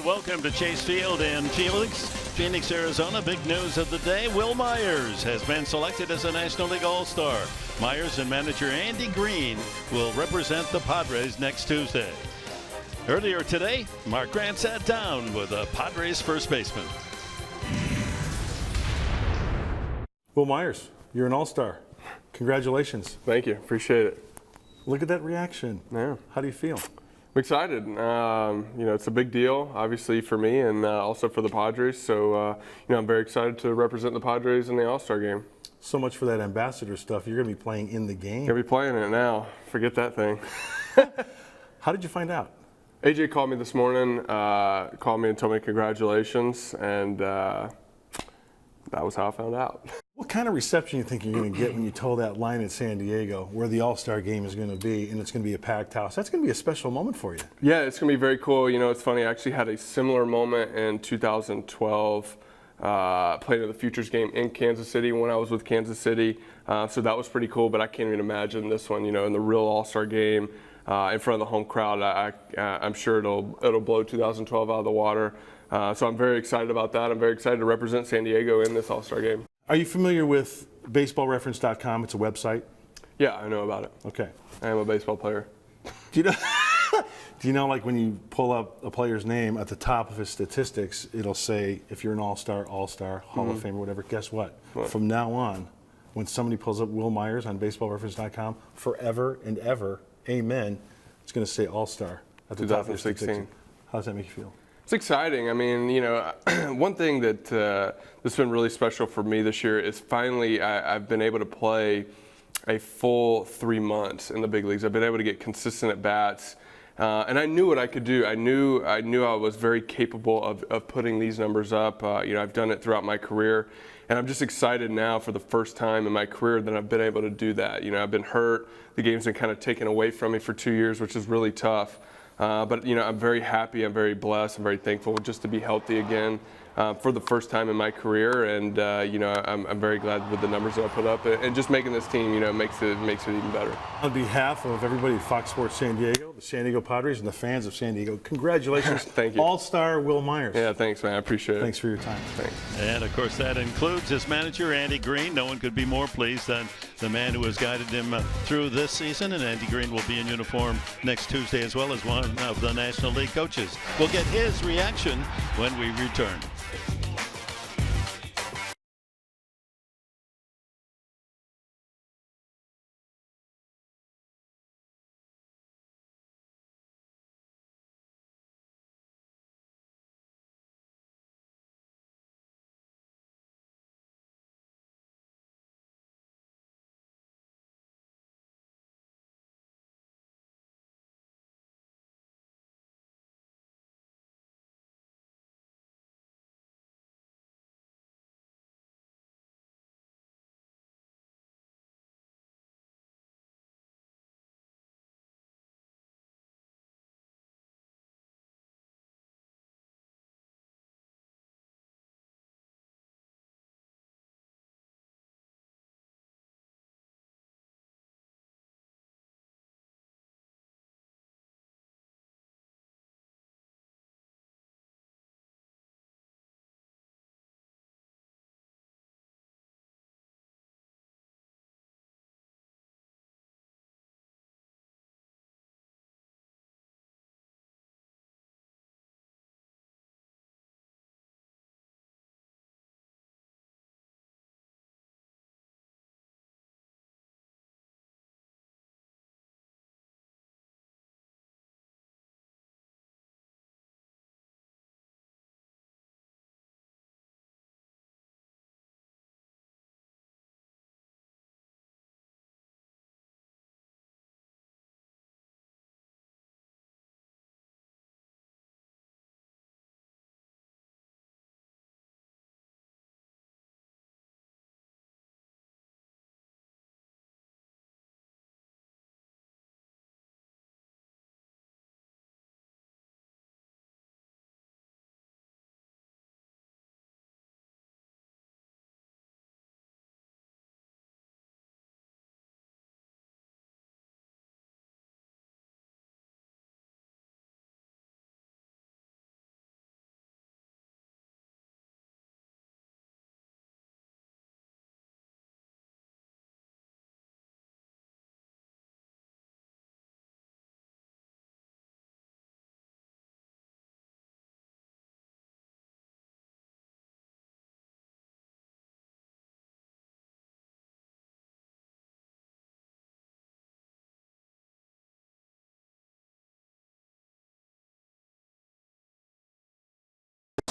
Welcome to Chase Field in Phoenix, Arizona. Big news of the day. Will Myers has been selected as a National League All-Star. Myers and manager Andy Green will represent the Padres next Tuesday. Earlier today, Mark Grant sat down with the Padres first baseman. Will Myers, you're an All-Star. Congratulations. Thank you. Appreciate it. Look at that reaction. Yeah. How do you feel? I'm excited. It's a big deal, obviously, for me and also for the Padres. So, I'm very excited to represent the Padres in the All-Star game. So much for that ambassador stuff. You're going to be playing in the game. Going to be playing it now. Forget that thing. How did you find out? AJ called me this morning, called me and told me congratulations, and that was how I found out. What kind of reception do you think you're going to get when you toe that line in San Diego where the All-Star game is going to be, and it's going to be a packed house? That's going to be a special moment for you. Yeah, it's going to be very cool. It's funny. I actually had a similar moment in 2012, playing in the Futures game in Kansas City when I was with Kansas City. So that was pretty cool, but I can't even imagine this one, in the real All-Star game in front of the home crowd. I'm sure it'll blow 2012 out of the water. So I'm very excited about that. I'm very excited to represent San Diego in this All-Star game. Are you familiar with baseballreference.com? It's a website. Yeah, I know about it. Okay. I am a baseball player. Do you know, like when you pull up a player's name at the top of his statistics, it'll say if you're an All-Star, Hall of Fame, or whatever. Guess what? From now on, when somebody pulls up Will Myers on baseballreference.com, forever and ever, amen, it's going to say All-Star at the top of your statistics. How does that make you feel? It's exciting. I mean, one thing that's been really special for me this year is finally I've been able to play a full 3 months in the big leagues. I've been able to get consistent at bats, and I knew what I could do. I knew I was very capable of putting these numbers up. I've done it throughout my career, and I'm just excited now for the first time in my career that I've been able to do that. I've been hurt. The game's been kind of taken away from me for 2 years, which is really tough. But I'm very happy, I'm very blessed, I'm very thankful just to be healthy again for the first time in my career, and I'm very glad with the numbers that I put up, and just making this team, makes it even better. On behalf of everybody at Fox Sports San Diego, the San Diego Padres, and the fans of San Diego, congratulations. Thank you. All-Star Will Myers. Yeah, thanks, man. I appreciate it. Thanks for your time. Thanks. And, of course, that includes his manager, Andy Green. No one could be more pleased than the man who has guided him through this season. And Andy Green will be in uniform next Tuesday as well as one of the National League coaches. We'll get his reaction when we return.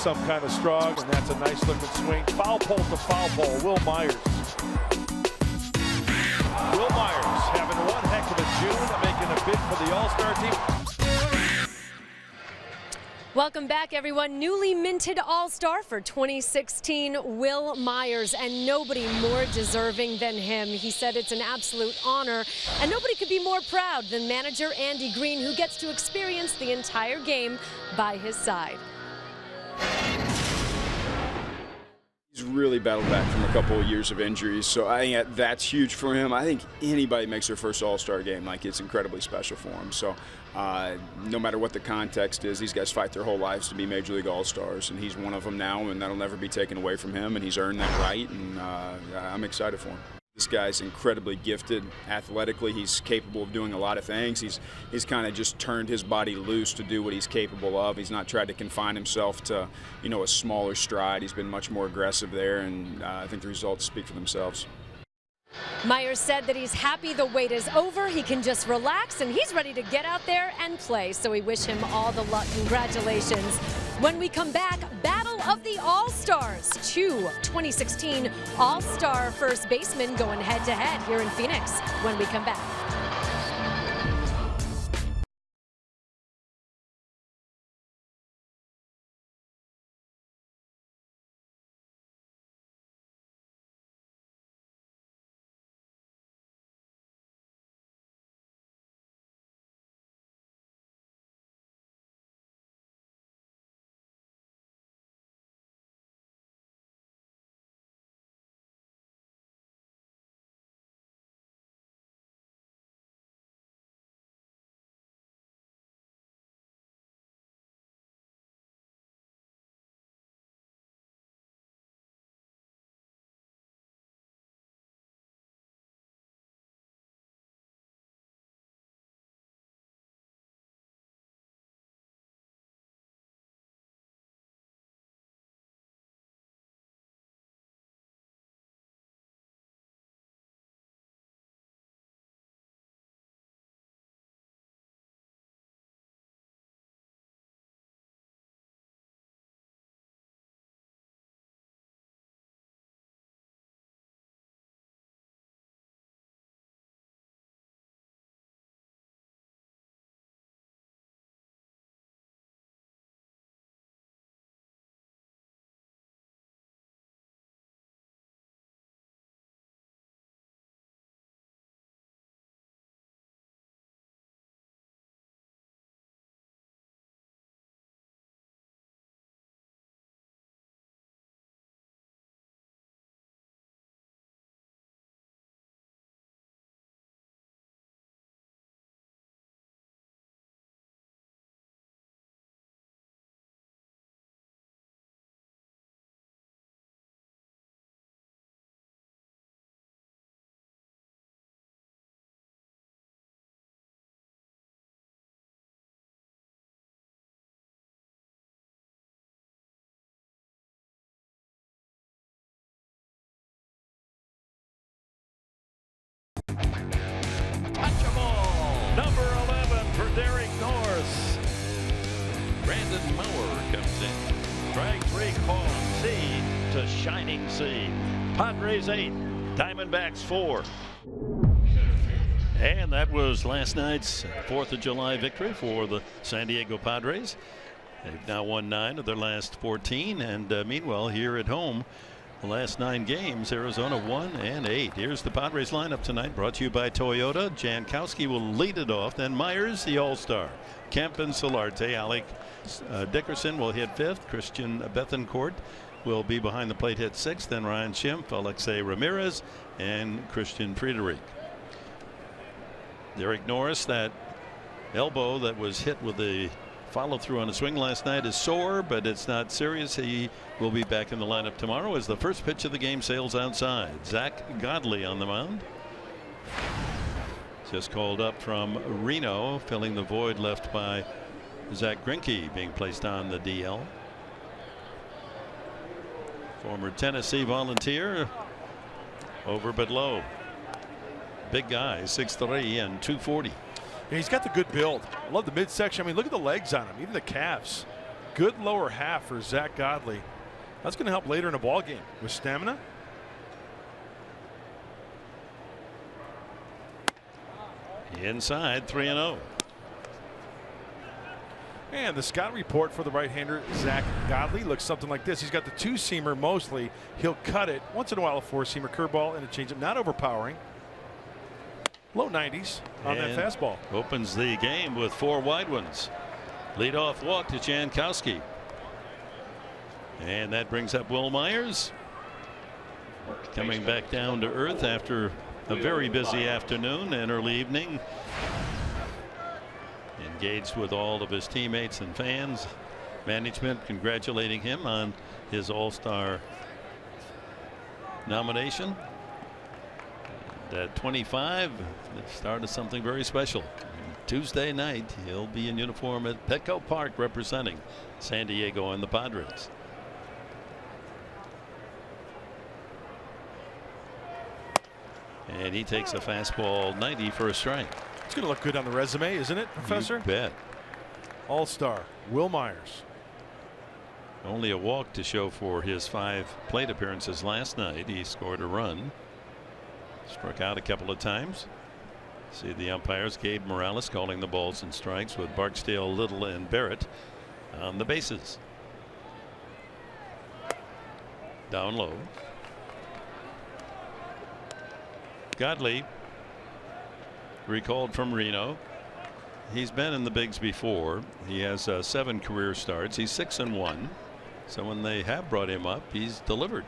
some kind of strong, and that's a nice looking swing. Foul pole to foul pole. Will Myers. Will Myers having one heck of a June, making a bid for the All-Star team. Welcome back, everyone. Newly minted All-Star for 2016, Will Myers, and nobody more deserving than him. He said it's an absolute honor, and nobody could be more proud than manager Andy Green, who gets to experience the entire game by his side. He's really battled back from a couple of years of injuries, so I think that's huge for him. I think anybody makes their first All-Star game, like, it's incredibly special for him. So no matter what the context is, these guys fight their whole lives to be Major League All-Stars, and he's one of them now, and that'll never be taken away from him, and he's earned that right, and I'm excited for him. This guy's incredibly gifted athletically. He's capable of doing a lot of things. He's kind of just turned his body loose to do what he's capable of. He's not tried to confine himself to, you know, a smaller stride. He's been much more aggressive there, and I think the results speak for themselves. Myers said that he's happy the wait is over. He can just relax, and he's ready to get out there and play. So we wish him all the luck. Congratulations. When we come back, Battle of the All-Stars. 2 2016 All-Star first basemen going head-to-head here in Phoenix when we come back. Touchable. Number 11 for Derek Norris. Brandon Mower comes in. Strike 3 call. C to shining C. Padres 8. Diamondbacks 4. And that was last night's 4th of July victory for the San Diego Padres. They've now won 9 of their last 14. And meanwhile, here at home, the last 9 games, Arizona 1 and 8. Here's the Padres lineup tonight, brought to you by Toyota. Jankowski will lead it off. Then Myers, the All-Star. Kemp and Solarte. Alec Dickerson will hit 5th. Christian Bethancourt will be behind the plate, hit 6th. Then Ryan Schimpf, Alexei Ramirez, and Christian Friedrich. Derek Norris, that elbow that was hit with the follow through on a swing last night is sore, but it's not serious. He will be back in the lineup tomorrow as the first pitch of the game sails outside. Zach Godley on the mound. Just called up from Reno, filling the void left by Zach Greinke, being placed on the DL. Former Tennessee Volunteer, over but low. Big guy, 6'3" and 240. Yeah, he's got the good build. I love the midsection. I mean, look at the legs on him, even the calves. good lower half for Zach Godley. That's going to help later in a ball game with stamina. Inside, 3-0. And the scout report for the right-hander Zach Godley looks something like this. He's got the two-seamer mostly. He'll cut it once in a while, a four-seamer, curveball, and a changeup, not overpowering. Low 90s on that fastball. Opens the game with 4 wide ones. Leadoff walk to Jankowski. And that brings up Will Myers. Coming back down to earth after a very busy afternoon and early evening. Engaged with all of his teammates and fans. Management congratulating him on his All-Star nomination. And at 25, it started something very special. Tuesday night, he'll be in uniform at Petco Park representing San Diego and the Padres. And he takes a fastball 90 for a strike. It's going to look good on the resume, isn't it, Professor? You bet. All-Star Will Myers. Only a walk to show for his 5 plate appearances last night. He scored a run. Struck out a couple of times. See the umpires, Gabe Morales calling the balls and strikes with Barksdale, Little, and Barrett on the bases. Down low. Godley, recalled from Reno. He's been in the bigs before. He has 7 career starts. He's 6-1. So when they have brought him up, he's delivered.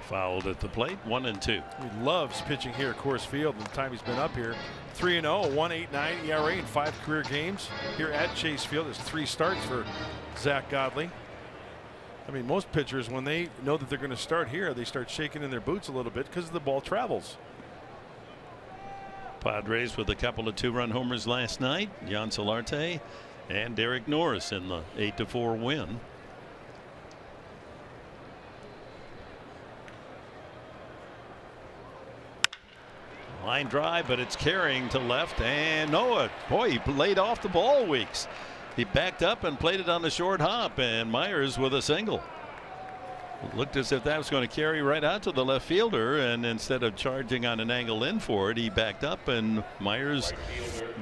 Fouled at the plate, 1-2. He loves pitching here at Coors Field. In the time he's been up here, 3-0, a 1.89 ERA in 5 career games here at Chase Field. There's 3 starts for Zach Godley. I mean, most pitchers, when they know that they're going to start here, they start shaking in their boots a little bit because the ball travels. Padres with a couple of 2-run homers last night. Jan Solarte and Derek Norris in the 8-4 win. Line drive, but it's carrying to left, and Noah, boy, he laid off the ball, Weeks. He backed up and played it on the short hop, and Myers with a single. It looked as if that was going to carry right out to the left fielder, and instead of charging on an angle in for it, he backed up, and Myers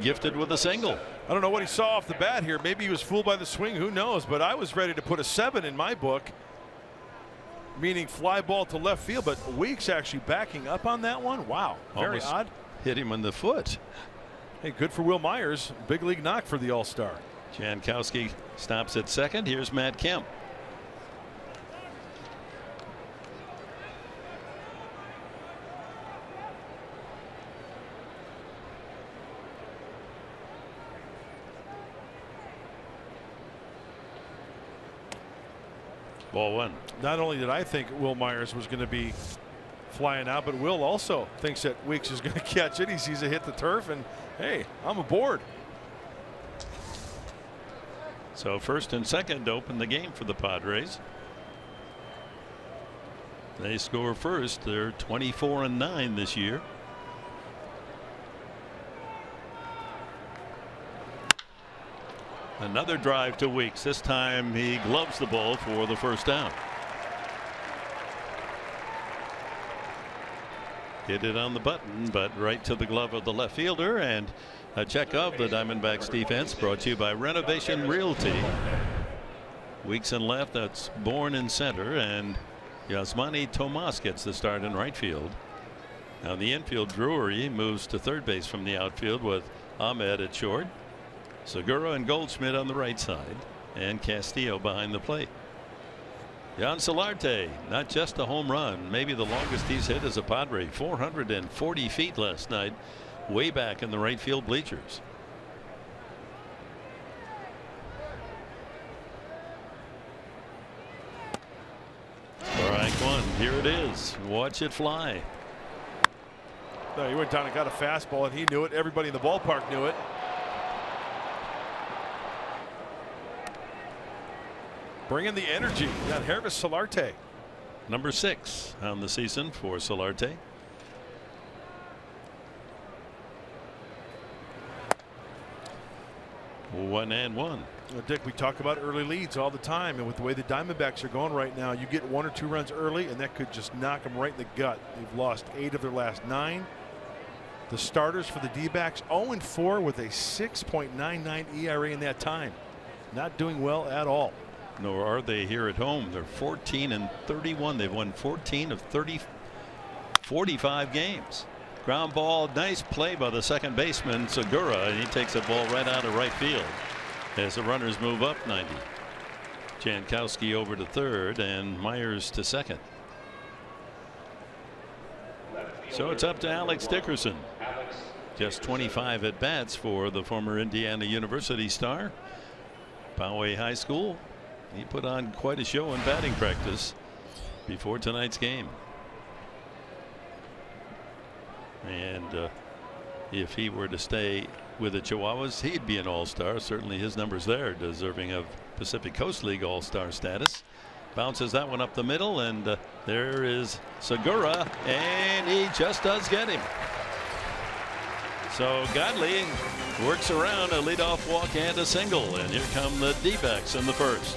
gifted with a single. I don't know what he saw off the bat here. Maybe he was fooled by the swing, who knows, but I was ready to put a 7 in my book, meaning fly ball to left field, but Weeks actually backing up on that one. Wow, very Almost odd. Hit him in the foot. Hey, good for Will Myers. Big league knock for the All-Star. Jankowski stops at second. Here's Matt Kemp. Ball 1. Not only did I think Will Myers was going to be flying out, but Will also thinks that Weeks is going to catch it. He sees it hit the turf, and hey, I'm aboard. So first and second open the game for the Padres. They score first. They're 24-9 this year. Another drive to Weeks. This time he gloves the ball for the first down. Hit it on the button, but right to the glove of the left fielder. And a check of the Diamondbacks defense brought to you by Renovation Realty. Weeks in left, that's Bourne in center, and Yasmani Tomas gets the start in right field. Now the infield, Drury moves to third base from the outfield with Ahmed at short. Segura and Goldschmidt on the right side, and Castillo behind the plate. Jan Solarte, not just a home run, maybe the longest he's hit as a Padre, 440 feet last night, way back in the right field bleachers. Strike 1, here it is. Watch it fly. No, he went down and got a fastball, and he knew it. Everybody in the ballpark knew it. Bring in the energy. You got Hervis Solarte. number 6 on the season for Solarte. One and one. Well, Dick, we talk about early leads all the time, and with the way the Diamondbacks are going right now, you get 1 or 2 runs early, and that could just knock them right in the gut. They've lost 8 of their last 9. The starters for the D-backs 0-4 with a 6.99 ERA in that time. Not doing well at all. Nor are they here at home. They're 14-31. They've won 14 of 45 games. Ground ball, nice play by the second baseman Segura, and he takes a ball right out of right field as the runners move up 90. Jankowski over to third and Myers to second. So it's up to Alex Dickerson. Just 25 at bats for the former Indiana University star. Poway High School. He put on quite a show in batting practice before tonight's game. And if he were to stay with the Chihuahuas, he'd be an all-star. Certainly his numbers there deserving of Pacific Coast League all-star status. Bounces that one up the middle, and there is Segura, and he just does get him. So Godley works around a leadoff walk and a single, and here come the D-backs in the first.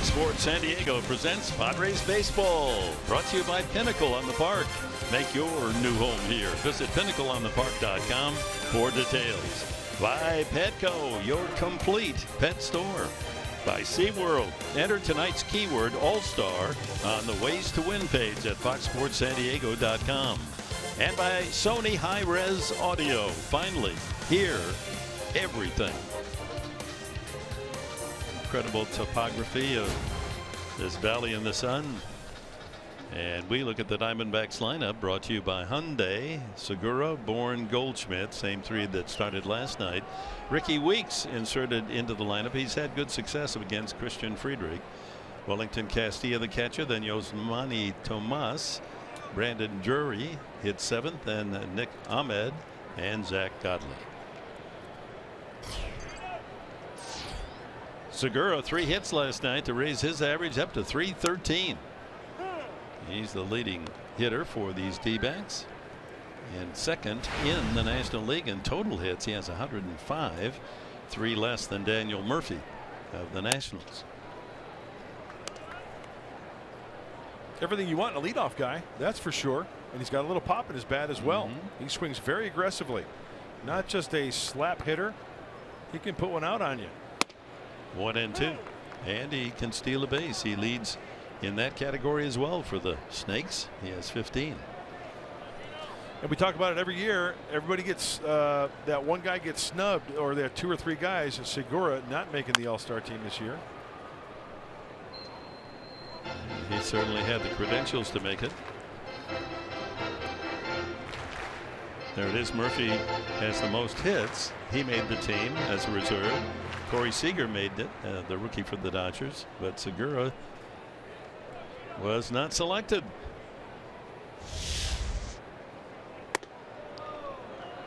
Sports San Diego presents Padres Baseball, brought to you by Pinnacle on the Park. Make your new home here. Visit pinnacleonthepark.com for details. By Petco, your complete pet store. By SeaWorld, enter tonight's keyword All-Star on the Ways to Win page at foxsportssandiego.com. And by Sony High-Res Audio. Finally, hear everything. Incredible topography of this valley in the sun. And we look at the Diamondbacks lineup, brought to you by Hyundai. Segura, Bourne, Goldschmidt, same 3 that started last night. Ricky Weeks inserted into the lineup. He's had good success against Christian Friedrich. Wellington Castilla the catcher, then Yosmani Tomas. Brandon Drury hit 7th, and Nick Ahmed and Zach Godley. Segura 3 hits last night to raise his average up to .313. He's the leading hitter for these D-backs and second in the National League in total hits. He has 105, 3 less than Daniel Murphy of the Nationals. Everything you want in a leadoff guy, that's for sure. And he's got a little pop in his bat as well. He swings very aggressively. Not just a slap hitter. He can put one out on you. 1-2, and he can steal a base. He leads in that category as well for the Snakes. He has 15. And we talk about it every year. Everybody gets that one guy gets snubbed, or there are 2 or 3 guys. Segura not making the All-Star team this year. He certainly had the credentials to make it. There it is. Murphy has the most hits. He made the team as a reserve. Corey Seager made it, the rookie for the Dodgers, but Segura was not selected.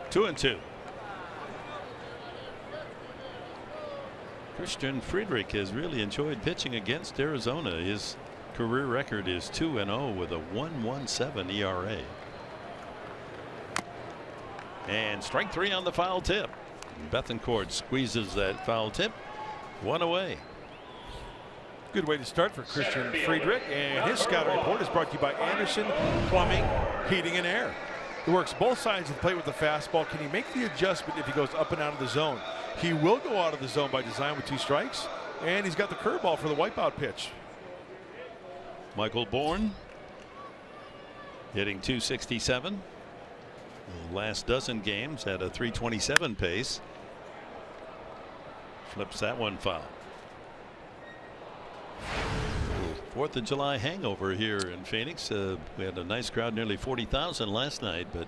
2-2. Christian Friedrich has really enjoyed pitching against Arizona. His career record is 2-0 with a 1.17 ERA. And strike 3 on the foul tip. Bethancourt squeezes that foul tip. 1 away. Good way to start for Christian Friedrich, and his scouting report is brought to you by Anderson Plumbing, Heating and Air. He works both sides of the plate with the fastball. Can he make the adjustment if he goes up and out of the zone? He will go out of the zone by design with 2 strikes, and he's got the curveball for the wipeout pitch. Michael Bourne hitting .267. The last dozen games at a .327 pace. Flips that one foul. 4th of July hangover here in Phoenix. We had a nice crowd, nearly 40,000 last night, but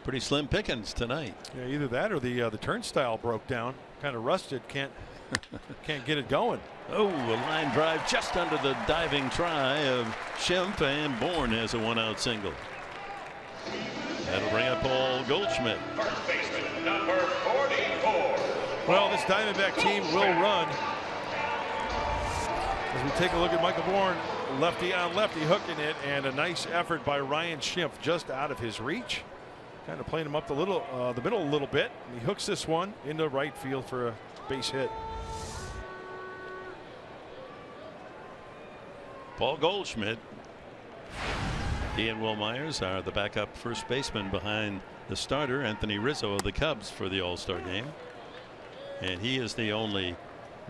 pretty slim pickings tonight. Yeah, either that or the turnstile broke down, kind of rusted, can't get it going. Oh, a line drive just under the diving try of Schimpf, and Bourne has a 1-out single. That'll bring up Paul Goldschmidt. First baseman, number 44. Well, this Diamondback team will run. As we take a look at Michael Bourne, lefty on lefty, hooking it, and a nice effort by Ryan Schimpf just out of his reach. Kind of playing him up the middle a little bit. And he hooks this one into right field for a base hit. Paul Goldschmidt. He and Will Myers are the backup first baseman behind the starter Anthony Rizzo of the Cubs for the All-Star game. And he is the only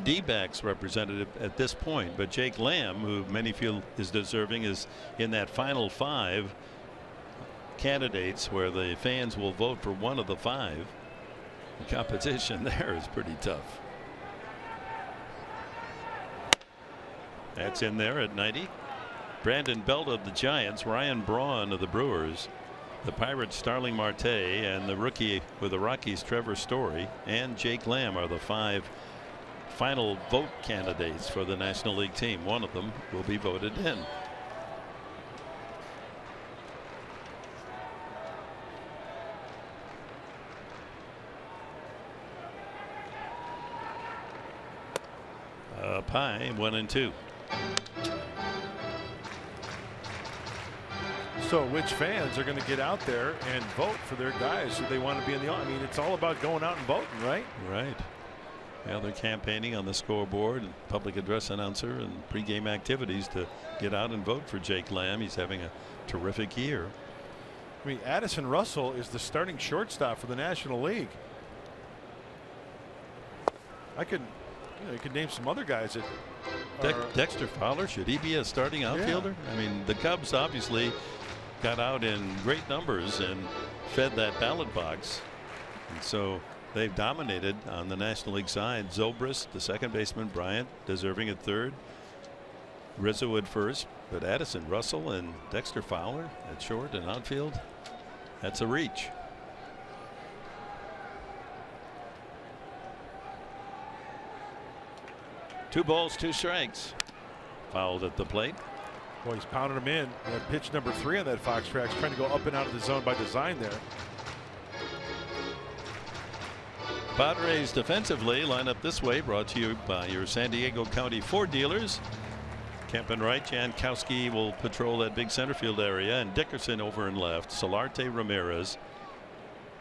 D-backs representative at this point, but Jake Lamb, who many feel is deserving, is in that final 5 candidates where the fans will vote for one of the 5. The competition there is pretty tough. That's in there at 90. Brandon Belt of the Giants, Ryan Braun of the Brewers, the Pirates Starling Marte, and the rookie with the Rockies Trevor Story and Jake Lamb are the 5 final vote candidates for the National League team. One of them will be voted in. Up high, 1-2. So which fans are going to get out there and vote for their guys who they want to be in the? I mean, it's all about going out and voting, right? Right. Well, they're campaigning on the scoreboard and public address announcer and pregame activities to get out and vote for Jake Lamb. He's having a terrific year. I mean, Addison Russell is the starting shortstop for the National League. I could, you could name some other guys that. Dexter Fowler, should he be a starting outfielder? Yeah. I mean, the Cubs obviously got out in great numbers and fed that ballot box, and so they've dominated on the National League side. Zobrist, the second baseman, Bryant deserving at third, Rizzo at first, but Addison Russell and Dexter Fowler at short and outfield, that's a reach. Two balls, 2 strikes. Fouled at the plate. Boy, he's pounding him in. That pitch number 3 on that Fox tracks, trying to go up and out of the zone by design there. Padres defensively line up this way, brought to you by your San Diego County Ford dealers. Kemp and right, Jankowski will patrol that big center field area, and Dickerson over and left, Solarte, Ramirez,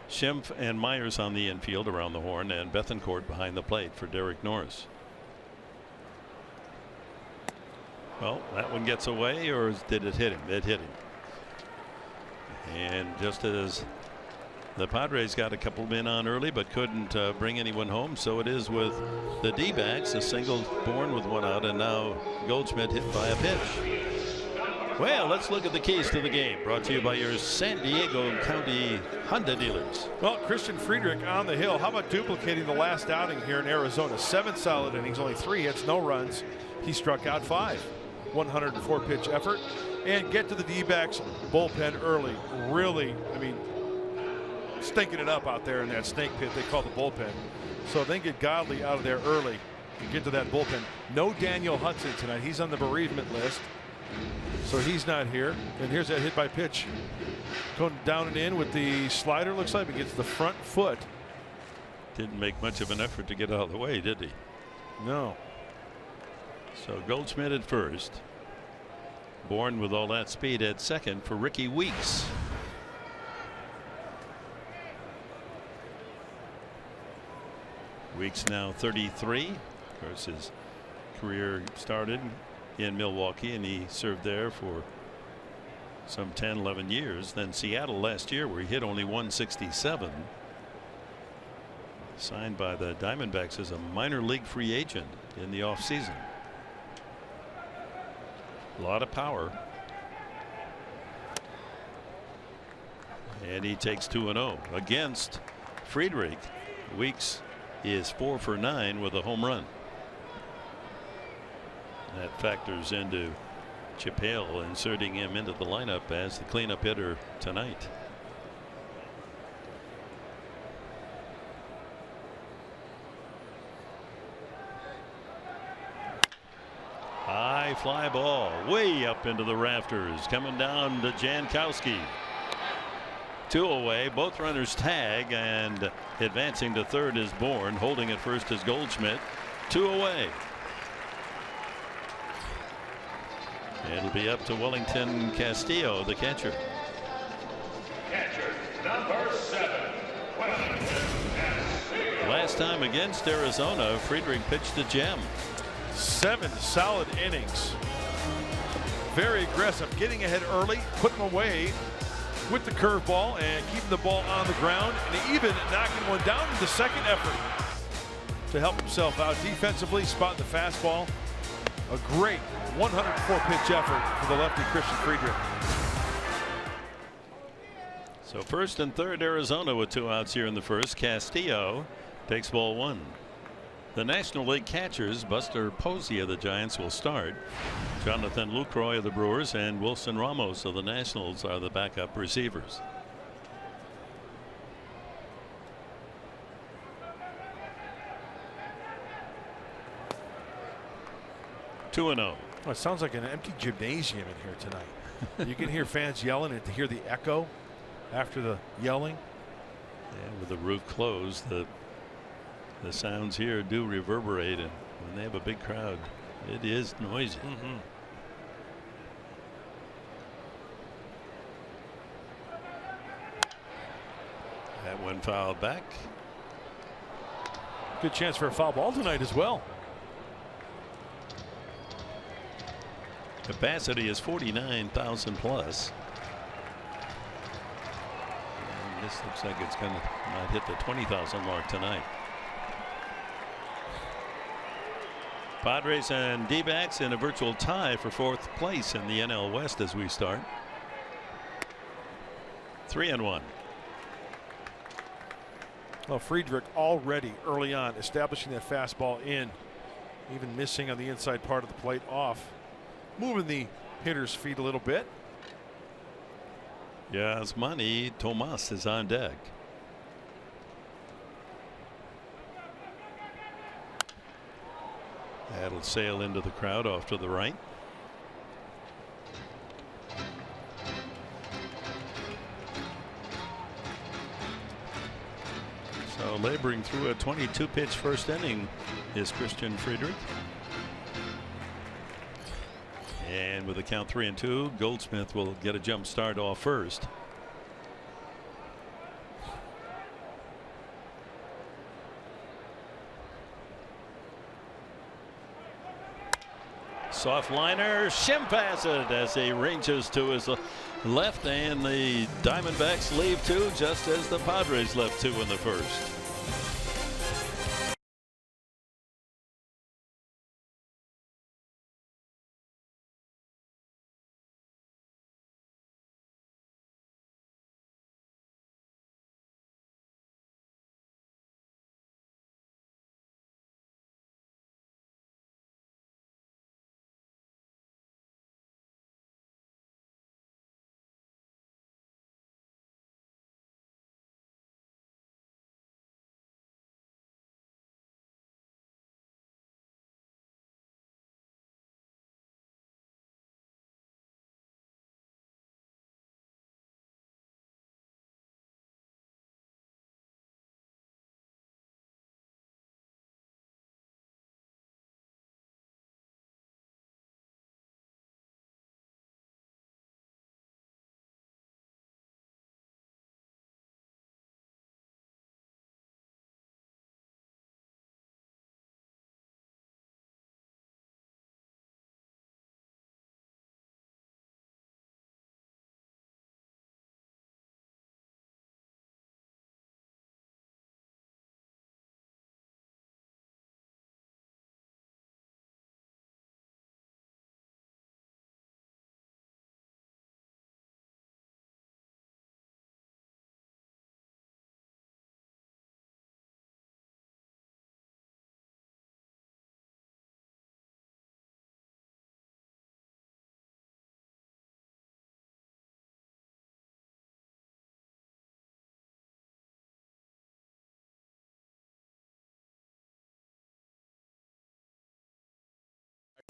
Schimpf and Myers on the infield around the horn, and Bethancourt behind the plate for Derek Norris. Well, that one gets away, or did it hit him? It hit him. And just as the Padres got a couple men on early but couldn't bring anyone home, so it is with the D-backs. A single Bourne with 1 out, and now Goldschmidt hit by a pitch. Well, let's look at the keys to the game, brought to you by your San Diego County Honda dealers. Well, Christian Friedrich on the hill. How about duplicating the last outing here in Arizona? 7 solid innings, only 3 hits, no runs. He struck out 5. 104 pitch effort, and get to the D-backs bullpen early. Really, I mean, stinking it up out there in that snake pit they call the bullpen. So they get Godley out of there early and get to that bullpen. No Daniel Hudson tonight. He's on the bereavement list, so he's not here. And here's that hit by pitch. Going down and in with the slider, looks like it gets the front foot. Didn't make much of an effort to get out of the way, did he? No. So Goldschmidt at first. Bourne with all that speed at second for Ricky Weeks. Weeks now 33. Of course, his career started in Milwaukee, and he served there for some 10, 11 years. Then Seattle last year, where he hit only 167. Signed by the Diamondbacks as a minor league free agent in the offseason. A lot of power. And he takes 2-0 against Friedrich. Weeks is 4 for 9 with a home run. That factors into Chip Hale inserting him into the lineup as the cleanup hitter tonight. High fly ball way up into the rafters, coming down to Jankowski. 2 away, both runners tag, and advancing to third is Bourne. Holding at first is Goldschmidt. 2 away. It'll be up to Wellington Castillo, the catcher. Catcher, number 7, Wellington Castillo. Last time against Arizona, Friedrich pitched a gem. 7 solid innings. Very aggressive, getting ahead early, putting them away with the curveball and keeping the ball on the ground, and even knocking one down in the second effort to help himself out defensively, spotting the fastball. A great 104 pitch effort for the lefty Christian Friedrich. So first and third, Arizona with 2 outs here in the first. Castillo takes ball 1. The National League catchers, Buster Posey of the Giants will start. Jonathan Lucroy of the Brewers and Wilson Ramos of the Nationals are the backup receivers. Two and 0. Oh, it sounds like an empty gymnasium in here tonight. You can hear fans yelling and to hear the echo after the yelling. Yeah, with the roof closed, the sounds here do reverberate, and when they have a big crowd, it is noisy. That one fouled back. Good chance for a foul ball tonight as well. Capacity is 49,000 plus. And this looks like it's going to not hit the 20,000 mark tonight. Padres and D-backs in a virtual tie for 4th place in the NL West as we start. 3-1. Well, Friedrich already early on establishing that fastball in, even missing on the inside part of the plate off, moving the hitter's feet a little bit. Yasmani Tomas is on deck. That'll sail into the crowd off to the right. So laboring through a 22-pitch first inning is Christian Friedrich. And with a count 3-2, Goldschmidt will get a jump start off first. Soft liner, shim pass it as he ranges to his left, and the Diamondbacks leave 2 just as the Padres left 2 in the first.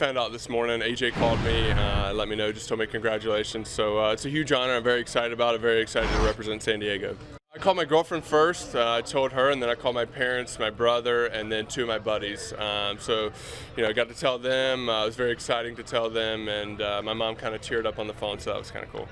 Found out this morning. AJ called me, let me know, just told me congratulations. So it's a huge honor. I'm very excited about it. Very excited to represent San Diego. I called my girlfriend first. I told her, and then I called my parents, my brother, and then 2 of my buddies. So, I got to tell them. It was very exciting to tell them, and my mom kind of teared up on the phone, so that was kind of cool.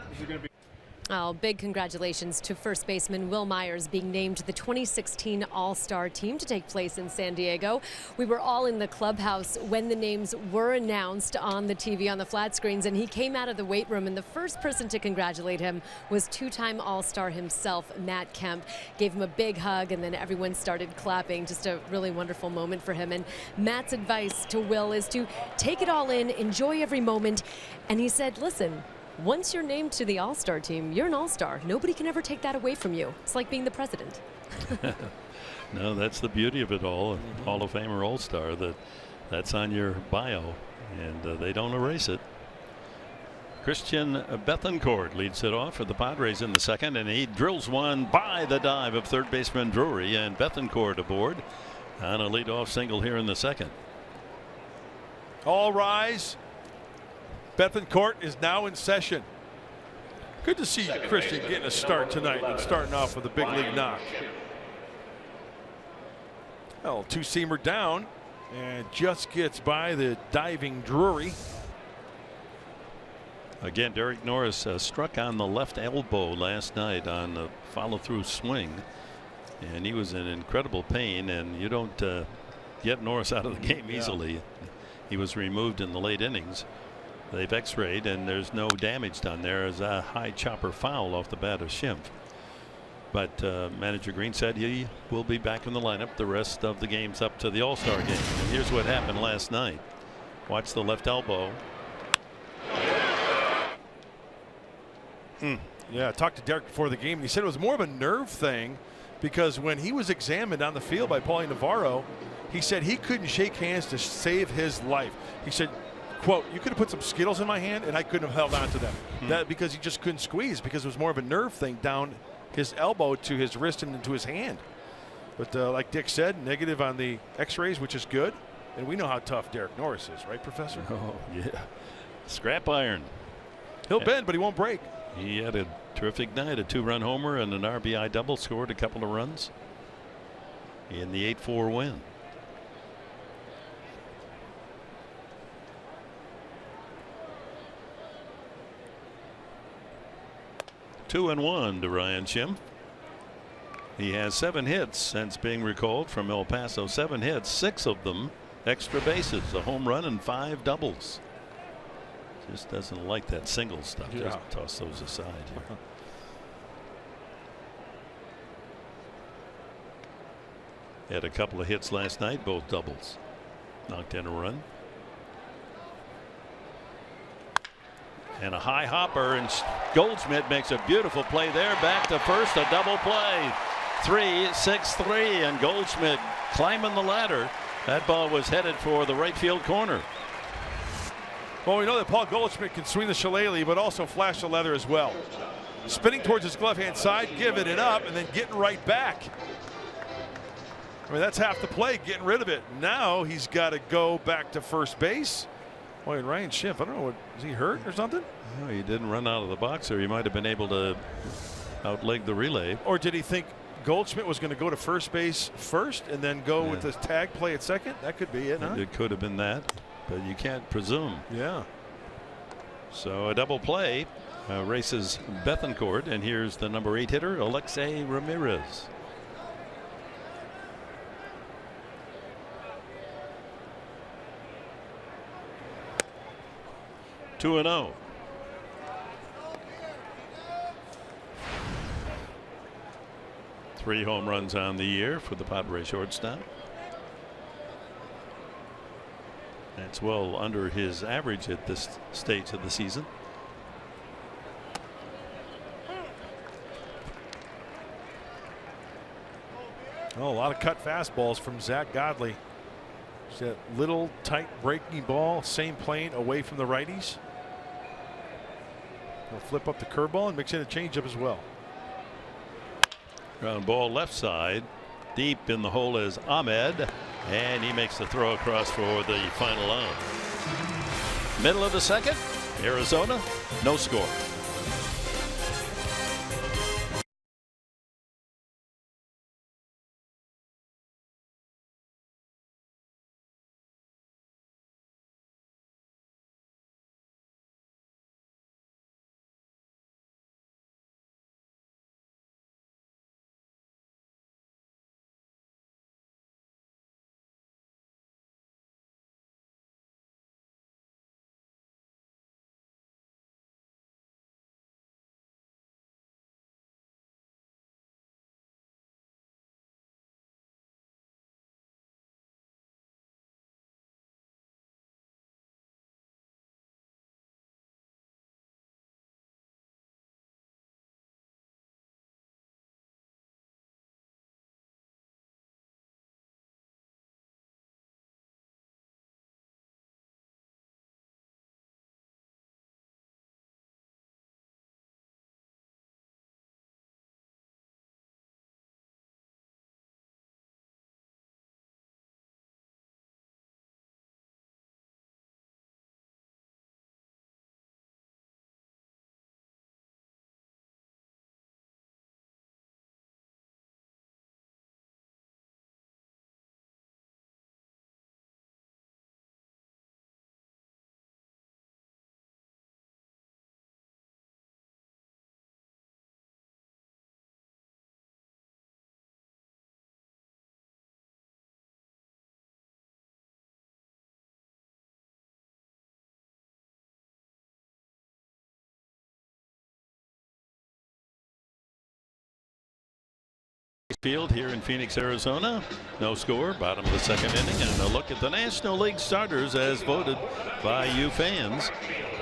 Oh, big congratulations to first baseman Wil Myers being named to the 2016 All-Star team to take place in San Diego. We were all in the clubhouse when the names were announced on the TV on the flat screens, and he came out of the weight room, and the first person to congratulate him was 2-time All-Star himself, Matt Kemp. Gave him a big hug, and then everyone started clapping. Just a really wonderful moment for him. And Matt's advice to Will is to take it all in, enjoy every moment. And he said, listen, once you're named to the All-Star team, you're an All-Star. Nobody can ever take that away from you. It's like being the president. No, that's the beauty of it all. Hall of Famer All-Star, that's on your bio, and they don't erase it. Christian Bethancourt leads it off for the Padres in the second, and he drills one by the dive of third baseman Drury, and Bethancourt aboard on a leadoff single here in the second. All rise. Bethancourt is now in session. Good to see Christian getting a start tonight and starting off with a big league knock. Well, two-seamer down and just gets by the diving Drury. Again, Derek Norris struck on the left elbow last night on the follow-through swing, and he was in incredible pain, and you don't get Norris out of the game easily. He was removed in the late innings. They've x-rayed, and there's no damage done. There is a high chopper foul off the bat of Schimpf. But manager Green said he will be back in the lineup the rest of the games up to the All-Star game. And here's what happened last night. Watch the left elbow. Yeah, I talked to Derek before the game, and he said it was more of a nerve thing because when he was examined on the field by Paulie Navarro, he said he couldn't shake hands to save his life. He said, quote, you could have put some Skittles in my hand and I couldn't have held on to them. That because he just couldn't squeeze, because it was more of a nerve thing down his elbow to his wrist and into his hand. But like Dick said, negative on the x-rays, which is good. And we know how tough Derek Norris is, right, Professor? Oh, yeah. Scrap iron. He'll bend, but he won't break. He had a terrific night, a 2-run homer and an RBI double, scored a couple of runs in the 8-4 win. Two and one to Ryan Schimpf. He has 7 hits since being recalled from El Paso. 7 hits, 6 of them extra bases, a home run and 5 doubles. Just doesn't like that single stuff. Yeah. Just toss those aside here. Had a couple of hits last night, both doubles. Knocked in a run. And a high hopper, and Goldschmidt makes a beautiful play there. Back to first, a double play. 3-6-3, and Goldschmidt climbing the ladder. That ball was headed for the right field corner. Well, we know that Paul Goldschmidt can swing the shillelagh, but also flash the leather as well. Spinning towards his glove hand side, giving it up, and then getting right back. I mean, that's half the play, getting rid of it. Now he's got to go back to first base. Boy, Ryan Schimpf, I don't know, is he hurt or something? No, he didn't run out of the box, or he might have been able to outleg the relay. Or did he think Goldschmidt was going to go to first base first and then go with the tag play at second? That could be it, huh? It could have been that, but you can't presume. Yeah. So a double play races Bethancourt, and here's the number 8 hitter, Alexei Ramirez. Two and 0. Three home runs on the year for the Padres shortstop. That's well under his average at this stage of the season. Oh, a lot of cut fastballs from Zach Godley. It's that little tight breaking ball, same plane away from the righties. He'll flip up the curveball and mix in a changeup as well. Ground ball left side. Deep in the hole is Ahmed, and he makes the throw across for the final out. Middle of the second, Arizona, no score. Field here in Phoenix, Arizona. No score, bottom of the second inning, and a look at the National League starters as voted by you fans.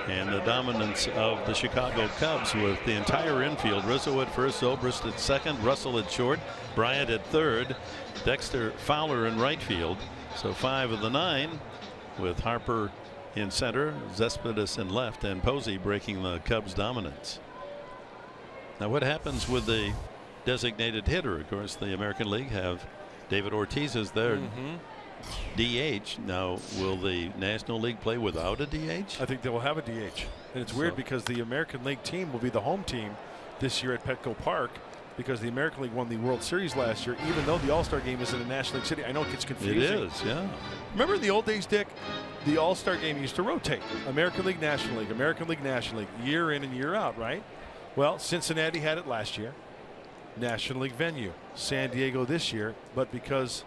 And the dominance of the Chicago Cubs with the entire infield. Rizzo at first, Zobrist at second, Russell at short, Bryant at third, Dexter Fowler in right field. So 5 of the 9 with Harper in center, Cespedes in left, and Posey breaking the Cubs dominance. Now what happens with the designated hitter? Of course, the American League have David Ortiz as their DH. Now, will the National League play without a DH? I think they will have a DH. And it's weird because the American League team will be the home team this year at Petco Park because the American League won the World Series last year, even though the All-Star game is in a National League city. I know it gets confusing. It is, yeah. Remember in the old days, Dick, the All-Star game used to rotate. American League, National League, American League, National League, year in and year out, right? Well, Cincinnati had it last year. National League venue. San Diego this year, but because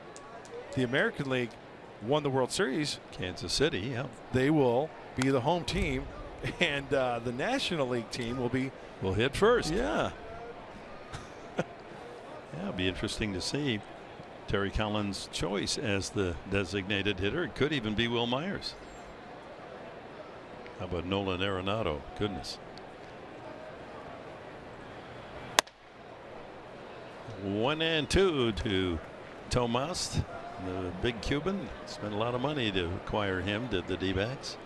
the American League won the World Series, Kansas City, yeah, they will be the home team, and the National League team will hit first. Yeah. Yeah, it'll be interesting to see Terry Collins' choice as the designated hitter. It could even be Will Myers. How about Nolan Arenado? Goodness. 1-2 to Tomas, the big Cuban. Spent a lot of money to acquire him, did the D-backs.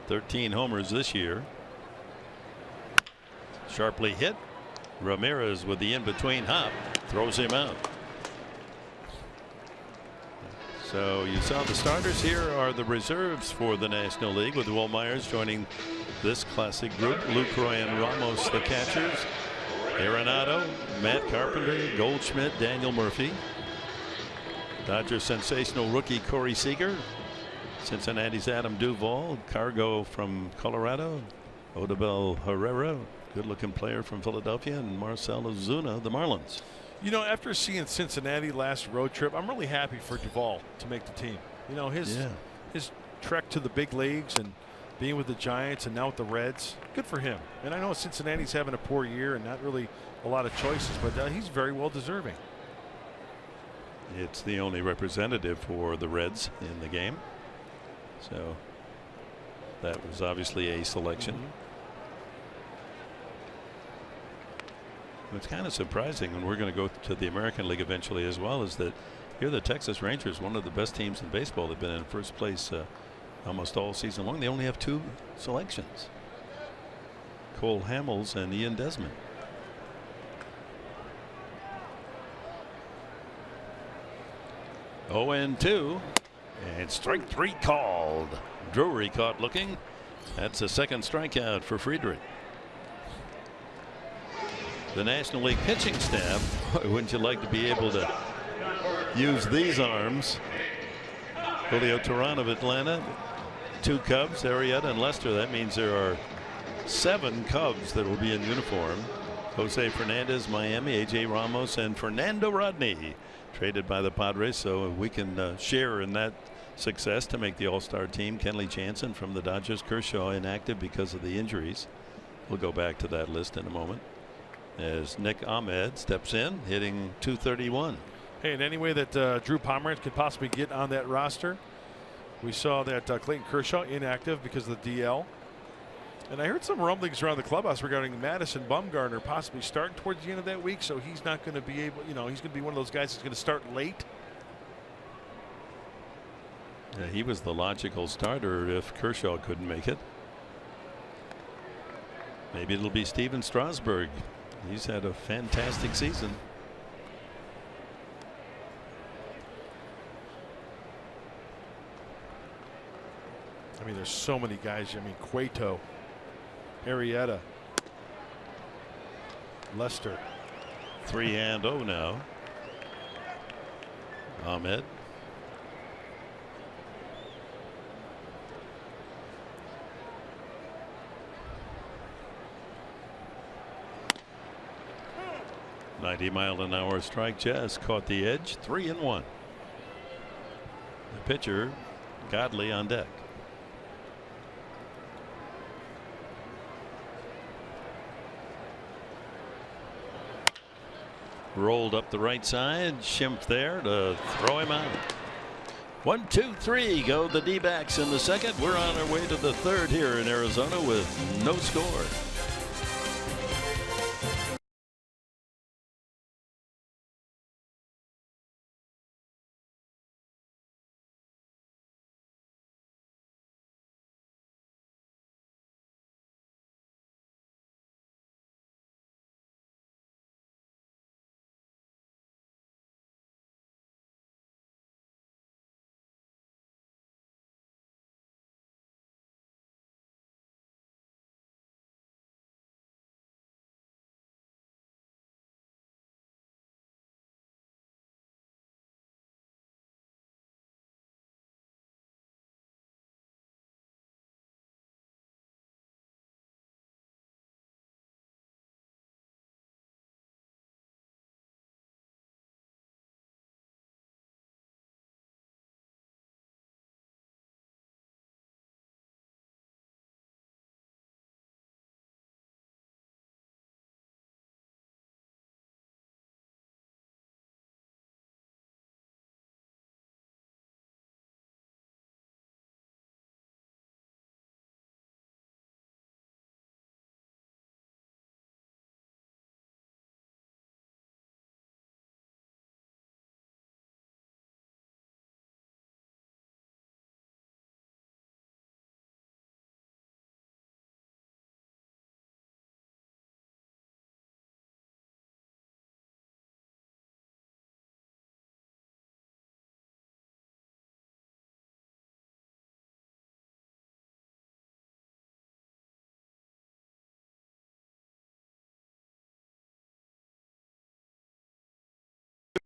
13 homers this year. Sharply hit. Ramirez with the in-between hop throws him out. So you saw the starters. Here are the reserves for the National League with Will Myers joining this classic group. Lucroy and Ramos the catchers. Arenado, Matt Carpenter, Goldschmidt, Daniel Murphy. Dodgers sensational rookie Corey Seager. Cincinnati's Adam Duvall. Cargo from Colorado. Odubel Herrera, good looking player from Philadelphia, and Marcell Ozuna, the Marlins. You know, after seeing Cincinnati last road trip, I'm really happy for Duvall to make the team. You know, his trek to the big leagues and being with the Giants and now with the Reds, good for him. And I know Cincinnati's having a poor year and not really a lot of choices, but he's very well deserving. It's the only representative for the Reds in the game, so that was obviously a selection. What's kind of surprising, and we're going to go to the American League eventually as well, is that here the Texas Rangers, one of the best teams in baseball, they've been in first place almost all season long. They only have 2 selections. Cole Hamels and Ian Desmond. Oh, and 2. And strike 3 called. Drury caught looking. That's a second strikeout for Friedrich. The National League pitching staff, boy, wouldn't you like to be able to use these arms? Julio Teheran of Atlanta, 2 Cubs, Arrieta and Lester. That means there are 7 Cubs that will be in uniform. Jose Fernandez, Miami, A.J. Ramos, and Fernando Rodney traded by the Padres, so we can share in that success to make the All-Star team. Kenley Jansen from the Dodgers, Kershaw inactive because of the injuries. We'll go back to that list in a moment as Nick Ahmed steps in, hitting .231. Hey, in any way that Drew Pomeranz could possibly get on that roster. We saw that Clayton Kershaw inactive because of the DL. And I heard some rumblings around the clubhouse regarding Madison Bumgarner possibly starting towards the end of that week, so he's not going to be able, he's going to be one of those guys that's going to start late. Yeah, he was the logical starter if Kershaw couldn't make it. Maybe it'll be Steven Strasburg. He's had a fantastic season. I mean, there's so many guys. I mean, Cueto, Arrieta, Lester. 3-0 now. Ahmed. .90-mile-an-hour strike just caught the edge. 3-1. The pitcher, Godley, on deck. Rolled up the right side. Schimpf there to throw him out. 1, 2, 3 go the D-backs in the second. We're on our way to the third here in Arizona with no score.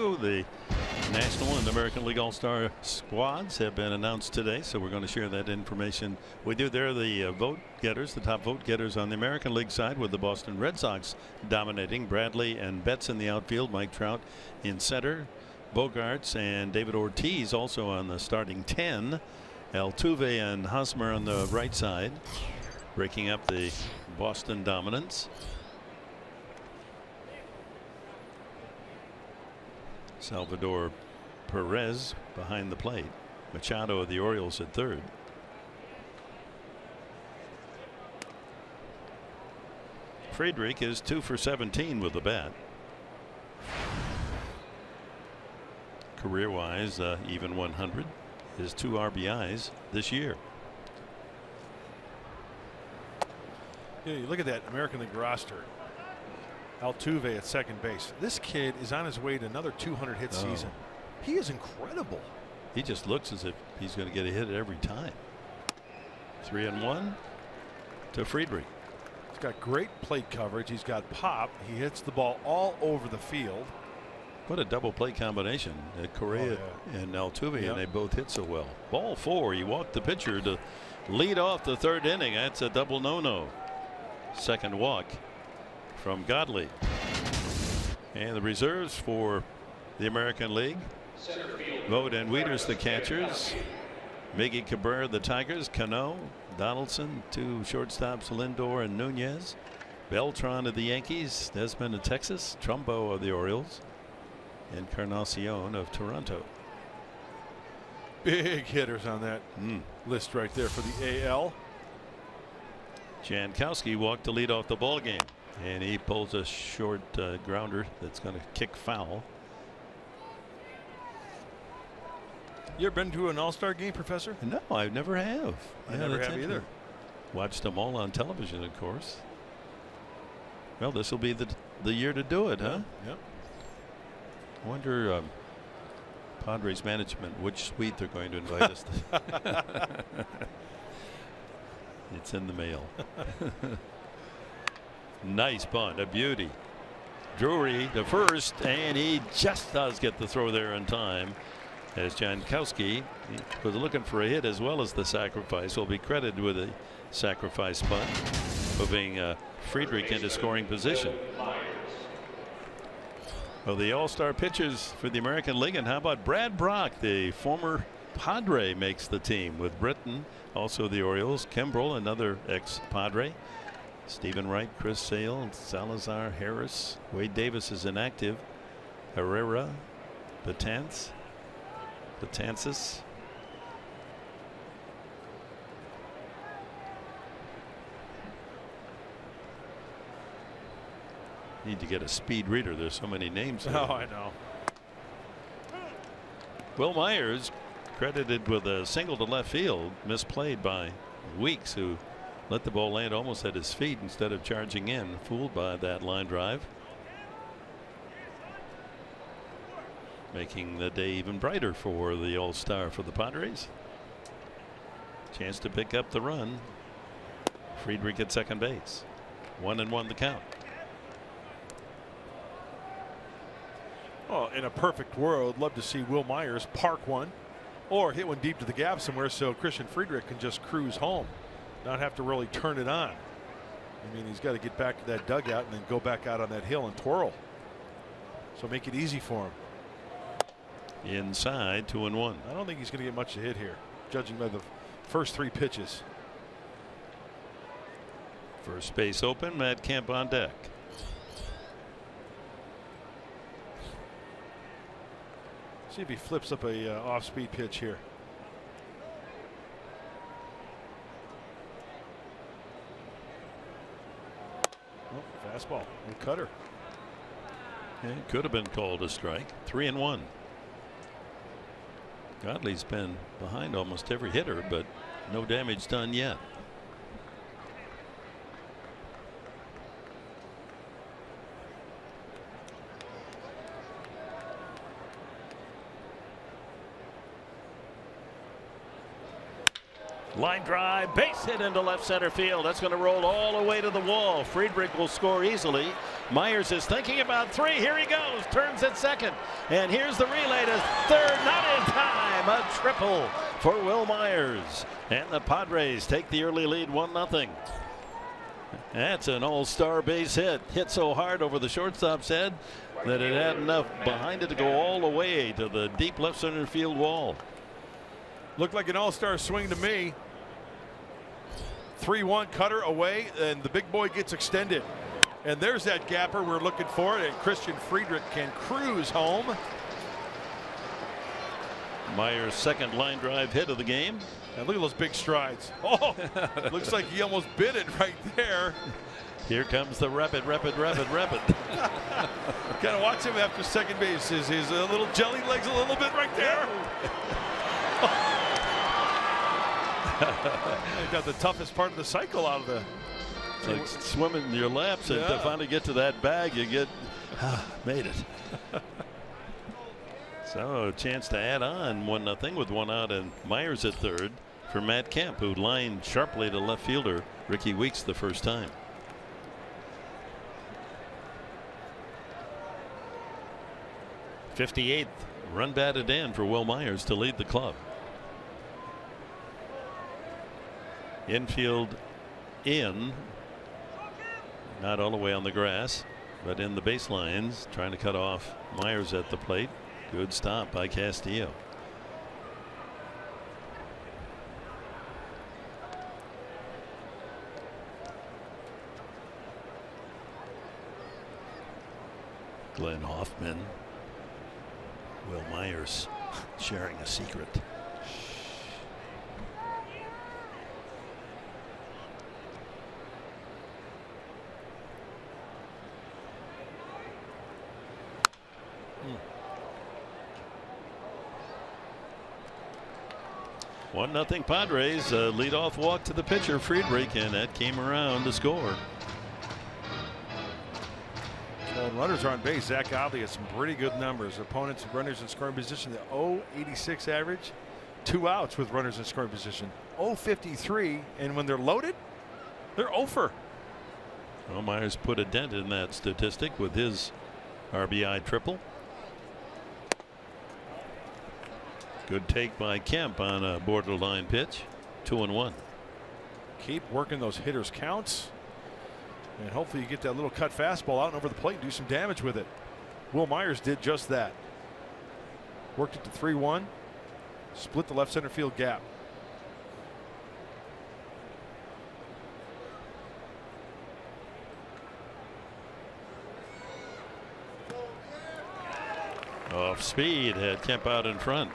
The National and American League All-Star squads have been announced today, so we're going to share that information with you. They're the vote getters, the top vote getters on the American League side, with the Boston Red Sox dominating. Bradley and Betts in the outfield, Mike Trout in center, Bogarts and David Ortiz also on the starting 10. Altuve and Hosmer on the right side, breaking up the Boston dominance. Salvador Perez behind the plate. Machado of the Orioles at third. Friedrich is 2 for 17 with the bat. Career wise, even 100. His 2 RBIs this year. Yeah, you look at that American League roster. Altuve at second base. This kid is on his way to another 200 hit season. He is incredible. He just looks as if he's going to get a hit every time. 3-1 to Friedrich. He's got great plate coverage. He's got pop. He hits the ball all over the field. What a double play combination. Correa and Altuve, and they both hit so well. Ball 4. He walked the pitcher to lead off the 3rd inning. That's a double no-no. Second walk from Godley. And the reserves for the American League. Vogt and Wieters the catchers. Miggy Cabrera the Tigers. Cano, Donaldson, 2 shortstops, Lindor and Nunez. Beltran of the Yankees. Desmond of Texas. Trumbo of the Orioles. Encarnacion of Toronto. Big hitters on that list right there for the AL. Jankowski walked to lead off the ball game, and he pulls a short grounder that's going to kick foul. You ever been to an All-Star game, Professor? No, I never have. I never have either. Watched them all on television, of course. Well, this will be the year to do it, huh? Yep. I wonder Padres management which suite they're going to invite us to. It's in the mail. Nice bunt, a beauty. Drury to first, and he just does get the throw there in time. As Jankowski was looking for a hit as well as the sacrifice, will be credited with a sacrifice bunt, moving Friedrich into scoring position. Well, the all-star pitchers for the American League, and how about Brad Brock, the former Padre, makes the team with Britton, also the Orioles, Kimbrel, another ex-Padre, Stephen Wright, Chris Sale, Salazar, Harris, Wade Davis is inactive, Herrera, Betances. Need to get a speed reader. There's so many names here. Oh, I know. Will Myers credited with a single to left field, misplayed by Weeks, who let the ball land almost at his feet instead of charging in, fooled by that line drive. Making the day even brighter for the All-Star for the Padres. Chance to pick up the run. Friedrich at second base. 1-1 the count. Well, in a perfect world, love to see Will Myers park one or hit one deep to the gap somewhere so Christian Friedrich can just cruise home, not have to really turn it on. I mean, he's got to get back to that dugout and then go back out on that hill and twirl. So make it easy for him. Inside, 2-1. I don't think he's going to get much to hit here, judging by the first 3 pitches. First base open, Matt Kemp on deck. See if he flips up a off-speed pitch here. Oh, fastball and cutter. It could have been called a strike. 3-1. Godley's been behind almost every hitter, but no damage done yet. Line drive, base hit into left center field. That's going to roll all the way to the wall. Friedrich will score easily. Myers is thinking about 3. Here he goes. Turns at second. And here's the relay to third. Not in time. A triple for Will Myers. And the Padres take the early lead 1-0. That's an all-star base hit. Hit so hard over the shortstop's head that it had enough behind it to go all the way to the deep left center field wall. Looked like an all-star swing to me. 3-1 cutter away, and the big boy gets extended. And there's that gapper we're looking for, and Christian Friedrich can cruise home. Myers' second line drive hit of the game. And look at those big strides. Oh, looks like he almost bit it right there. Here comes the rapid. Kind of watch him after second base. His little jelly legs a little bit right there. He got the toughest part of the cycle out of the. It's like swimming in your laps, and to finally get to that bag, you get made it. So a chance to add on 1-0 with 1 out and Myers at third for Matt Kemp, who lined sharply to left fielder Ricky Weeks the first time. '58th run batted in for Will Myers to lead the club. Infield in, not all the way on the grass, but in the baselines, trying to cut off Myers at the plate. Good stop by Castillo. Glenn Hoffman, Will Myers sharing a secret. One 0 Padres. Leadoff walk to the pitcher Friedrich, and that came around to score. Runners are on base. Zach Godley has some pretty good numbers. Opponents runners in scoring position. The .086 average. 2 outs with runners in scoring position. .053, and when they're loaded, they're 0 for. Well, Myers put a dent in that statistic with his RBI triple. Good take by Kemp on a borderline pitch. 2-1. Keep working those hitters' counts. And hopefully you get that little cut fastball out and over the plate and do some damage with it. Will Myers did just that. Worked it to 3-1. Split the left center field gap. Off speed, had Kemp out in front.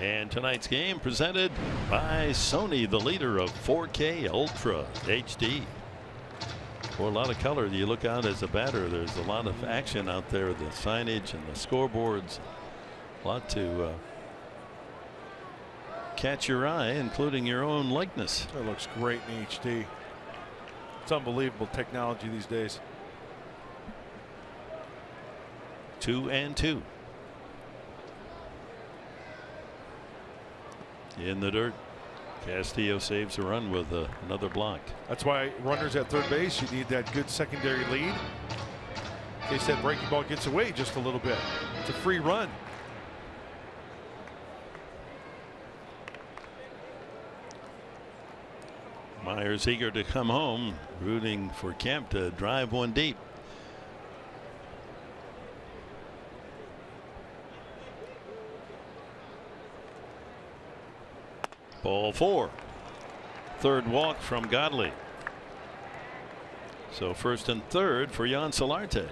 And tonight's game presented by Sony, the leader of 4K Ultra HD. Well, a lot of color. You look out as a batter, there's a lot of action out there, the signage and the scoreboards. A lot to catch your eye, including your own likeness. It looks great in HD. It's unbelievable technology these days. 2-2. In the dirt. Castillo saves a run with another block. That's why runners at third base, you need that good secondary lead. In case that breaking ball gets away just a little bit. It's a free run. Myers eager to come home, rooting for Kemp to drive one deep. Ball 4. Third walk from Godley. So first and third for Jan Solarte.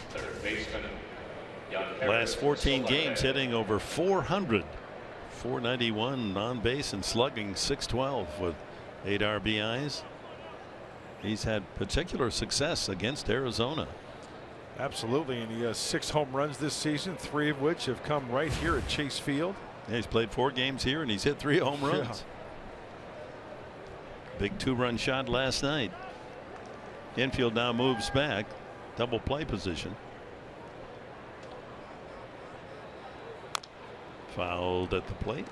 Third baseman, Last 14 games hitting over 400. 491 on base and slugging .612 with 8 RBIs. He's had particular success against Arizona. Absolutely, and he has 6 home runs this season, 3 of which have come right here at Chase Field. Yeah, he's played 4 games here and he's hit 3 home runs. Yeah. Big 2-run shot last night. Infield now moves back, double play position. Fouled at the plate.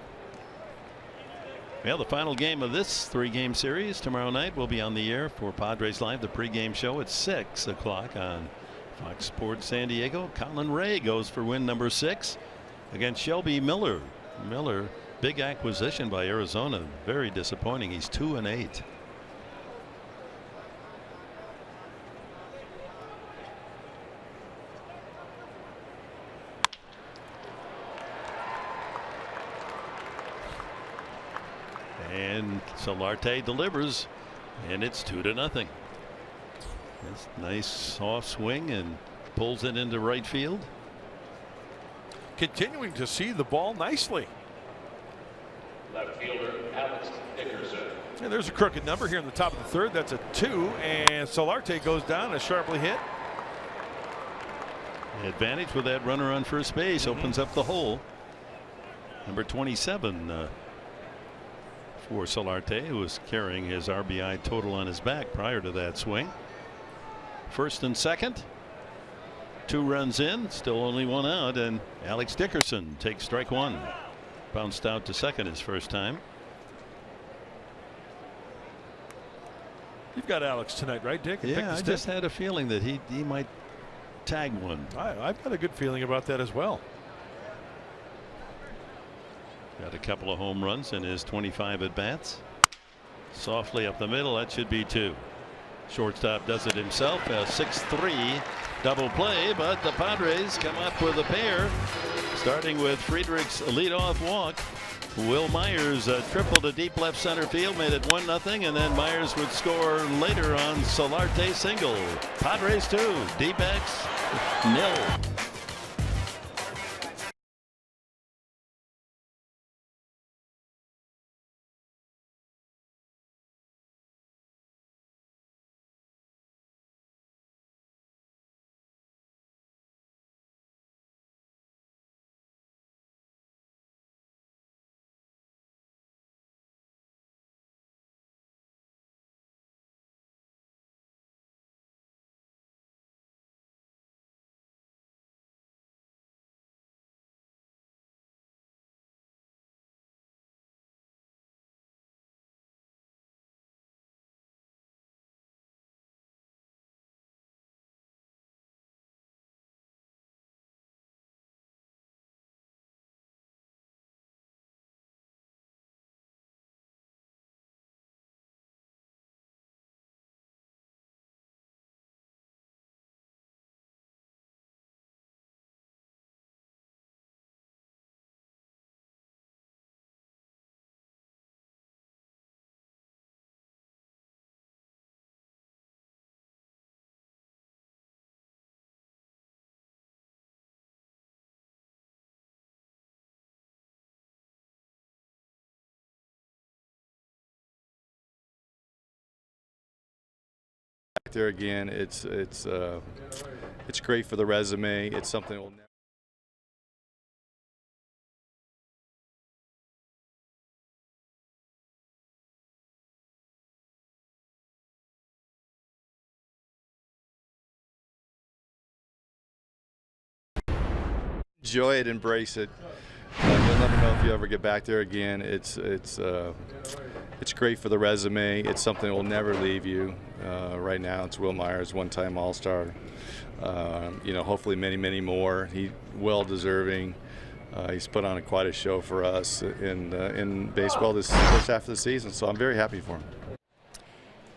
Well, the final game of this 3-game series tomorrow night will be on the air for Padres Live, the pregame show at 6 o'clock on Fox Sports San Diego. Colin Ray goes for win number 6 against Shelby Miller. Miller, big acquisition by Arizona. Very disappointing. He's 2-8. And Solarte delivers, and it's 2-0. That's nice off swing and pulls it into right field. Continuing to see the ball nicely. left fielder Alex Dickerson. And there's a crooked number here in the top of the third. That's a 2, and Solarte goes down, a sharply hit. Advantage with that runner on first base opens up the hole. Number 27 for Solarte, who was carrying his RBI total on his back prior to that swing. first and second. 2 runs in, still only 1 out, and Alex Dickerson takes strike 1. Bounced out to second his first time. You've got Alex tonight, right, Dick? Yeah, I just had a feeling that he might tag one. I've got a good feeling about that as well. Got a couple of home runs in his 25 at bats. Softly up the middle, that should be 2. Shortstop does it himself. A 6-3 double play, but the Padres come up with a pair, starting with Friedrich's leadoff walk. Will Myers tripled to deep left center field, made it 1-0, and then Myers would score later on Solarte single. Padres 2, D-backs 0. There again, it's great for the resume. It's something we'll never. Enjoy it, embrace it. You'll never know if you ever get back there again. It's great for the resume. It's something that will never leave you. Right now, it's Will Myers, one-time All-Star. Hopefully many more. He's well deserving. He's put on quite a show for us in baseball this first half of the season. So I'm very happy for him.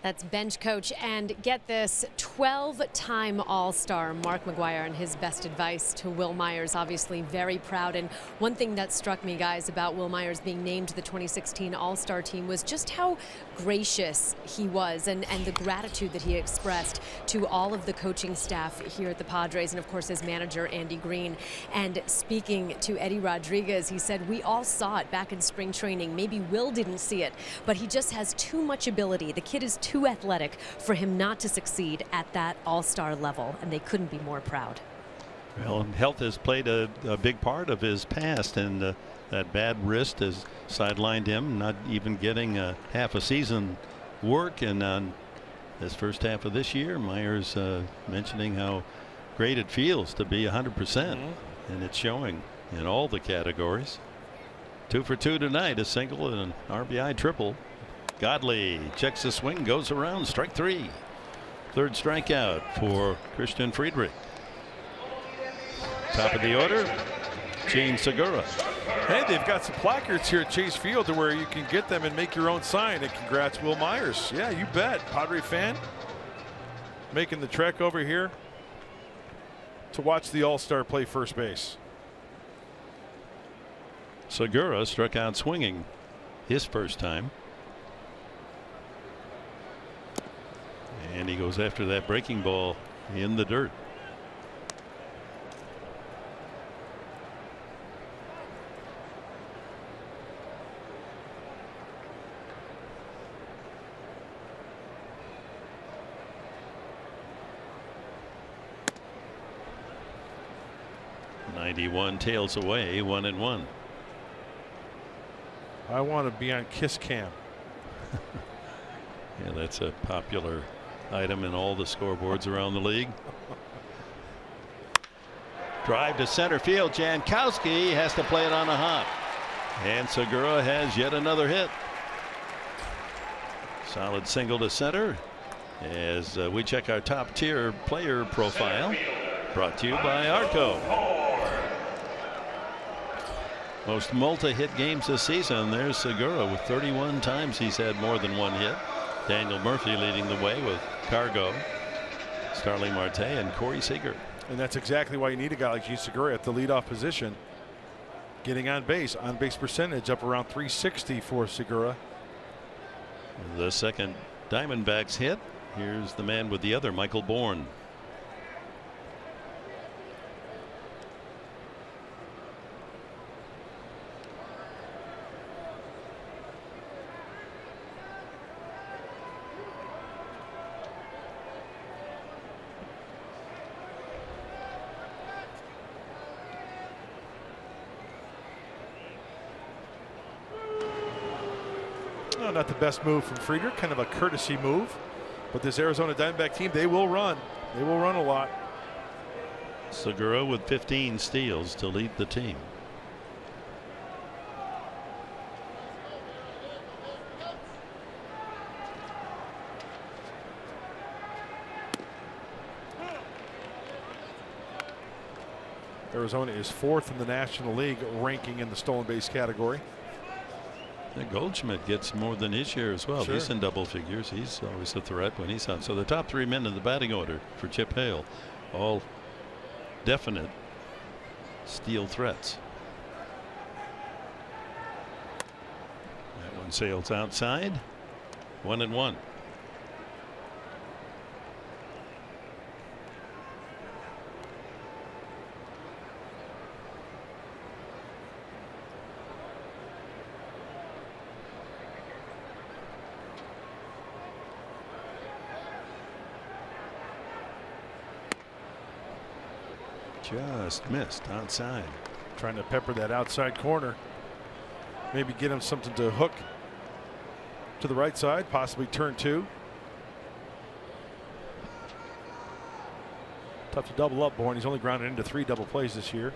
That's bench coach, and get this, 12-time All-Star Mark McGwire, and his best advice to Will Myers. Obviously very proud. And one thing that struck me, guys, about Will Myers being named to the 2016 All-Star team was just how gracious he was, and the gratitude that he expressed to all of the coaching staff here at the Padres, and of course his manager Andy Green. And speaking to Eddie Rodriguez, he said, we all saw it back in spring training. Maybe Will didn't see it, but he just has too much ability. The kid is too athletic for him not to succeed at that all-star level, and they couldn't be more proud. Well, health has played a big part of his past, and that bad wrist has sidelined him, not even getting half a season work. And on this first half of this year, Myers mentioning how great it feels to be 100%, and it's showing in all the categories. 2 for 2 tonight, a single and an RBI triple. Godley checks the swing, goes around, strike 3. Third strikeout for Christian Friedrich. Top of the order, Gene Segura. Hey, they've got some placards here at Chase Field to where you can get them and make your own sign. And congrats, Will Myers. Yeah, you bet. Padre fan making the trek over here to watch the All-Star play first base. Segura struck out swinging his first time. And he goes after that breaking ball in the dirt. '91 tails away, 1-1. I want to be on Kiss Cam. Yeah, that's a popular item in all the scoreboards around the league. Drive to center field. Jankowski has to play it on a hop. And Segura has yet another hit. Solid single to center as we check our top tier player profile. Brought to you by Arco. Most multi-hit games this season. There's Segura with 31 times he's had more than one hit. Daniel Murphy leading the way with Cargo, Starling Marte, and Corey Seager. And that's exactly why you need a guy like Gene Segura at the leadoff position. Getting on base percentage up around 360 for Segura. The second Diamondbacks hit. Here's the man with the other, Michael Bourne. Not the best move from Friedrich, kind of a courtesy move. But this Arizona Diamondback team, they will run. They will run a lot. Segura with 15 steals to lead the team. Arizona is 4th in the National League ranking in the stolen base category. Goldschmidt gets more than his share as well. Sure. He's in double figures. He's always a threat when he's on. So the top 3 men in the batting order for Chip Hale, all definite steal threats. That one sails outside. 1-1. Just missed outside. Trying to pepper that outside corner. Maybe get him something to hook to the right side, possibly turn 2. Tough to double up, Bourne. He's only grounded into 3 double plays this year.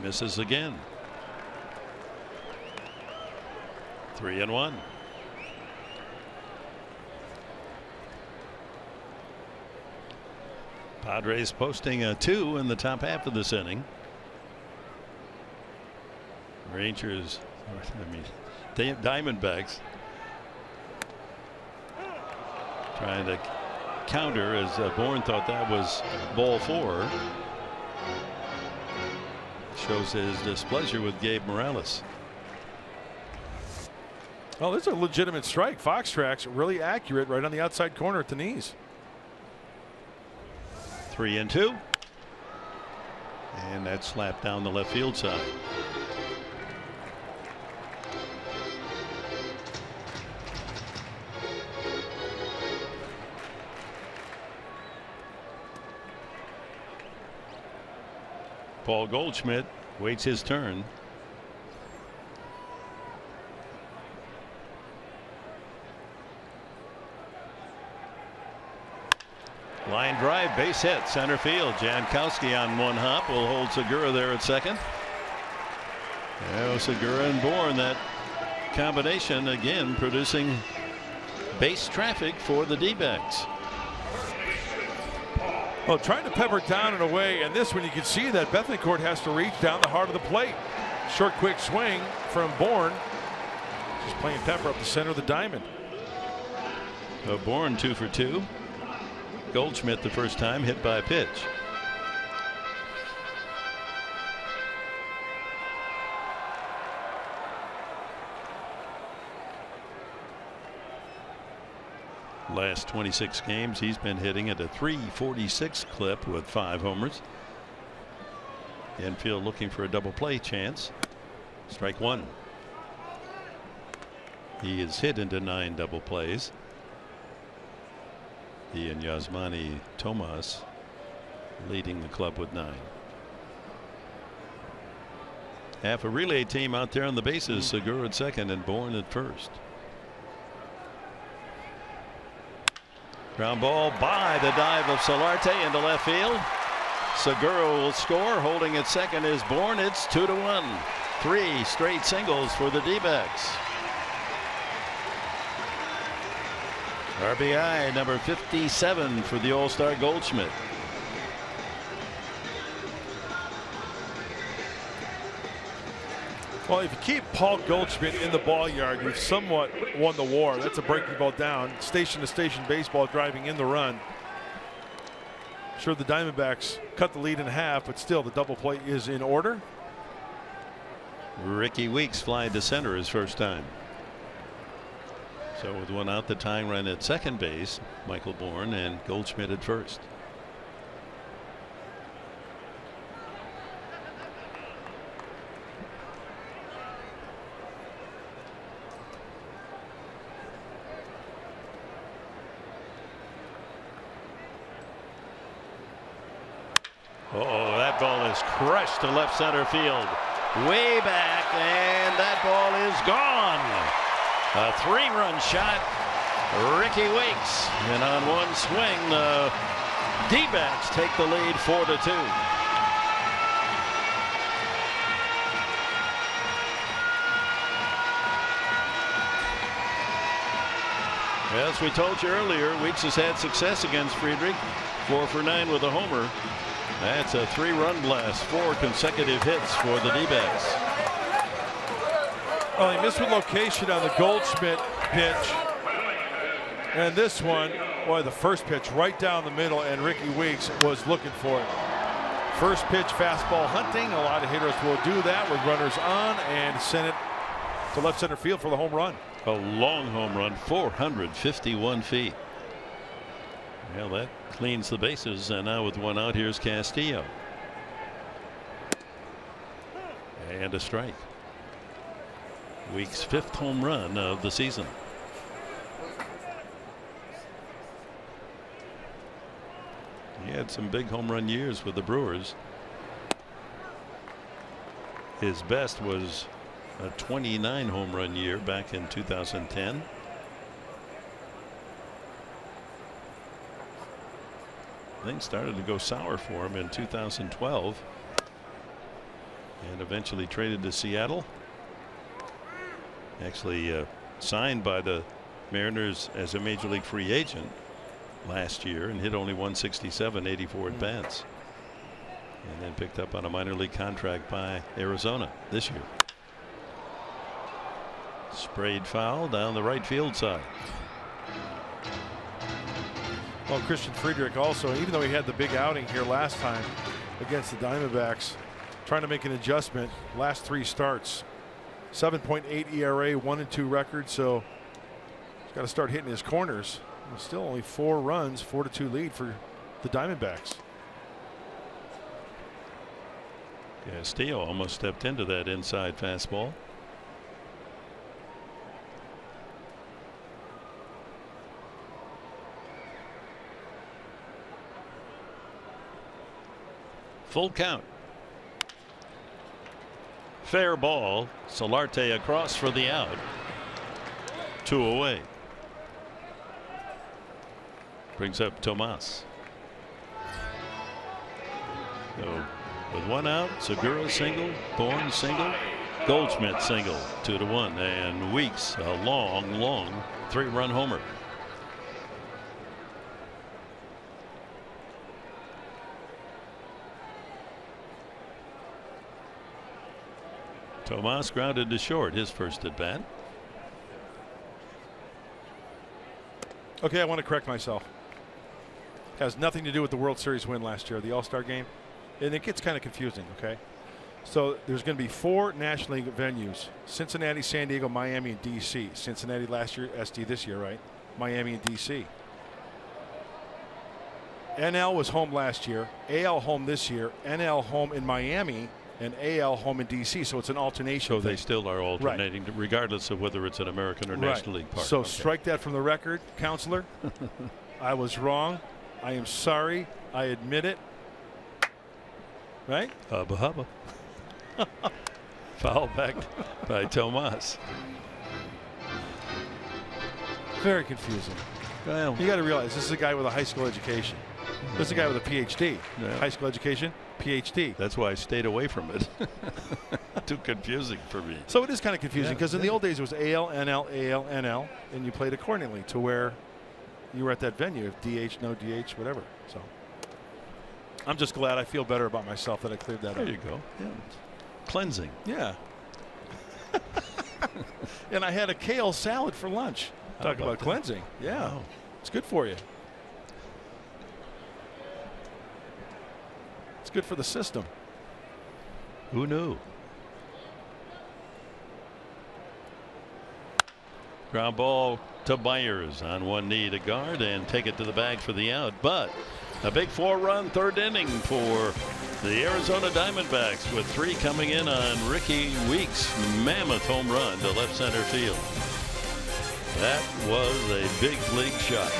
Misses again. 3-1. Padres posting a 2 in the top half of this inning. Rangers, Diamondbacks trying to counter as Bourne thought that was ball 4. Shows his displeasure with Gabe Morales. Well, this is a legitimate strike. Fox tracks really accurate right on the outside corner at the knees. 3-2. And that slapped down the left field side. Paul Goldschmidt waits his turn. Line drive, base hit, center field. Jankowski on one hop will hold Segura there at second. Segura and Bourne, that combination again producing base traffic for the D-backs. Well, trying to pepper down and away, and this one you can see that Bethencourt has to reach down the heart of the plate. Short, quick swing from Bourne. Just playing pepper up the center of the diamond. Bourne 2 for 2. Goldschmidt the first time hit by a pitch. Last 26 games he's been hitting at a .346 clip with 5 homers. Infield looking for a double play chance. Strike 1. He is hit into 9 double plays. He and Yasmani Tomas leading the club with 9. Half a relay team out there on the bases. Segura at second and Bourne at first. Ground ball by the dive of Solarte into left field. Segura will score. Holding at second is Bourne. It's 2-1. 3 straight singles for the D-backs. RBI number 57 for the All-Star Goldschmidt. Well, if you keep Paul Goldschmidt in the ball yard, you've somewhat won the war. That's a breaking ball down. Station to station baseball, driving in the run. Sure, the Diamondbacks cut the lead in half, but still the double play is in order. Ricky Weeks flying to center his first time. So with one out, the tying run at second base, Michael Bourne, and Goldschmidt at first. Oh, that ball is crushed to left center field. Way back, and that ball is gone. A 3-run shot. Ricky Weeks. And on one swing, the D-backs take the lead 4-2. As we told you earlier, Weeks has had success against Friedrich. 4 for 9 with a homer. That's a 3-run blast. 4 consecutive hits for the D-backs. Well, he missed with location on the Goldschmidt pitch. And this one, boy, the first pitch right down the middle, and Ricky Weeks was looking for it. First pitch fastball hunting. A lot of hitters will do that with runners on and send it to left center field for the home run. A long home run, 451 feet. Well, that cleans the bases, and now with one out, here's Castillo. And a strike. Weeks' 5th home run of the season. He had some big home run years with the Brewers. His best was a 29 home run year back in 2010. Things started to go sour for him in 2012 and eventually traded to Seattle. Actually signed by the Mariners as a major league free agent last year and hit only 167, 84 at bats, and then picked up on a minor league contract by Arizona this year. Sprayed foul down the right field side. Well, Christian Friedrich also, even though he had the big outing here last time against the Diamondbacks, trying to make an adjustment. Last 3 starts, 7.8 ERA, 1-2 record. So he's got to start hitting his corners. Still only 4 runs, 4-2 lead for the Diamondbacks. Castillo almost stepped into that inside fastball. Full count. Fair ball. Solarte across for the out. 2 away. Brings up Tomas. So with 1 out, Segura single, Bourne single, Goldschmidt single, 2-1, and Weeks a long 3-run homer. Tomas grounded to short his first at bat. Okay, I want to correct myself. Has nothing to do with the World Series win last year, the All-Star game. And it gets kind of confusing, okay? So there's going to be 4 National League venues: Cincinnati, San Diego, Miami, and DC. Cincinnati last year, SD this year, right? Miami and DC. NL was home last year, AL home this year, NL home in Miami, and AL home in DC. So it's an alternation. So they still are alternating, right, regardless of whether it's an American or right. National League park. So strike that from the record, counselor. I was wrong. I am sorry. I admit it. Right? Hubba hubba. Foul back by Tomas. Very confusing. Well, You got to realize this is a guy with a high school education. This is a guy with a PhD. Yeah. High school education, PhD. that's why I stayed away from it. Too confusing for me. So it is kind of confusing Yeah, because in the old days it was AL, NL, AL, NL, and you played accordingly to where you were at that venue. If DH, no DH, whatever. So I'm just glad I feel better about myself that I cleared that There up. you go. Yeah. Cleansing. Yeah. And I had a kale salad for lunch. Talk about about that? cleansing. Yeah. Wow. It's good for you. It's good for the system. Who knew? Ground ball to Myers on one knee to guard and take it to the bag for the out. But a big 4-run third inning for the Arizona Diamondbacks with 3 coming in on Ricky Weeks' mammoth home run to left center field. That was a big league shot.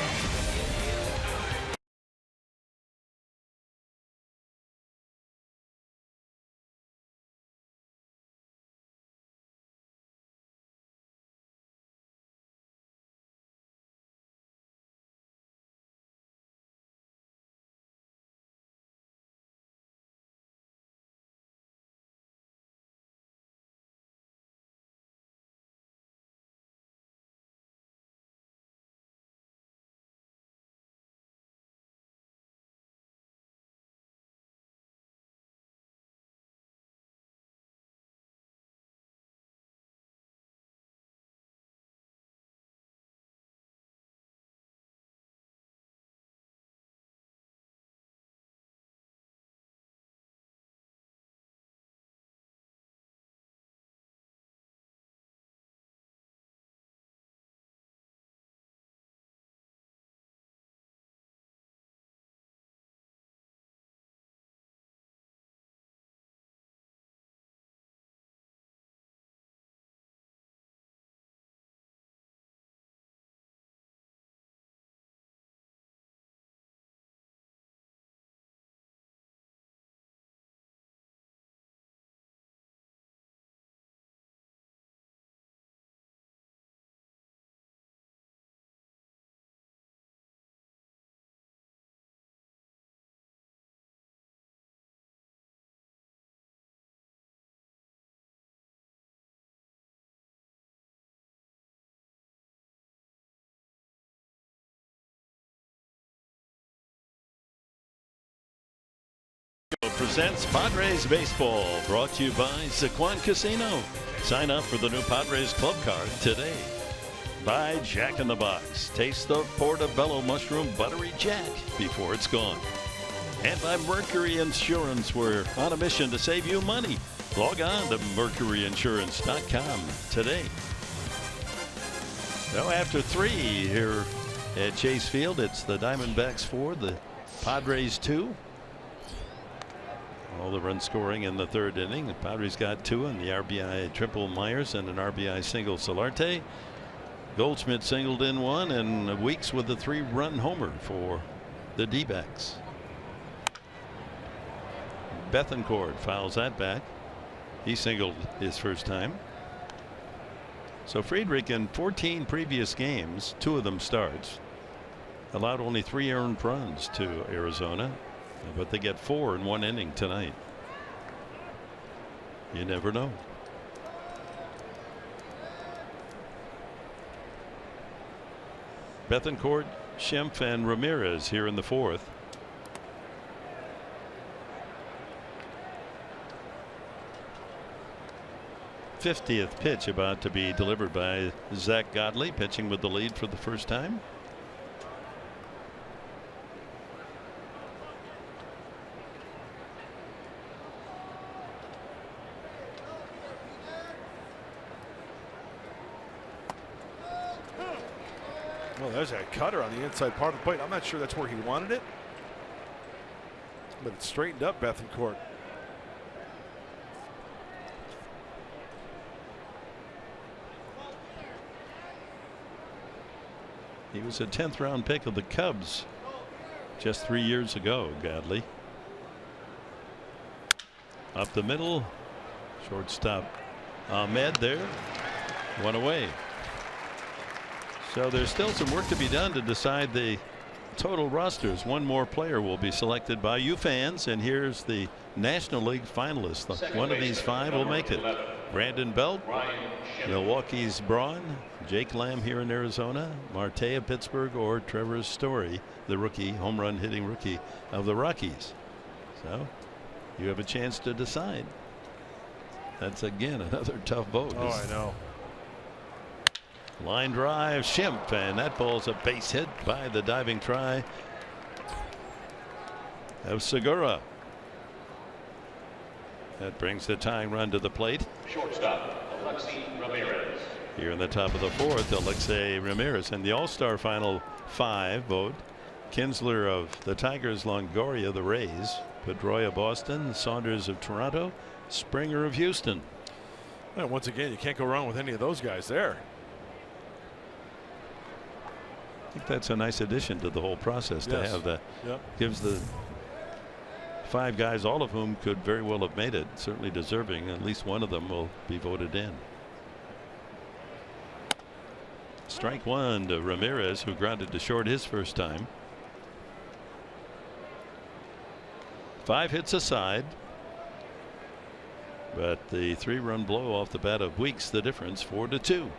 Presents Padres Baseball, brought to you by Sequan Casino. Sign up for the new Padres Club card today. By Jack in the Box. Taste the Portobello Mushroom Buttery Jack before it's gone. And by Mercury Insurance. We're on a mission to save you money. Log on to mercuryinsurance.com today. So after 3 here at Chase Field, it's the Diamondbacks 4, the Padres 2. All the run scoring in the third inning. The Padres got 2 and the RBI triple Myers and an RBI single Solarte. Goldschmidt singled in 1 and Weeks with a 3-run homer for the D-backs. Bethancourt fouls that back. He singled his first time. So Friedrich in 14 previous games, 2 of them starts, allowed only 3 earned runs to Arizona. But they get 4 in 1 inning tonight. You never know. Bethancourt, Schimpf, and Ramirez here in the 4th. '50th pitch about to be delivered by Zach Godley, pitching with the lead for the first time. Well, there's a cutter on the inside part of the plate. I'm not sure that's where he wanted it, but it's straightened up Bethancourt. He was a 10th round pick of the Cubs just 3 years ago. Godley up the middle, shortstop Ahmed there, one away. So there's still some work to be done to decide the total rosters. One more player will be selected by you fans, and here's the National League finalists. One of these 5 will make it. Brandon Belt, Milwaukee's Braun, Jake Lamb here in Arizona, Marte of Pittsburgh, or Trevor Story, the rookie, home run hitting rookie of the Rockies. So you have a chance to decide. That's again another tough vote. Oh, I know. Line drive, Schimpf, and that ball's a base hit by the diving try of Segura. That brings the tying run to the plate. Shortstop, Alexei Ramirez. Here in the top of the 4th, Alexei Ramirez. And the All-Star final 5 vote. Kinsler of the Tigers, Longoria the Rays, Pedroia Boston, Saunders of Toronto, Springer of Houston. Well, once again, you can't go wrong with any of those guys there. I think that's a nice addition to the whole process to have that. Yep. Gives the 5 guys, all of whom could very well have made it, certainly deserving. At least one of them will be voted in. Strike 1 to Ramirez, who grounded to short his first time. 5 hits aside, but the 3-run blow off the bat of Weeks the difference, 4-2.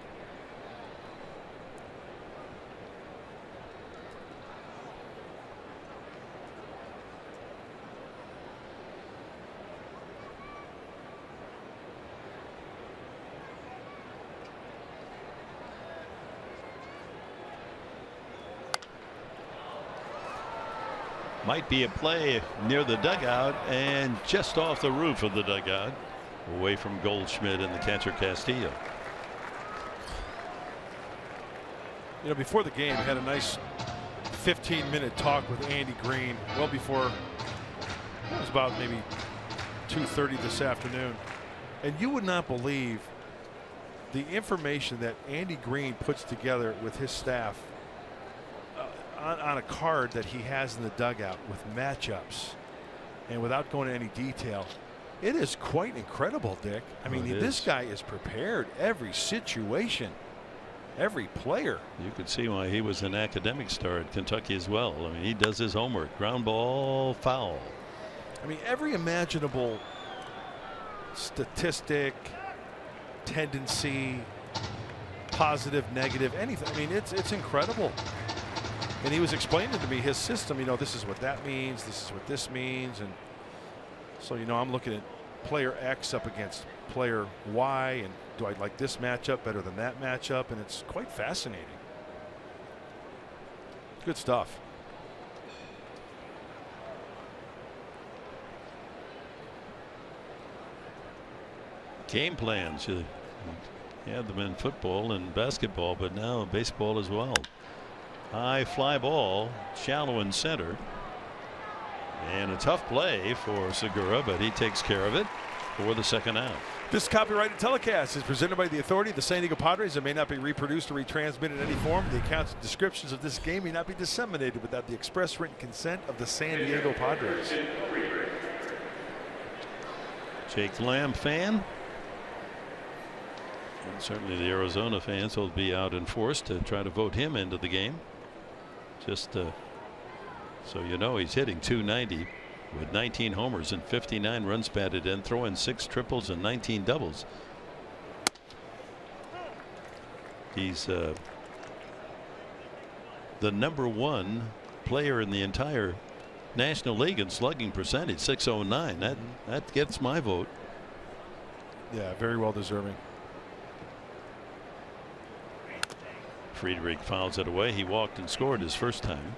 Might be a play near the dugout and just off the roof of the dugout, away from Goldschmidt and the catcher Castillo. You know, before the game, we had a nice 15-minute talk with Andy Green. Well before, it was about maybe 2:30 this afternoon, and you would not believe the information that Andy Green puts together with his staff on a card that he has in the dugout with matchups, and without going into any detail, it is quite incredible, Dick. I mean, this guy is prepared every situation, every player. You could see why he was an academic star at Kentucky as well. I mean, he does his homework. Ground ball, foul. I mean, every imaginable statistic, tendency, positive, negative, anything. I mean, it's incredible. And he was explaining to me his system. You know, this is what that means. This is what this means. And so, you know, I'm looking at player X up against player Y. And do I like this matchup better than that matchup? And it's quite fascinating. Good stuff. Game plans. You had them in football and basketball, but now baseball as well. High fly ball, shallow in center, and a tough play for Segura, but he takes care of it for the second out. This copyrighted telecast is presented by the authority of the San Diego Padres and may not be reproduced or retransmitted in any form. The accounts and descriptions of this game may not be disseminated without the express written consent of the San Diego Padres. Jake Lamb fan. And certainly the Arizona fans will be out in force to try to vote him into the game. Just so you know, he's hitting .290 with 19 homers and 59 runs batted in, throwing 6 triples and 19 doubles. He's the #1 player in the entire National League in slugging percentage, .609. That gets my vote. Yeah, very well deserving. Friedrich fouls it away. He walked and scored his first time.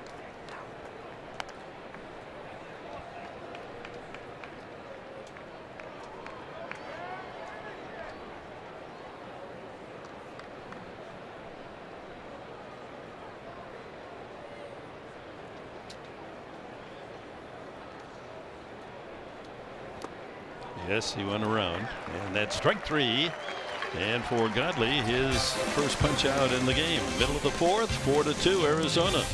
Yes, he went around, and that's strike 3. And for Godley, his first punch out in the game. Middle of the 4th, 4-2 Arizona.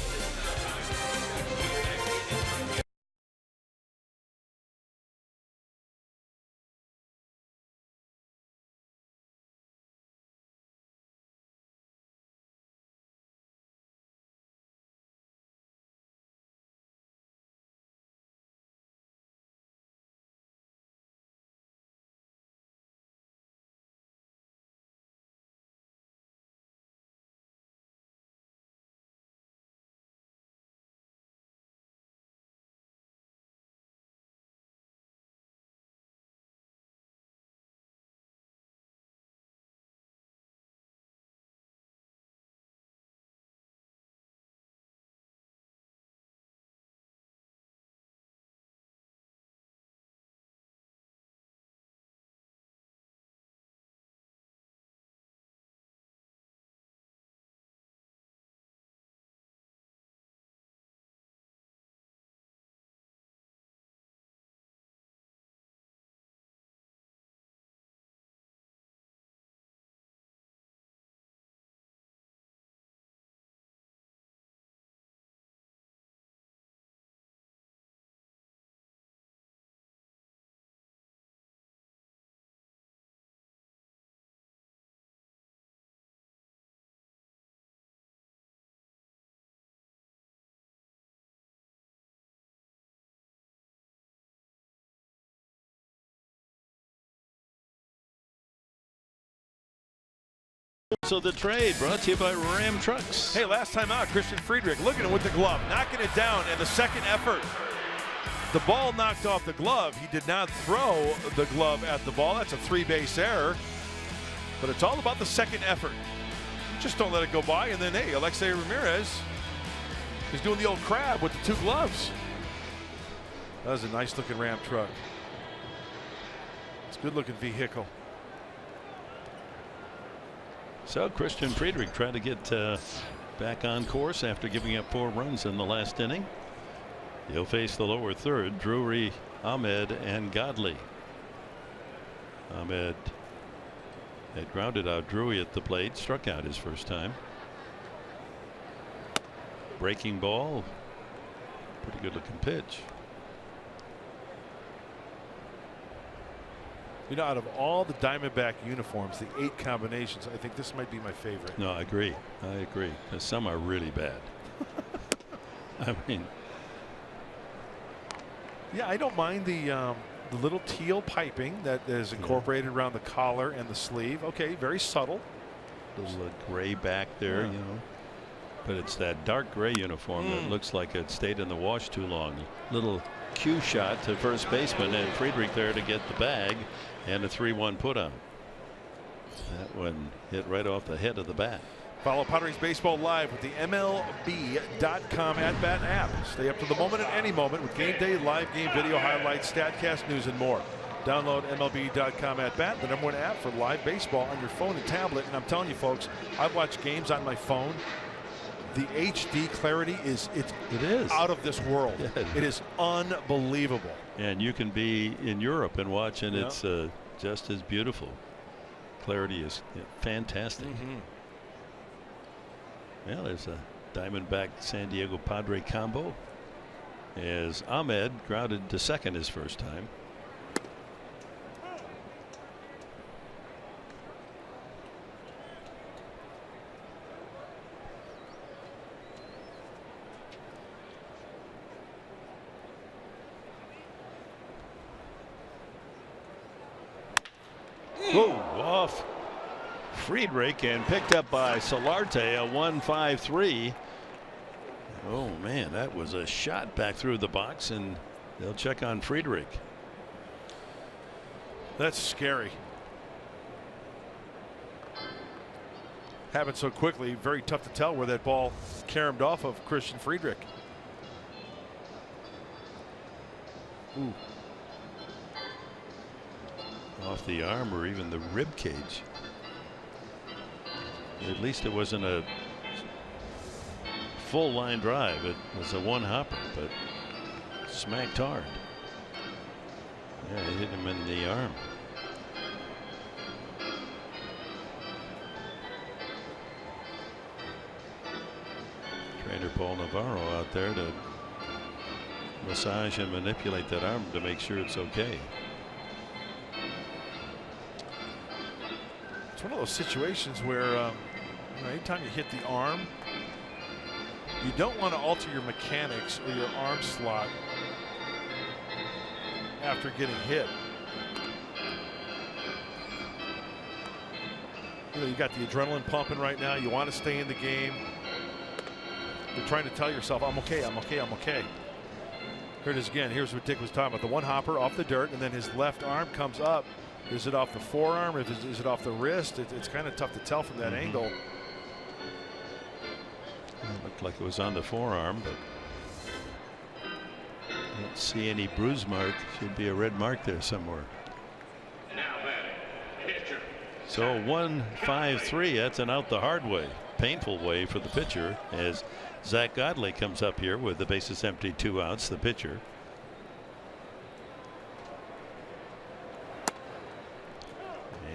So the trade brought to you by Ram Trucks. Hey, last time out, Christian Friedrich looking at it with the glove, knocking it down, and the second effort. The ball knocked off the glove. He did not throw the glove at the ball. That's a 3-base error. But it's all about the second effort. You just don't let it go by. And then, hey, Alexei Ramirez is doing the old crab with the 2 gloves. That was a nice-looking Ram truck. It's a good-looking vehicle. So Christian Friedrich trying to get back on course after giving up 4 runs in the last inning. He'll face the lower third, Drury, Ahmed, and Godley. Ahmed had grounded out Drury at the plate, struck out his first time. Breaking ball, pretty good looking pitch. You know, out of all the Diamondback uniforms, the 8 combinations, I think this might be my favorite. No, I agree. I agree. Some are really bad. I mean, yeah, I don't mind the little teal piping that is incorporated around the collar and the sleeve. Okay, very subtle. There's a gray back there, you know. But it's that dark gray uniform that looks like it stayed in the wash too long. Little cue shot to first baseman, and Friedrich there to get the bag, and a 3-1 put on. That one hit right off the head of the bat. Follow Padres baseball live with the MLB.com at-bat app. Stay up to the moment at any moment with game day, live game video highlights, StatCast news, and more. Download MLB.com at-bat, the #1 app for live baseball on your phone and tablet. And I'm telling you, folks, I've watched games on my phone. The HD clarity is out of this world. Yeah. It is unbelievable. And you can be in Europe and watch, and it's just as beautiful. Clarity is fantastic. Well, there's a Diamondback San Diego Padre combo as Ahmed grounded to second his first time. Whoa, off Friedrich and picked up by Solarte, a 1-5-3. Oh man, that was a shot back through the box, and they'll check on Friedrich. That's scary. Happened so quickly, very tough to tell where that ball caromed off of Christian Friedrich. Ooh. Off the arm or even the rib cage. At least it wasn't a full line drive. It was a 1-hopper, but smacked hard. Yeah, it hit him in the arm. Trainer Paul Navarro out there to massage and manipulate that arm to make sure it's okay. It's one of those situations where anytime you hit the arm, you don't want to alter your mechanics or your arm slot after getting hit. You know, you got the adrenaline pumping right now. You want to stay in the game. You're trying to tell yourself, I'm okay, I'm okay, I'm okay. Here it is again. Here's what Dick was talking about. The 1-hopper off the dirt, and then his left arm comes up. Is it off the forearm? Is it off the wrist? It's kind of tough to tell from that angle. It looked like it was on the forearm, but I don't see any bruise mark. Should be a red mark there somewhere. So 1-5-3. That's an out the hard way, painful way for the pitcher, as Zach Godley comes up here with the bases empty, 2 outs. The pitcher.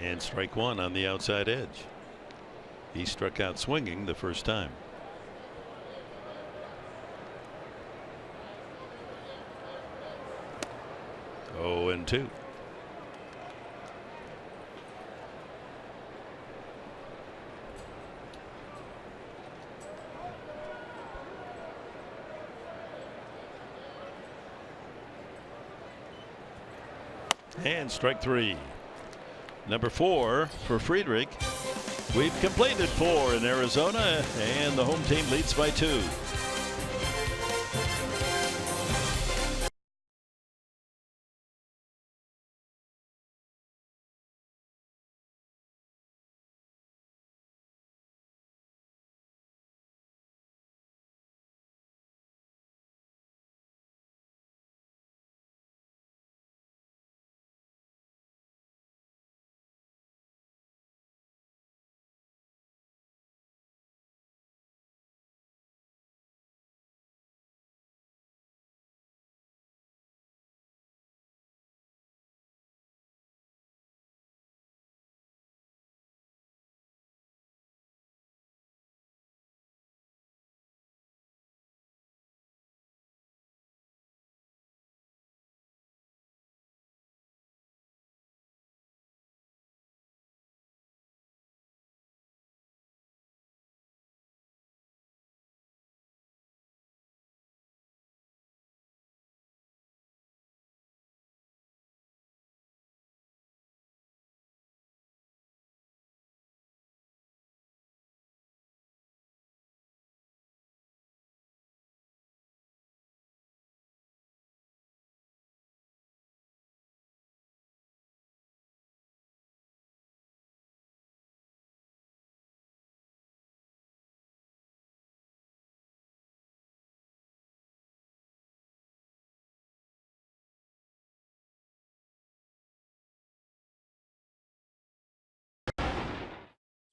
And strike 1 on the outside edge. He struck out swinging the first time. Oh, and 2. And strike 3. Number 4 for Friedrich. We've completed 4 in Arizona, and the home team leads by 2.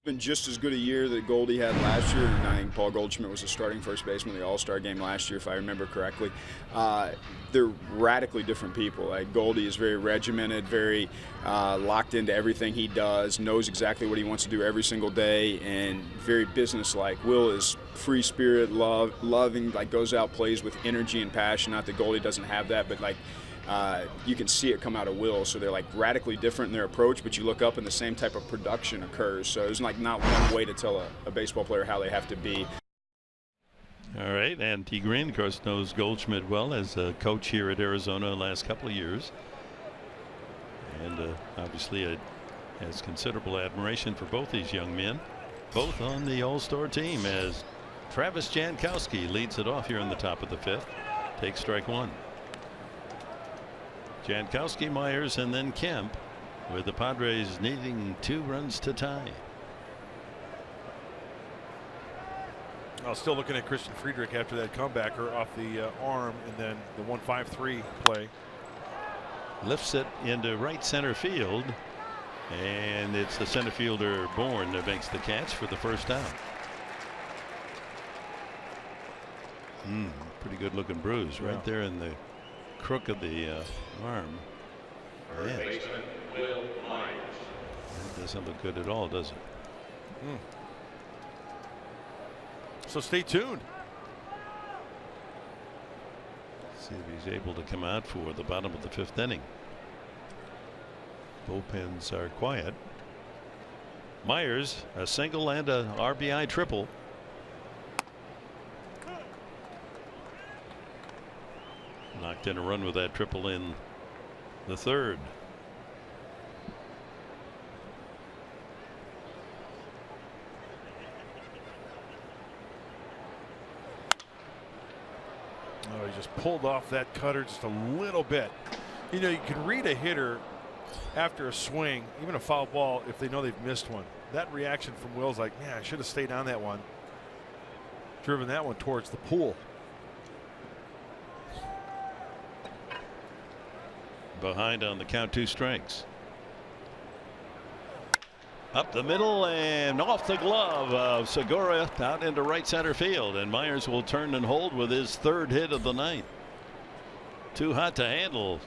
Been just as good a year that Goldie had last year, and I think Paul Goldschmidt was a starting first baseman in the All-Star game last year, if I remember correctly. They're radically different people. Like Goldie is very regimented, very locked into everything he does, knows exactly what he wants to do every single day, and very businesslike. Will is free spirit, loving, like goes out, plays with energy and passion. Not that Goldie doesn't have that, but like you can see it come out of Will. So they're like radically different in their approach, but you look up and the same type of production occurs. So there's like not one way to tell a baseball player how they have to be. All right, and T. Green, of course, knows Goldschmidt well as a coach here at Arizona the last couple of years, and obviously has considerable admiration for both these young men, both on the All-Star team, as Travis Jankowski leads it off here in the top of the 5th. Takes strike 1. Jankowski, Myers, and then Kemp, with the Padres needing 2 runs to tie. Still looking at Christian Friedrich after that comebacker off the arm, and then the 1-5-3 play. Lifts it into right center field, and it's the center fielder Bourne that makes the catch for the first out. Pretty good looking bruise right there in the crook of the arm. First baseman Will Myers. That doesn't look good at all, does it? So stay tuned. See if he's able to come out for the bottom of the 5th inning. Bullpens are quiet. Myers, a single and a RBI triple. Knocked in a run with that triple in the 3rd. Oh, he just pulled off that cutter just a little bit. You know, you can read a hitter after a swing, even a foul ball, if they know they've missed one. That reaction from Will's like, man, I should have stayed on that one. Driven that one towards the pool. Behind on the count, 2 strikes. Up the middle and off the glove of Segura out into right center field, and Myers will turn and hold with his 3rd hit of the night. Too hot to handle.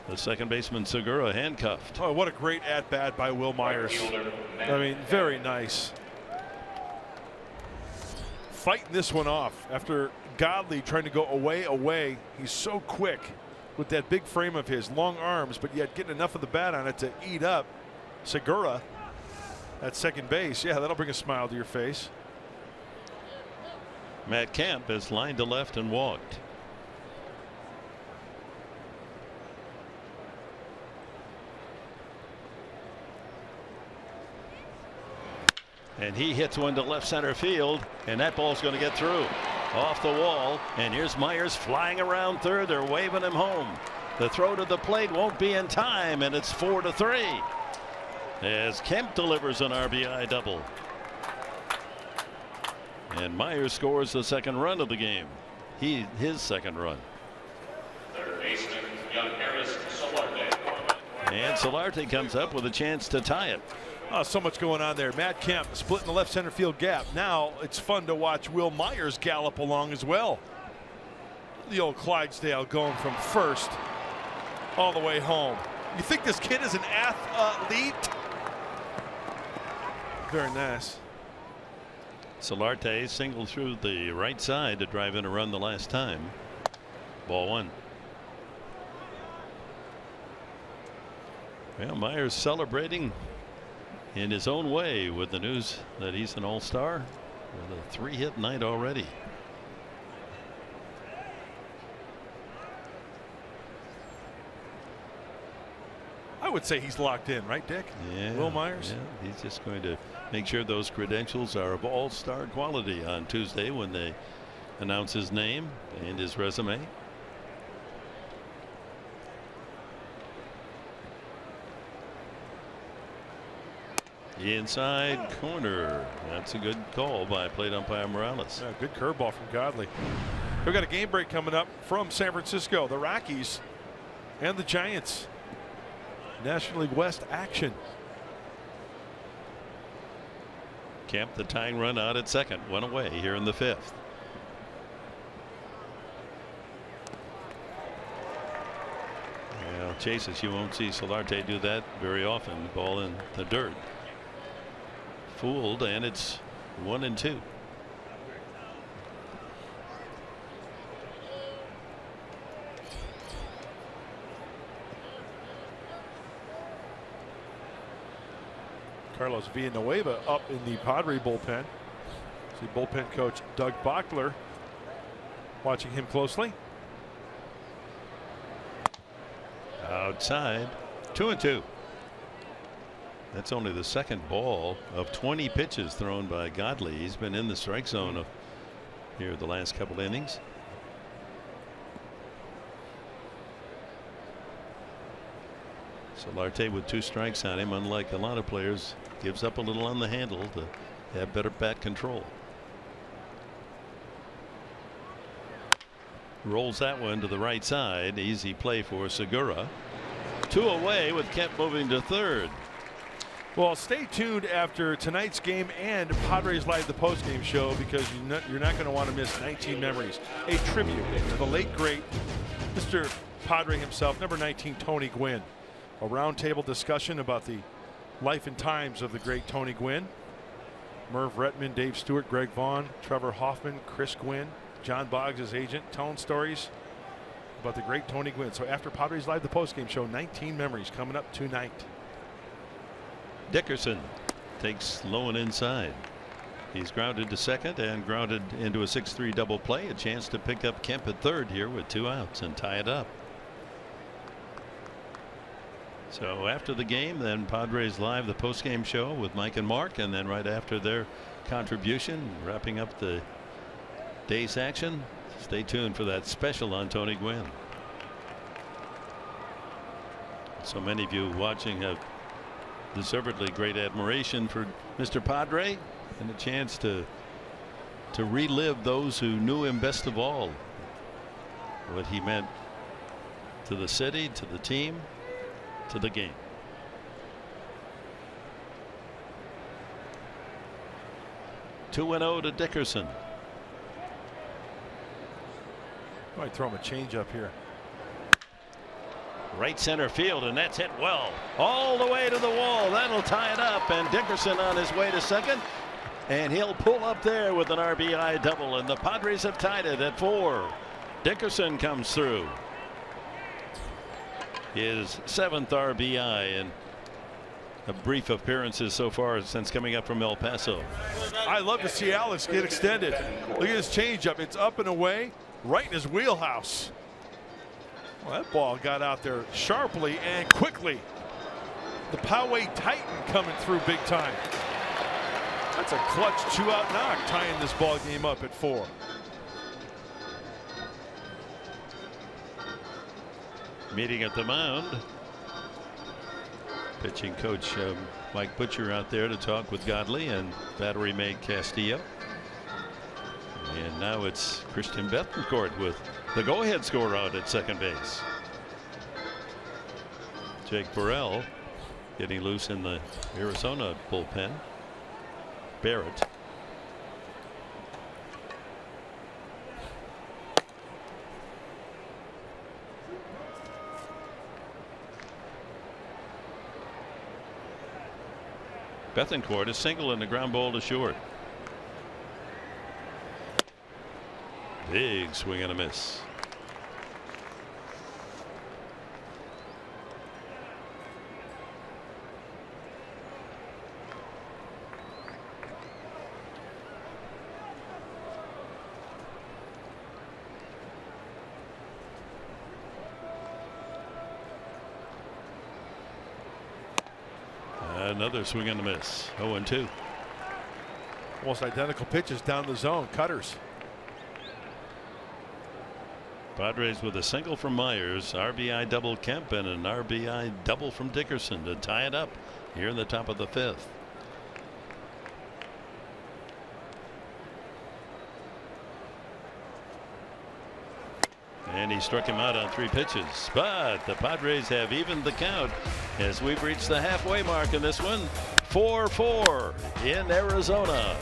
The second baseman Segura handcuffed. Oh, what a great at bat by Will Myers. I mean, very nice. Fighting this one off after Godley trying to go away. He's so quick with that big frame of his, long arms, but yet getting enough of the bat on it to eat up Segura at second base. Yeah, that'll bring a smile to your face. Matt Kemp has lined to left and walked. And he hits one to left center field, and that ball's going to get through. Off the wall, and here's Myers flying around third. They're waving him home. The throw to the plate won't be in time, and it's 4-3 as Kemp delivers an RBI double. And Myers scores the second run of the game. His second run. Third baseman, young Harris Solarte. And Solarte comes up with a chance to tie it. Oh, so much going on there. Matt Kemp splitting the left center field gap. Now it's fun to watch Will Myers gallop along as well. The old Clydesdale going from first all the way home. You think this kid is an athlete? Very nice. Solarte singled through the right side to drive in a run the last time. Ball one. Well, Myers celebrating in his own way with the news that he's an all-star with a 3-hit night already. I would say he's locked in, right, Dick? Yeah. Will Myers? Yeah, he's just going to make sure those credentials are of all-star quality on Tuesday when they announce his name and his resume. Inside corner. That's a good call by plate umpire Morales. Yeah, good curveball from Godley. We've got a game break coming up from San Francisco. The Rockies and the Giants. National League West action. Kemp, the tying run out at second, one away here in the fifth. Well, chases. You won't see Solarte do that very often. Ball in the dirt. Fooled, and it's 1-2. Carlos Villanueva up in the Padres bullpen. See bullpen coach Doug Bachler watching him closely. Outside, 2-2. That's only the second ball of 20 pitches thrown by Godley. He's been in the strike zone here the last couple innings. Solarte with 2 strikes on him, unlike a lot of players, gives up a little on the handle to have better bat control. Rolls that one to the right side. Easy play for Segura. 2 away with Kemp moving to third. Well, stay tuned after tonight's game and Padres Live, the postgame show, because you're not going to want to miss 19 Memories, a tribute to the late great Mr. Padre himself, number 19, Tony Gwynn. A roundtable discussion about the life and times of the great Tony Gwynn. Merv Retman, Dave Stewart, Greg Vaughn, Trevor Hoffman, Chris Gwynn, John Boggs, his agent, telling stories about the great Tony Gwynn. So after Padres Live, the postgame show, 19 Memories coming up tonight. Dickerson takes low and inside. He's grounded to second and grounded into a 6-3 double play. A chance to pick up Kemp at third here with 2 outs and tie it up. So after the game, then Padres Live, the postgame show with Mike and Mark, and then right after their contribution, wrapping up the day's action. Stay tuned for that special on Tony Gwynn. So many of you watching have deservedly great admiration for Mr. Padre, and a chance to relive those who knew him best of all. What he meant to the city, to the team, to the game. Two and 0 to Dickerson. Might throw him a changeup here. Right center field, and that's hit well all the way to the wall. That'll tie it up, and Dickerson on his way to second, and he'll pull up there with an RBI double, and the Padres have tied it at 4. Dickerson comes through. His 7th RBI in a brief appearances so far since coming up from El Paso. I love to see Alex get extended. Look at his changeup. It's up and away, right in his wheelhouse. Well, that ball got out there sharply and quickly. The Poway Titan coming through big time. That's a clutch 2-out knock, tying this ball game up at 4. Meeting at the mound. Pitching coach Mike Butcher out there to talk with Godley and battery mate Castillo. And now it's Christian Bethencourt with the go-ahead score out at second base. Jake Burrell getting loose in the Arizona bullpen. Barrett. Bethencourt is single in the ground ball to short. Big swing and a miss. Another swing and a miss. 0-2. Almost identical pitches down the zone. Cutters. Padres with a single from Myers, RBI double Kemp, and an RBI double from Dickerson to tie it up here in the top of the 5th. And he struck him out on 3 pitches, but the Padres have evened the count as we've reached the halfway mark in this one. 4-4 in Arizona.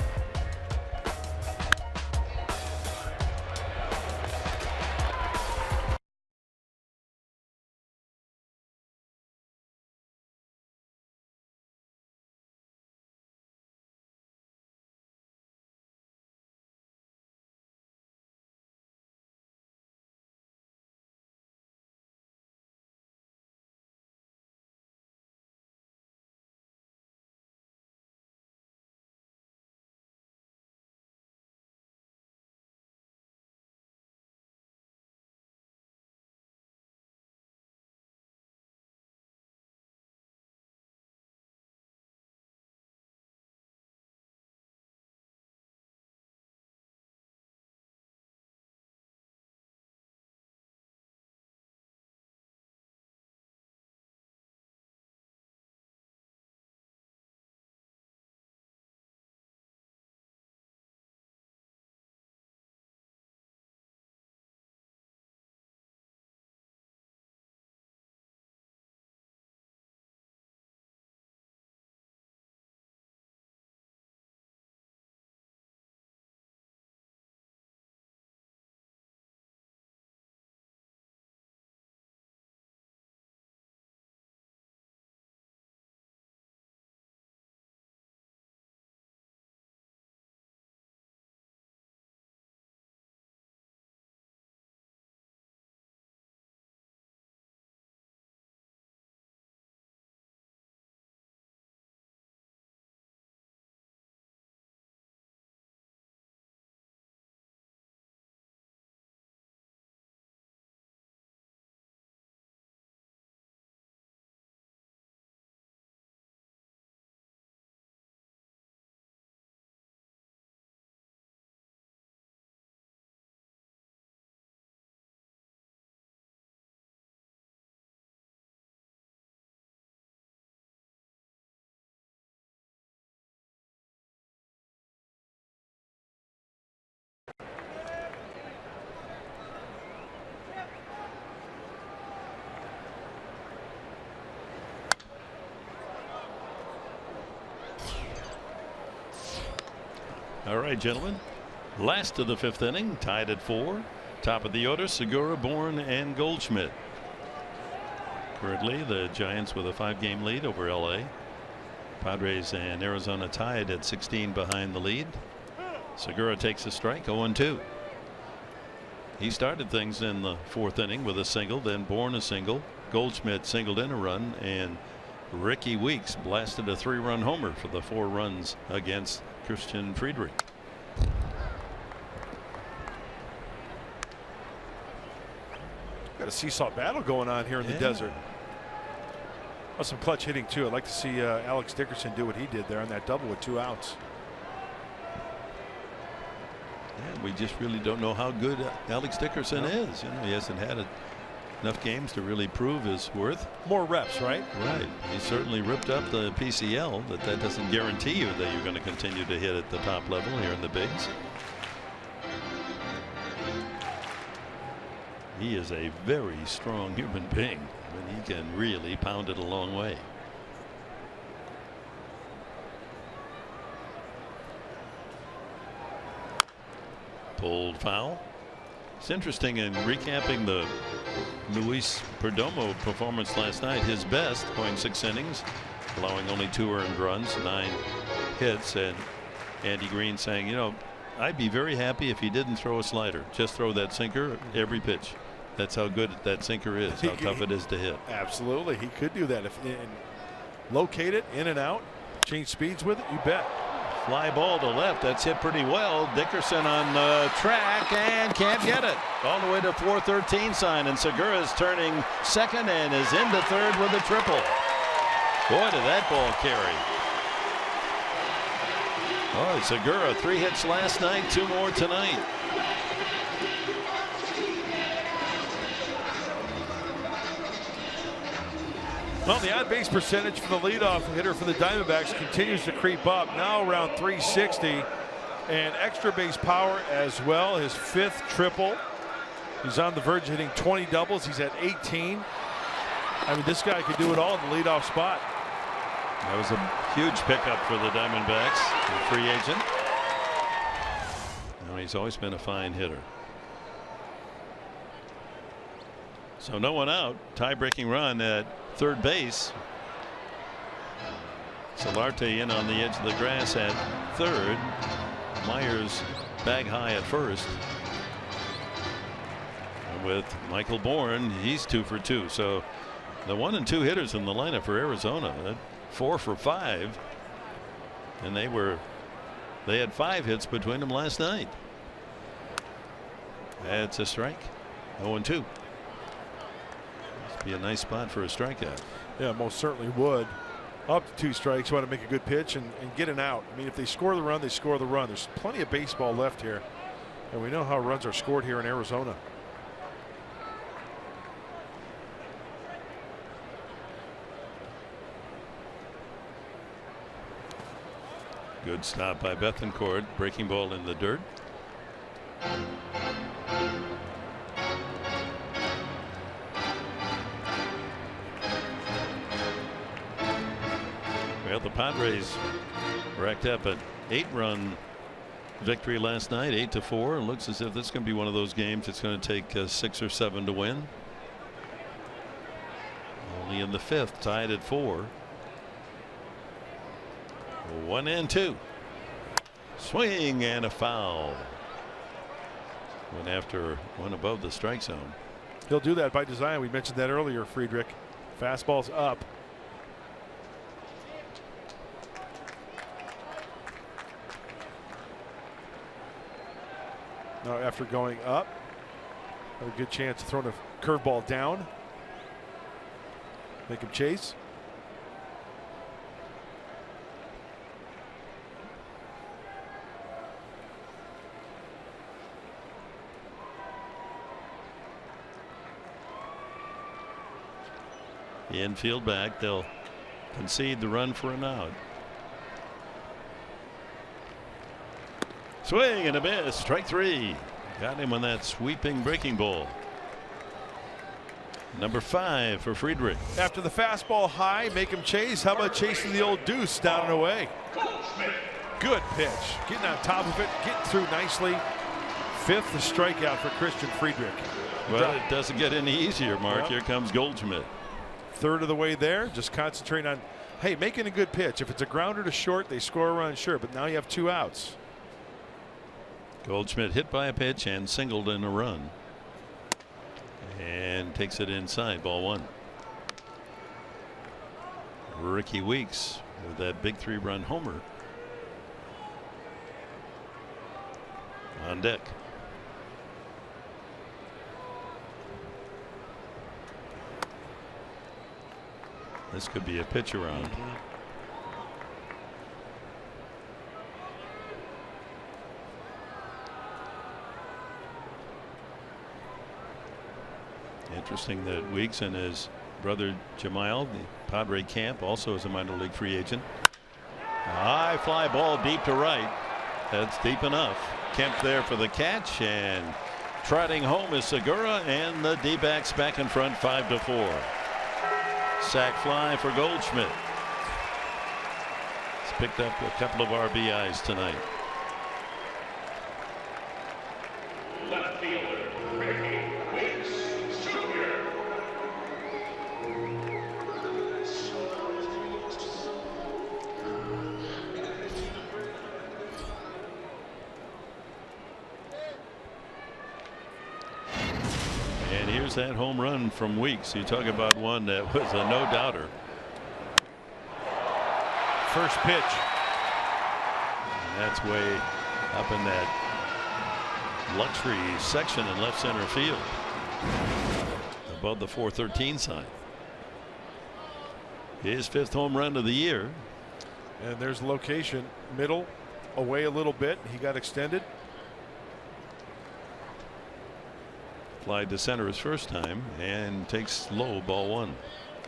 All right, gentlemen. Last of the 5th inning, tied at 4. Top of the order, Segura, Bourne, and Goldschmidt. Currently, the Giants with a 5-game lead over LA. Padres and Arizona tied at 16 behind the lead. Segura takes a strike, 0-2. He started things in the 4th inning with a single, then Bourne a single. Goldschmidt singled in a run, and Ricky Weeks blasted a 3-run homer for the 4 runs against Christian Friedrich. Got a seesaw battle going on here in the desert. Oh, some clutch hitting too. I'd like to see Alex Dickerson do what he did there on that double with 2 outs. Yeah, we just really don't know how good Alex Dickerson is. You know, he hasn't had enough games to really prove his worth. More reps, right? Right. He certainly ripped up the PCL, but that doesn't guarantee you that you're going to continue to hit at the top level here in the bigs. He is a very strong human being, and he can really pound it a long way. Pulled foul. It's interesting in recapping the Luis Perdomo performance last night. His best, going 6 innings, allowing only 2 earned runs, 9 hits, and Andy Green saying, you know, I'd be very happy if he didn't throw a slider. Just throw that sinker every pitch. That's how good that sinker is, how tough it is to hit. Absolutely. He could do that. If locate it in and out, change speeds with it, you bet. Fly ball to left. That's hit pretty well. Dickerson on the track and can't get it. All the way to 413 sign, and Segura's turning second and is into third with a triple. Boy, did that ball carry. Oh, Segura, 3 hits last night, 2 more tonight. Well, the on-base percentage for the leadoff hitter for the Diamondbacks continues to creep up, now around 360, and extra base power as well. His 5th triple. He's on the verge of hitting 20 doubles. He's at 18. I mean, this guy could do it all in the leadoff spot. That was a huge pickup for the Diamondbacks, the free agent. Now, he's always been a fine hitter. So no one out. Tie-breaking run at third base. Solarte in on the edge of the grass at third. Myers bag high at first. And with Michael Bourne, he's 2 for 2. So the 1 and 2 hitters in the lineup for Arizona, 4 for 5, and they had 5 hits between them last night. That's a strike. 0 and 2. Be a nice spot for a strikeout. Yeah, most certainly would. Up to 2 strikes, you want to make a good pitch and get an out. I mean, if they score the run, they score the run. There's plenty of baseball left here, and we know how runs are scored here in Arizona. Good stop by Bethancourt. Breaking ball in the dirt. Well, the Padres racked up an 8-run victory last night, 8-4. It looks as if this is going to be one of those games it's going to take 6 or 7 to win. Only in the 5th, tied at 4. 1 and 2. Swing and a foul. Went after one above the strike zone. He'll do that by design. We mentioned that earlier, Friedrich. Fastball's up. Now, after going up, have a good chance of throwing a curveball down. Make him chase. Infield back. They'll concede the run for an out. Swing and a miss. Strike 3. Got him on that sweeping breaking ball. Number 5 for Friedrich. After the fastball high, make him chase. How about chasing the old deuce down and away? Good pitch. Getting on top of it, getting through nicely. 5th strikeout for Christian Friedrich. Well, it doesn't get any easier, Mark. Well, here comes Goldschmidt. 1/3 of the way there. Just concentrating on, hey, making a good pitch. If it's a grounder to short, they score a run, sure. But now you have 2 outs. Goldschmidt hit by a pitch and singled in a run. And takes it inside. Ball 1. Ricky Weeks with that big 3-run homer. On deck. This could be a pitch around. Interesting that Weeks and his brother Jamal, the Padre camp, also is a minor league free agent. High fly ball deep to right. That's deep enough. Kemp there for the catch, and trotting home is Segura, and the D-backs back in front 5-4. Sac fly for Goldschmidt. He's picked up a couple of RBIs tonight. Left fielder, Ricky Weeks, Jr. And here's that home run from Weeks. You talk about one that was a no-doubter. First pitch. And that's way up in that luxury section in left center field, above the 413 sign. His 5th home run of the year. And there's the location. Middle, away a little bit. He got extended. Flied to center his first time and takes low, ball 1.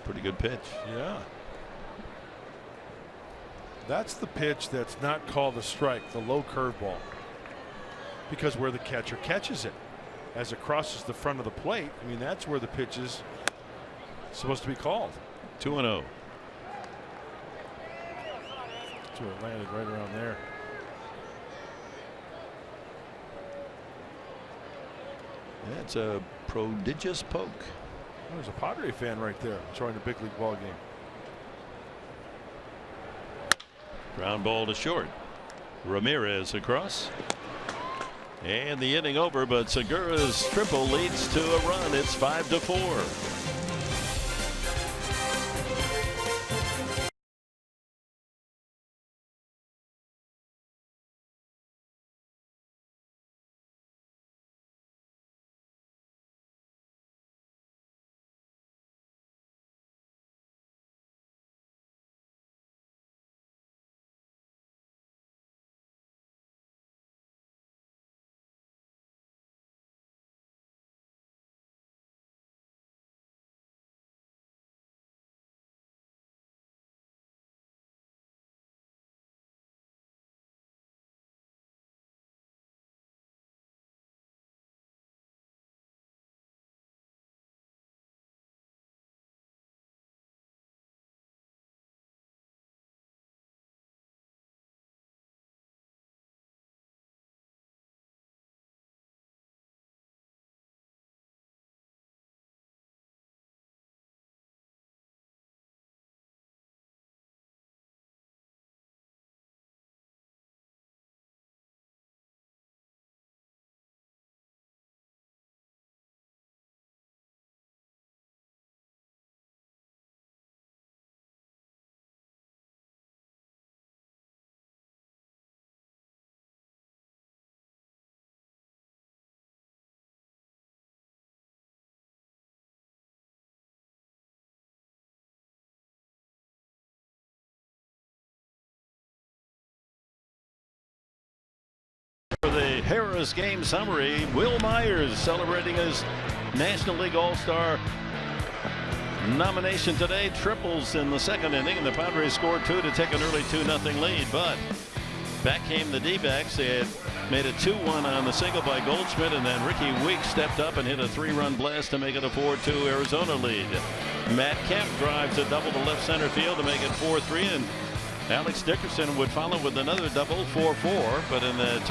Pretty good pitch. Yeah. That's the pitch that's not called a strike, the low curveball. Because where the catcher catches it as it crosses the front of the plate, I mean, that's where the pitch is supposed to be called. 2-0. That's where it landed, right around there. That's a prodigious poke. There's a Padre fan right there enjoying a big league ball game. Ground ball to short. Ramirez across. And the inning over, but Segura's triple leads to a run. It's 5-4. For the Harris game summary, Will Myers celebrating his National League All-Star nomination today. Triples in the 2nd inning, and the Padres scored 2 to take an early 2-0 lead. But back came the D-backs. They had made a 2-1 on the single by Goldschmidt, and then Ricky Weeks stepped up and hit a 3-run blast to make it a 4-2 Arizona lead. Matt Kemp drives a double to left center field to make it 4-3, and Alex Dickerson would follow with another double, 4-4. But in the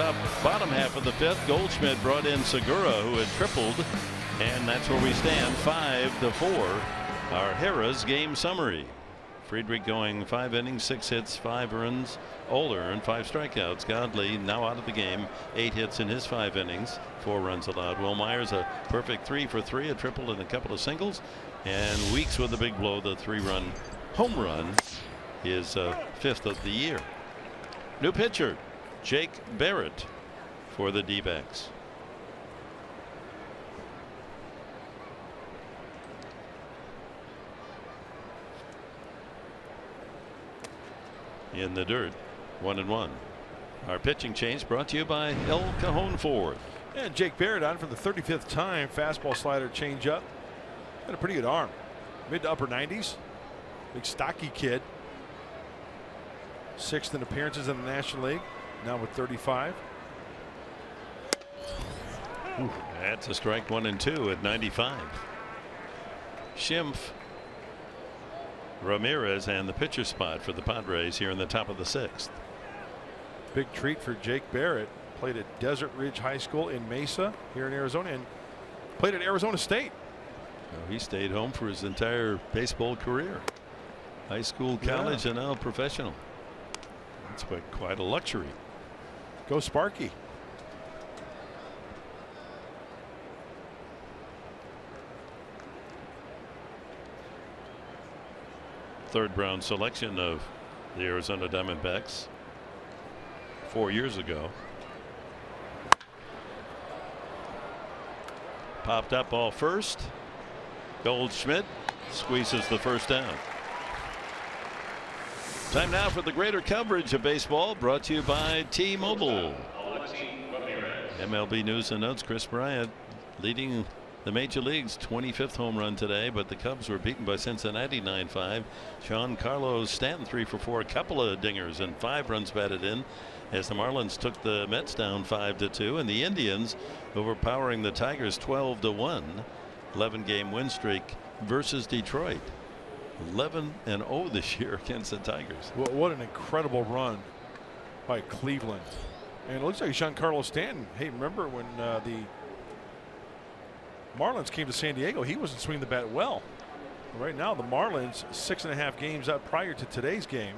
bottom half of the 5th, Goldschmidt brought in Segura, who had tripled, and that's where we stand, 5-4. Our Harris game summary. Friedrich going 5 innings, 6 hits, 5 runs. Oler and 5 strikeouts. Godley now out of the game, 8 hits in his 5 innings, 4 runs allowed. Will Myers a perfect 3 for 3, a triple and a couple of singles, and Weeks with a big blow, the 3-run home run, his 5th of the year. New pitcher, Jake Barrett for the D-backs. In the dirt, 1-1. Our pitching change brought to you by El Cajon Ford. And Jake Barrett on for the 35th time. Fastball, slider, change up. Got a pretty good arm. Mid to upper 90s. Big stocky kid. 6th in appearances in the National League. Now with 35. Ooh, that's a strike 1 and 2 at 95. Schimpf, Ramirez, and the pitcher spot for the Padres here in the top of the 6th. Big treat for Jake Barrett. Played at Desert Ridge High School in Mesa here in Arizona and played at Arizona State. Oh, he stayed home for his entire baseball career. High school, college, and now professional. That's quite a luxury. Go Sparky. Third round selection of the Arizona Diamondbacks 4 years ago. Popped up ball first. Goldschmidt squeezes the first down. Time now for the greater coverage of baseball, brought to you by T-Mobile. MLB News and Notes. Chris Bryant leading the major leagues. 25th home run today, but the Cubs were beaten by Cincinnati 9-5. Giancarlo Stanton 3 for 4, a couple of dingers and 5 runs batted in as the Marlins took the Mets down 5-2, and the Indians overpowering the Tigers 12-1. 11-game win streak versus Detroit. 11-0 this year against the Tigers. Well, what an incredible run by Cleveland. And it looks like Giancarlo Stanton. Hey, remember when the Marlins came to San Diego, he wasn't swinging the bat well. Right now, the Marlins 6.5 games up prior to today's game.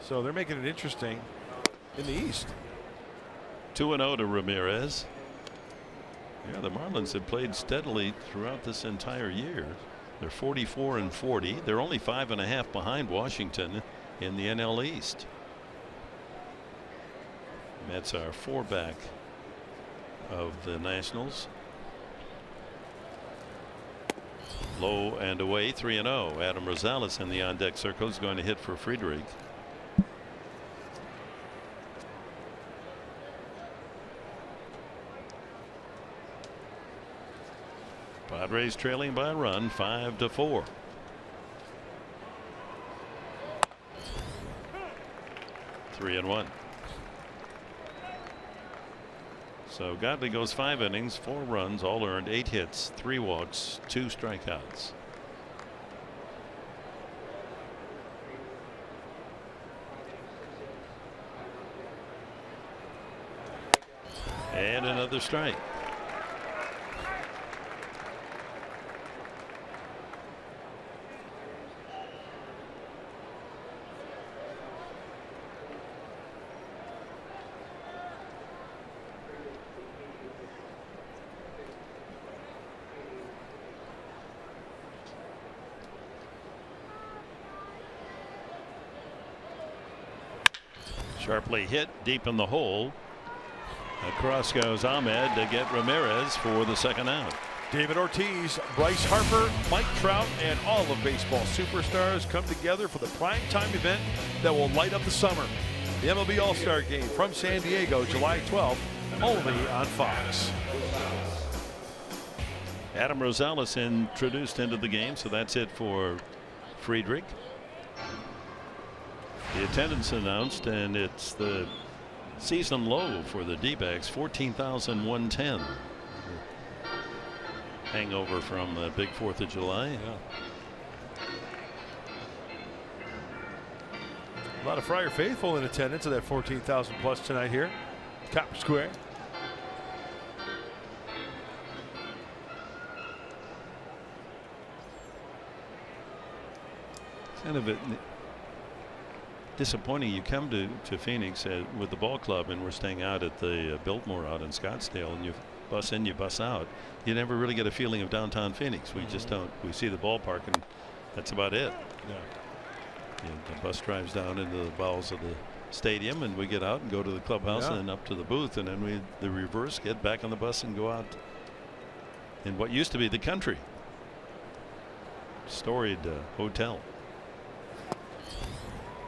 So they're making it interesting in the East. 2-0 to Ramirez. Yeah, the Marlins have played steadily throughout this entire year. They're 44-40. They're only 5.5 behind Washington in the NL East. Mets are 4 back of the Nationals. Low and away, 3-0. Adam Rosales in the on deck circle is going to hit for Friedrich. Padres trailing by a run, 5-4. Three and 1. So Godley goes 5 innings, 4 runs, all earned, 8 hits, 3 walks, 2 strikeouts. And another strike. Sharply hit deep in the hole. Across goes Ahmed to get Ramirez for the second out. David Ortiz, Bryce Harper, Mike Trout, and all of baseball superstars come together for the primetime event that will light up the summer. The MLB All-Star Game from San Diego, July 12th, only on Fox. Adam Rosales introduced into the game, so that's it for Friedrich. The attendance announced, and it's the season low for the D-backs, 14,110. Hangover from the big 4th of July. Yeah. A lot of Friar faithful in attendance at that 14,000 plus tonight here, Copper Square. Kind of a disappointing. You come to Phoenix with the ball club, and we're staying out at the Biltmore out in Scottsdale, and you bus in, you bus out. You never really get a feeling of downtown Phoenix. We just don't. We see the ballpark, and that's about it. Yeah. The bus drives down into the bowels of the stadium, and we get out and go to the clubhouse and then up to the booth, and then the reverse, get back on the bus and go out in what used to be the country. Storied hotel.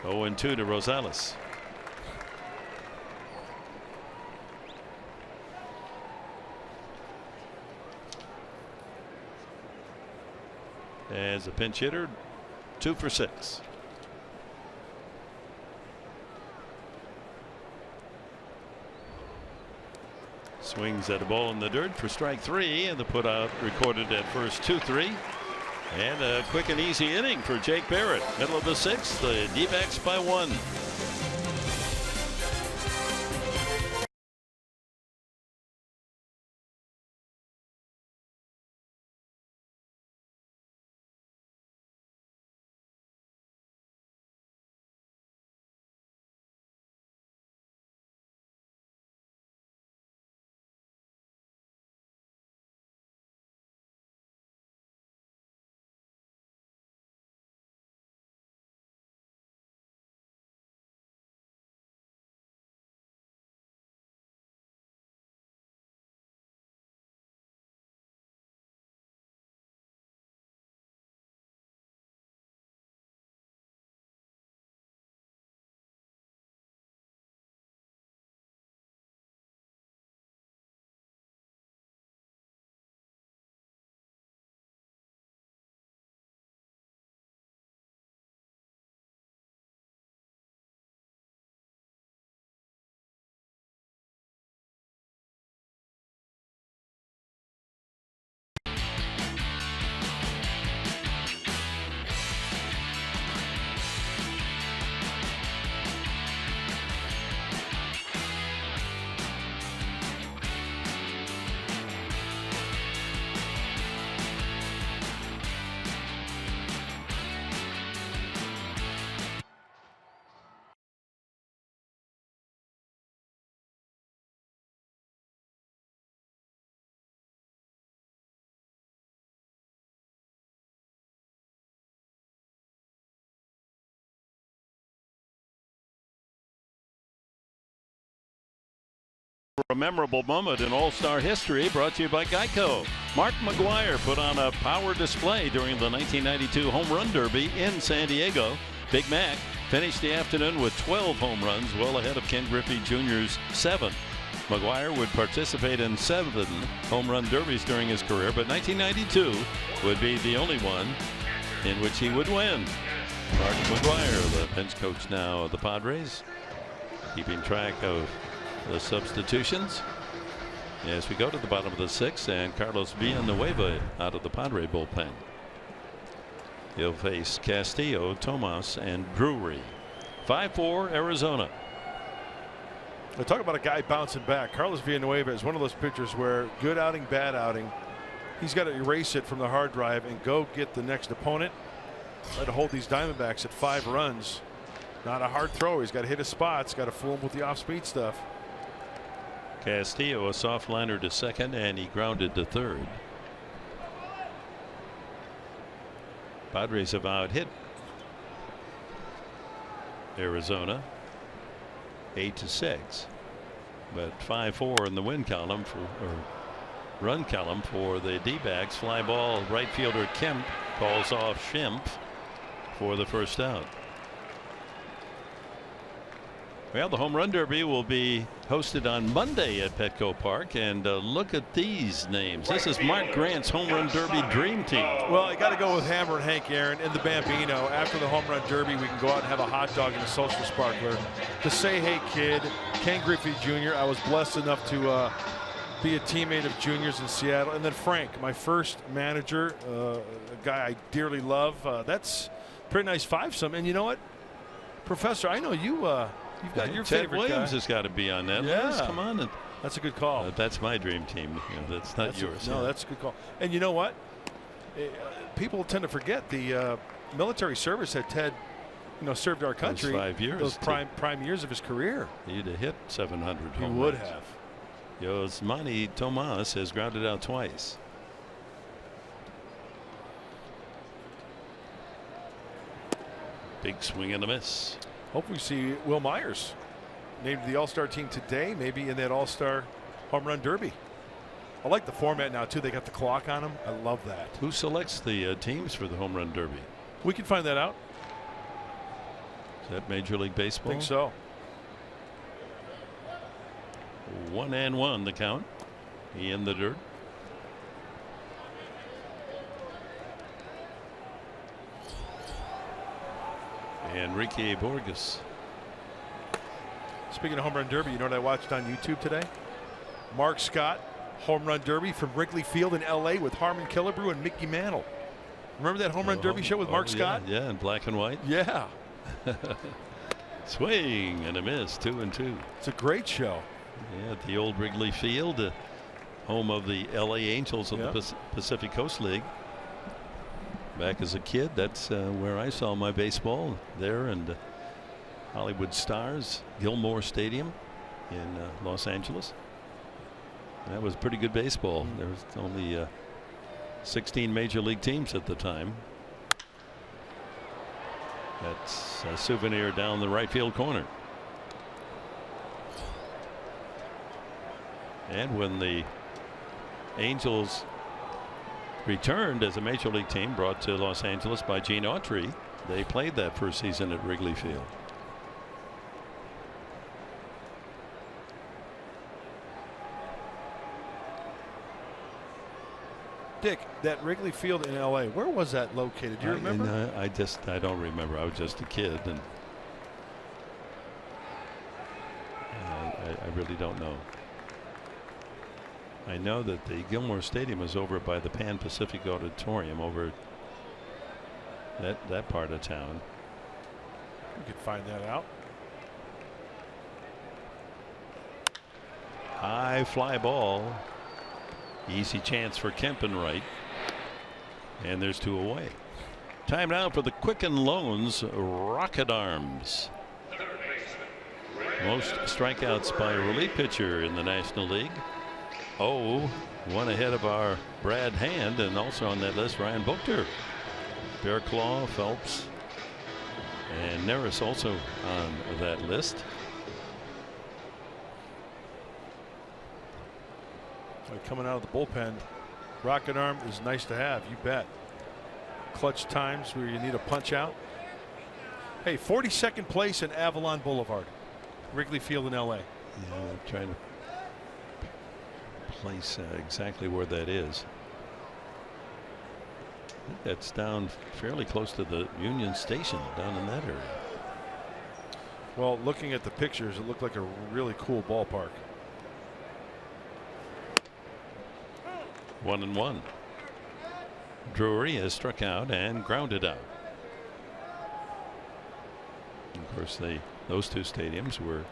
0-2 to Rosales. as a pinch hitter, 2 for 6. Swings at a ball in the dirt for strike 3, and the put out recorded at first 2-3. And a quick and easy inning for Jake Barrett. Middle of the 6th, the D-backs by 1. A memorable moment in All-Star history, brought to you by Geico. Mark McGwire put on a power display during the 1992 Home Run Derby in San Diego. Big Mac finished the afternoon with 12 home runs, well ahead of Ken Griffey Jr.'s 7. McGwire would participate in 7 home run derbies during his career, but 1992 would be the only one in which he would win. Mark McGwire, the bench coach now of the Padres, keeping track of the substitutions as we go to the bottom of the 6th, and Carlos Villanueva out of the Padre bullpen. He'll face Castillo, Tomas, and Drury. 5-4 Arizona. I talk about a guy bouncing back. Carlos Villanueva is one of those pitchers where good outing, bad outing, he's got to erase it from the hard drive and go get the next opponent. Try to hold these Diamondbacks at 5 runs. Not a hard throw. He's got to hit his spots. Got to fool him with the off-speed stuff. Castillo, a soft liner to second, and he grounded to third. Padres have out hit Arizona 8-6, but 5-4 in the win column run column for the D-backs. Fly ball, right fielder Kemp calls off Schimpf for the first out. Well, the Home Run Derby will be hosted on Monday at Petco Park, and look at these names. This is Mark Grant's Home Run Derby dream team. Well, I got to go with Hammer and Hank Aaron and the Bambino. After the Home Run Derby, we can go out and have a hot dog and a social sparkler. The Say Hey Kid, Ken Griffey Jr. I was blessed enough to be a teammate of Junior's in Seattle, and then Frank, my first manager, a guy I dearly love. That's a pretty nice fivesome. And you know what, Professor, I know you. You've got your Ted favorite Williams guy. has got to be on that Yeah. list. Come on. That's a good call. That's my dream team. That's not yours. No, that's a good call. And you know what? People tend to forget the military service that Ted, served our country. Those 5 years. Those prime years of his career. He'd have hit 700 home runs. He would have. Yosmani Tomas has grounded out twice. Big swing and a miss. Hope we see Will Myers named to the All-Star team today, maybe in that All-Star Home Run Derby. I like the format now too. They got the clock on them. I love that. Who selects the teams for the Home Run Derby? We can find that out. Is that Major League Baseball? I think so. 1-1 the count. He in the dirt. Enrique Borges. Speaking of home run derby, you know what I watched on YouTube today? Mark Scott, home run derby from Wrigley Field in L.A. with Harmon Killebrew and Mickey Mantle. Remember that home run derby show with Mark Scott? Yeah, in black and white. Yeah. Swing and a miss, 2-2. It's a great show. Yeah, at the old Wrigley Field, home of the LA Angels of the Pacific Coast League. Back as a kid, that's where I saw my baseball there, and Hollywood Stars, Gilmore Stadium in Los Angeles. That was pretty good baseball. There was only 16 major league teams at the time. That's a souvenir down the right field corner. And when the Angels returned as a major league team brought to Los Angeles by Gene Autry, they played that first season at Wrigley Field. Dick, that Wrigley Field in LA, where was that located? Do you remember? I don't remember. I was just a kid, and I really don't know. I know that the Gilmore Stadium is over by the Pan Pacific Auditorium over that part of town. We could find that out. High fly ball. Easy chance for Kemp in right. And there's 2 away. Time now for the Quicken Loans Rocket Arms. Most strikeouts by a relief pitcher in the National League. Oh, one ahead of our Brad Hand, and also on that list Ryan Buchter. Bearclaw, Phelps, and Neris also on that list. Coming out of the bullpen, rocket arm is nice to have, you bet. Clutch times where you need a punch out. Hey, 42nd place in Avalon Boulevard, Wrigley Field in LA. Yeah, I'm trying to place exactly where that is. I think that's down fairly close to the Union Station down in that area. Well, looking at the pictures, it looked like a really cool ballpark. 1-1. Drury has struck out and grounded out. Of course, those 2 stadiums were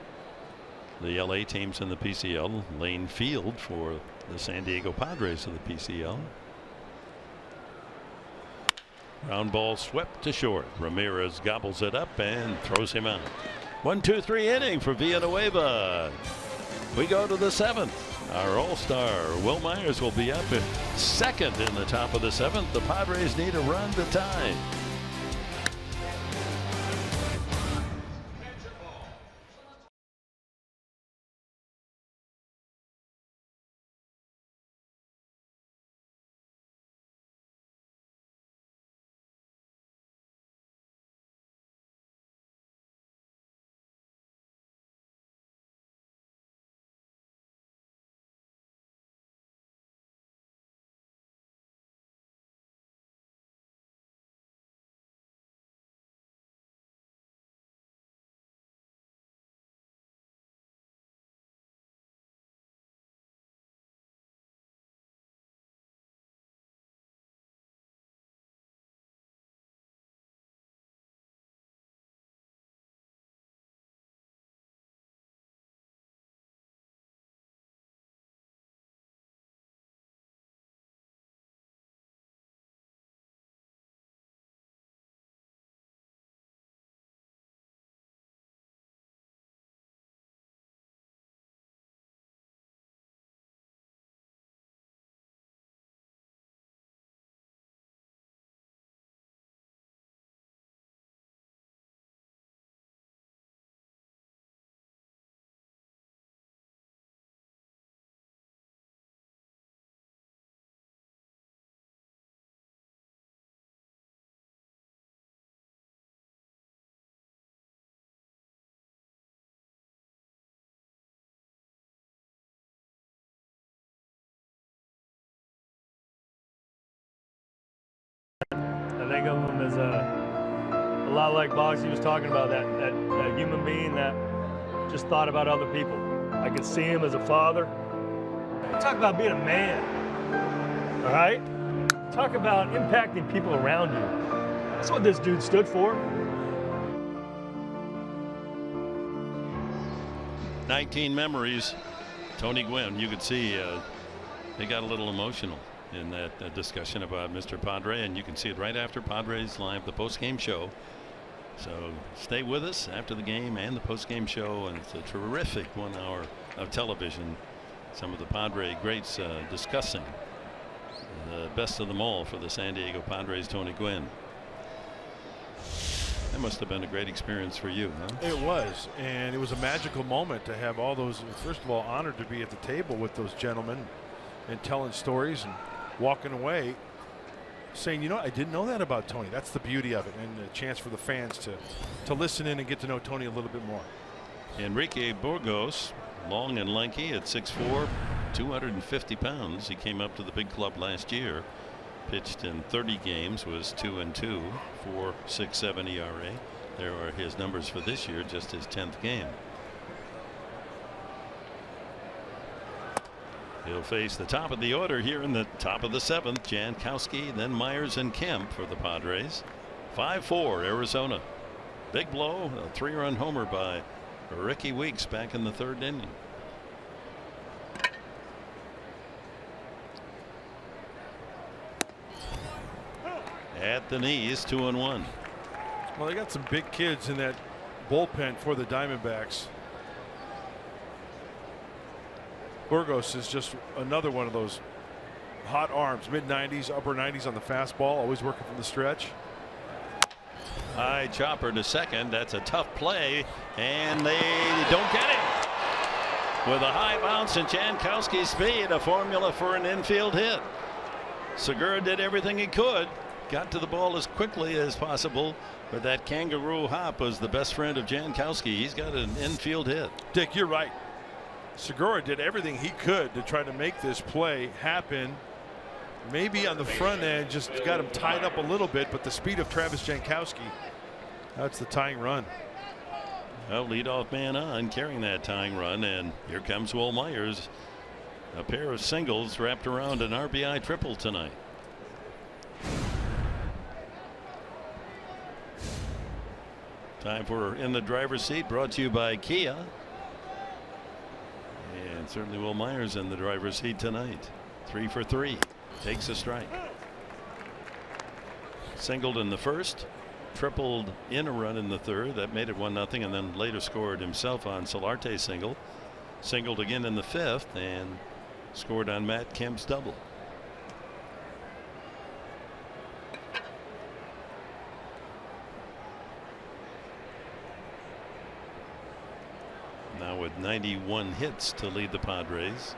the LA teams in the PCL. Lane Field for the San Diego Padres of the PCL. Ground ball swept to short. Ramirez gobbles it up and throws him out. 1-2-3 inning for Villanueva. We go to the 7th. Our all-star Will Myers will be up at second in the top of the 7th. The Padres need a run to tie. I think of him as a lot like Boxy was talking about, that human being that just thought about other people. I could see him as a father. Talk about being a man, all right? Talk about impacting people around you. That's what this dude stood for. 19 memories. Tony Gwynn, you could see they got a little emotional in that discussion about Mr. Padre, and you can see it right after Padres Live, the post-game show. So stay with us after the game and the post-game show, and it's a terrific 1 hour of television. Some of the Padre greats discussing the best of them all for the San Diego Padres. Tony Gwynn. That must have been a great experience for you, huh? It was, and it was a magical moment to have all those. First of all, honored to be at the table with those gentlemen and telling stories and walking away saying, you know, I didn't know that about Tony. That's the beauty of it, and a chance for the fans to listen in and get to know Tony a little bit more. Enrique Burgos, long and lanky at 6'4", 250 pounds. He came up to the big club last year. Pitched in 30 games, was 2-2, 4.67 ERA. There are his numbers for this year, just his 10th game. He'll face the top of the order here in the top of the 7th. Jankowski, then Myers and Kemp for the Padres. 5-4 Arizona. Big blow, a 3-run homer by Ricky Weeks back in the 3rd inning. At the knees, 2-1. Well, they got some big kids in that bullpen for the Diamondbacks. Burgos is just another one of those hot arms, mid-90s, upper 90s on the fastball, always working from the stretch. High chopper to second. That's a tough play, and they don't get it. With a high bounce and Jankowski's speed, a formula for an infield hit. Segura did everything he could. Got to the ball as quickly as possible, but that kangaroo hop was the best friend of Jankowski. He's got an infield hit. Dick, you're right. Segura did everything he could to try to make this play happen. Maybe on the front end just got him tied up a little bit, but the speed of Travis Jankowski, that's the tying run. Well, leadoff man on, carrying that tying run, and here comes Will Myers. A pair of singles wrapped around an RBI triple tonight. Time for In the Driver's Seat, brought to you by Kia. And certainly Will Myers in the driver's seat tonight. 3 for 3. Takes a strike. Singled in the first. Tripled in a run in the third. That made it 1-0, and then later scored himself on Solarte's single. Singled again in the 5th and scored on Matt Kemp's double. Now with 91 hits to lead the Padres.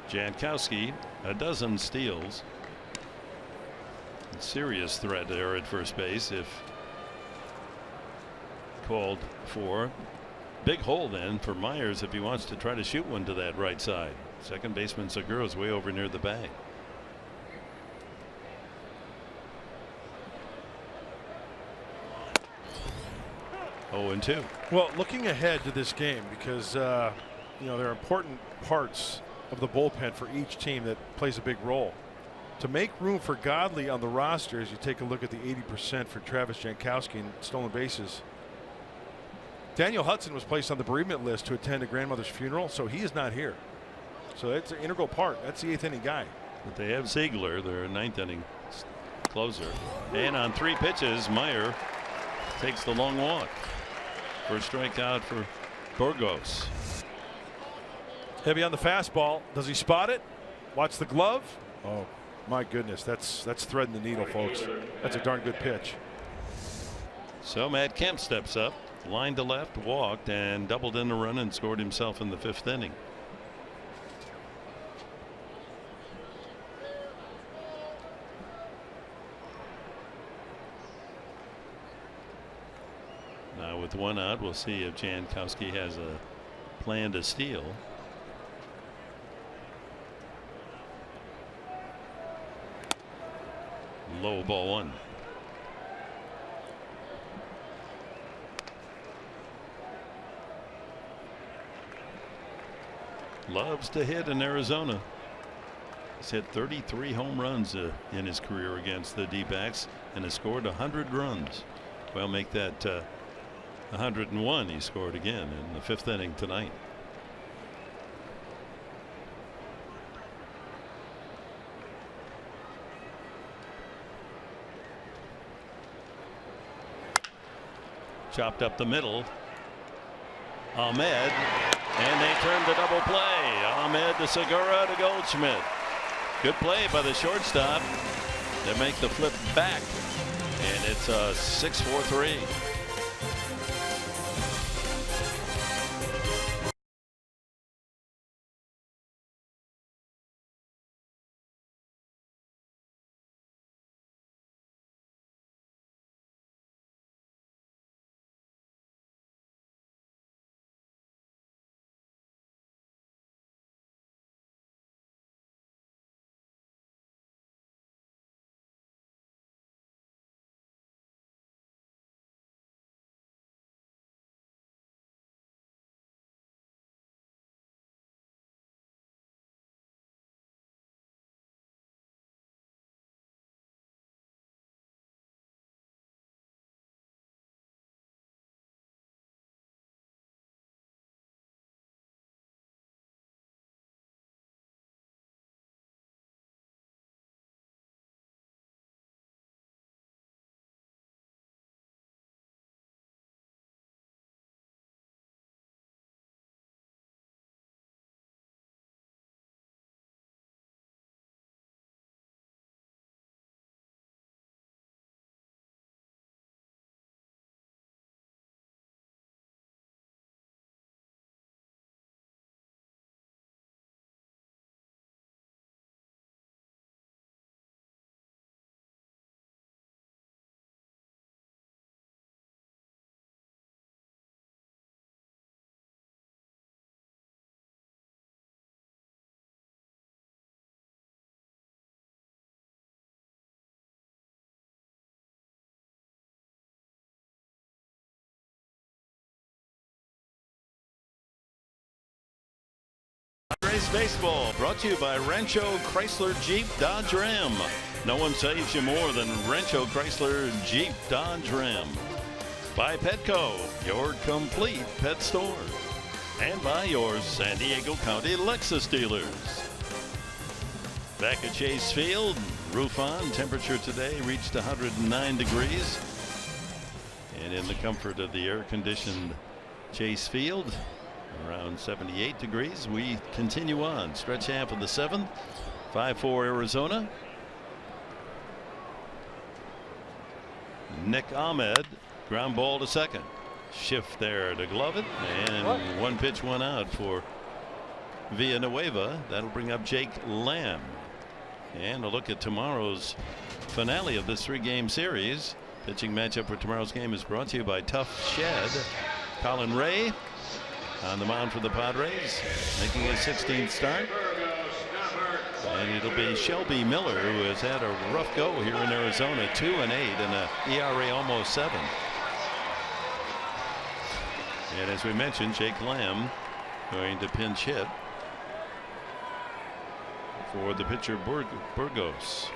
Jankowski, a dozen steals. Serious threat there at first base if called for. Big hole then for Myers if he wants to try to shoot one to that right side. Second baseman Segura's way over near the bag. Oh, and 2. Well, looking ahead to this game, because you know, there are important parts of the bullpen for each team that plays a big role. To make room for Godley on the roster, as you take a look at the 80% for Travis Jankowski and stolen bases, Daniel Hudson was placed on the bereavement list to attend a grandmother's funeral, so he is not here. So that's an integral part. That's the 8th inning guy. But they have Ziegler, their 9th inning closer. And on 3 pitches, Meyer takes the long walk. First strikeout for Burgos. Heavy on the fastball. Does he spot it? Watch the glove. Oh, my goodness. That's threading the needle, folks. That's a darn good pitch. So Matt Kemp steps up, line to left, walked, and doubled in the run and scored himself in the 5th inning. Now with 1 out, we'll see if Jankowski has a plan to steal. Low ball one. Loves to hit in Arizona. He's hit 33 home runs in his career against the D-backs and has scored 100 runs. Well, make that 101. He scored again in the 5th inning tonight. Chopped up the middle. Ahmed, and they turn to double play. Ahmed to Segura to Goldschmidt. Good play by the shortstop. They make the flip back, and it's a 6-4-3. Padres baseball brought to you by Rancho Chrysler Jeep Dodge Ram. No one saves you more than Rancho Chrysler Jeep Dodge Ram. By Petco, your complete pet store. And by your San Diego County Lexus dealers. Back at Chase Field, roof on. Temperature today reached 109 degrees. And in the comfort of the air-conditioned Chase Field, around 78 degrees. We continue on. Stretch half of the 7th. 5-4 Arizona. Nick Ahmed, ground ball to second. Shift there to glove it, and one pitch, one out for Villanueva. That'll bring up Jake Lamb. And a look at tomorrow's finale of this 3-game series. Pitching matchup for tomorrow's game is brought to you by Tough Shed. Colin Ray on the mound for the Padres, making his 16th start. And it'll be Shelby Miller, who has had a rough go here in Arizona, 2-8 and a ERA almost 7. And as we mentioned, Jake Lamb going to pinch hit for the pitcher Burgos.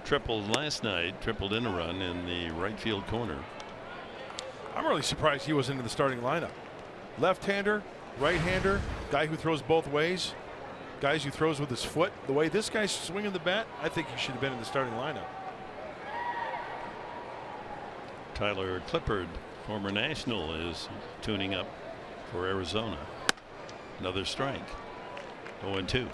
Tripled last night, tripled in a run in the right field corner. I'm really surprised he wasn't in the starting lineup. Left-hander, right-hander, guy who throws both ways, guys who throws with his foot. The way this guy's swinging the bat, I think he should have been in the starting lineup. Tyler Clippard, former National, is tuning up for Arizona. Another strike. 0-2.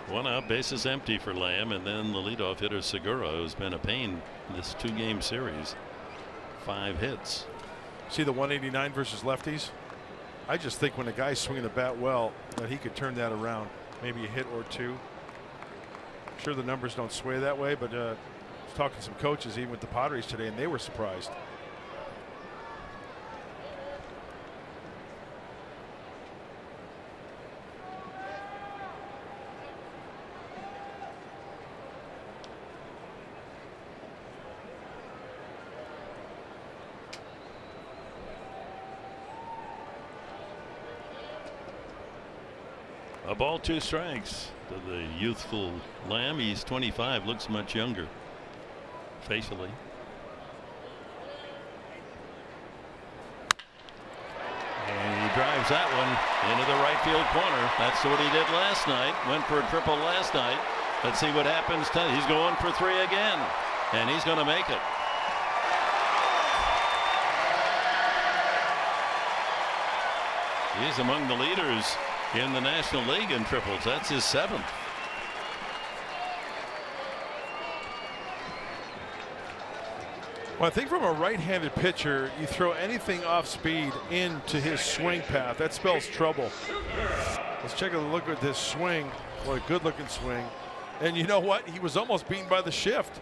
One out, bases empty for Lamb, and then the leadoff hitter Segura, who's been a pain in this 2-game series. 5 hits. See the 189 versus lefties? I just think when a guy's swinging the bat well, that he could turn that around, maybe a hit or two. I'm sure the numbers don't sway that way, but I was talking to some coaches even with the Padres today, and they were surprised. A ball, 2 strikes to the youthful Lamb. He's 25, looks much younger facially. And he drives that one into the right field corner. That's what he did last night. Went for a triple last night. Let's see what happens tonight. He's going for 3 again, and he's going to make it. He's among the leaders in the National League in triples. That's his 7th. Well, I think from a right-handed pitcher, you throw anything off speed into his swing path, that spells trouble. Let's check a look at this swing. Boy, good looking swing. And you know what? He was almost beaten by the shift,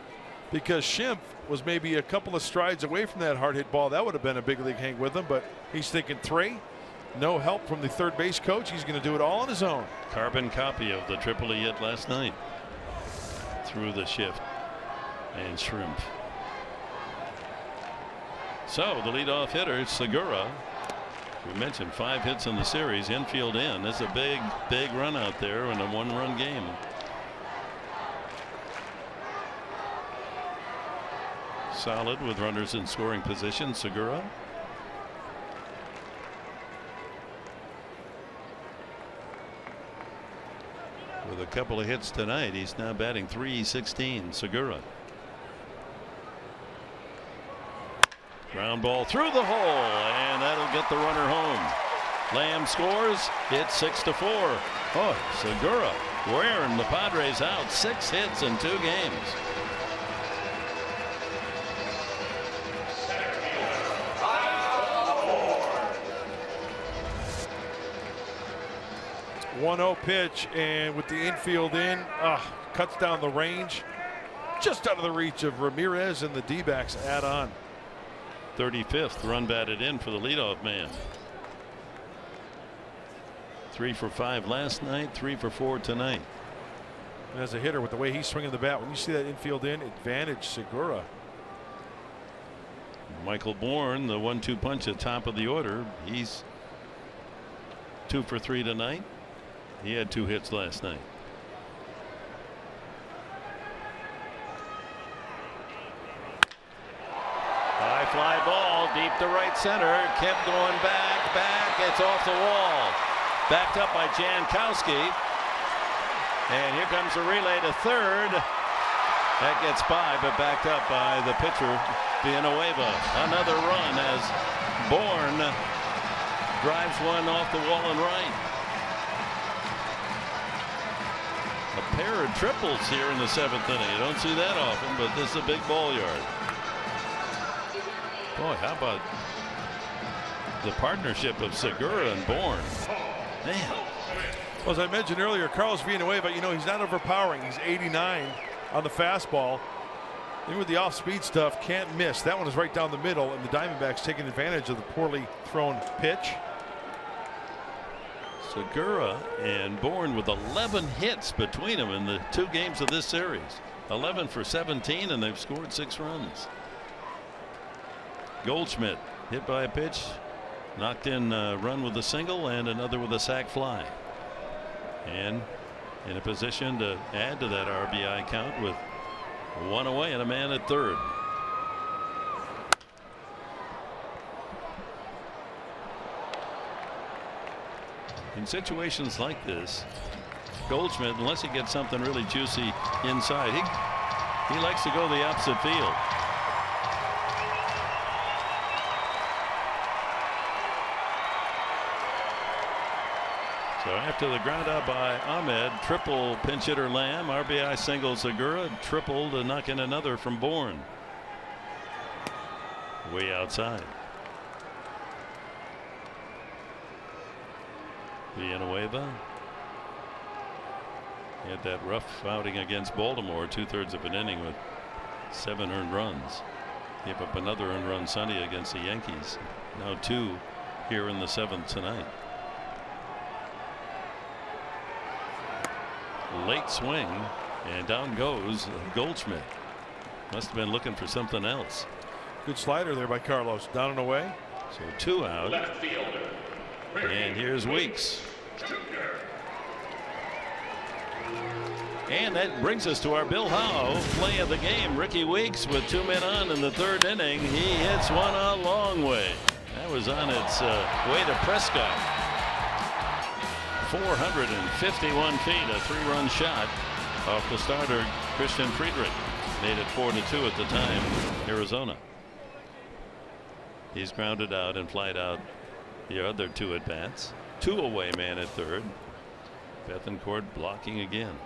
because Schimpf was maybe a couple of strides away from that hard hit ball. That would have been a big league hang with him, but he's thinking 3. No help from the third base coach. He's going to do it all on his own. Carbon copy of the triple he hit last night through the shift and Shrimp. So the leadoff hitter, Segura. We mentioned 5 hits in the series, infield in. That's a big run out there in a 1-run game. Solid with runners in scoring position, Segura. With a couple of hits tonight, he's now batting .316. Segura. Ground ball through the hole, and that'll get the runner home. Lamb scores. It's 6-4. Oh, Segura wearing the Padres out. 6 hits in 2 games. .1-0 pitch, and with the infield in, cuts down the range, just out of the reach of Ramirez, and the D-backs add on. 35th run batted in for the leadoff man. 3 for 5 last night, 3 for 4 tonight. And as a hitter, with the way he's swinging the bat, when you see that infield in, advantage Segura. Michael Bourne, the 1-2 punch at top of the order. He's 2 for 3 tonight. He had 2 hits last night. High fly ball deep to right center. Kept going back. It's off the wall. Backed up by Jankowski. And here comes a relay to third. That gets by, but backed up by the pitcher, Villanueva. Another run as Bourne drives one off the wall and right. A pair of triples here in the 7th inning. You don't see that often, but this is a big ball yard. Boy, how about the partnership of Segura and Bourne? Man. Well, as I mentioned earlier, Carlos Villanueva, you know, he's not overpowering. He's 89 on the fastball. Even with the off-speed stuff, can't miss. That one is right down the middle, and the Diamondbacks taking advantage of the poorly thrown pitch. Segura and Bourne with 11 hits between them in the 2 games of this series. 11 for 17, and they've scored 6 runs. Goldschmidt hit by a pitch, knocked in a run with a single and another with a sac fly. And in a position to add to that RBI count with 1 away and a man at third. In situations like this, Goldschmidt, unless he gets something really juicy inside, he likes to go the opposite field. So after the ground out by Ahmed, triple pinch hitter Lamb, RBI single Segura, triple to knock in another from Bourne. Way outside. Villanueva. He had that rough outing against Baltimore, 2/3 of an inning with 7 earned runs. Gave up another earned run Sunday against the Yankees. Now 2 here in the 7th tonight. Late swing, and down goes Goldschmidt. Must have been looking for something else. Good slider there by Carlos. Down and away. So 2 out. And here's Weeks. And that brings us to our Bill Howe play of the game. Ricky Weeks with 2 men on in the 3rd inning. He hits one a long way. That was on its way to Prescott. 451 feet, a 3-run shot off the starter Christian Friedrich. Made it 4-2 at the time. Arizona. He's grounded out and flied out the other 2 at bats. 2 away man at 3rd. Bethancourt blocking again.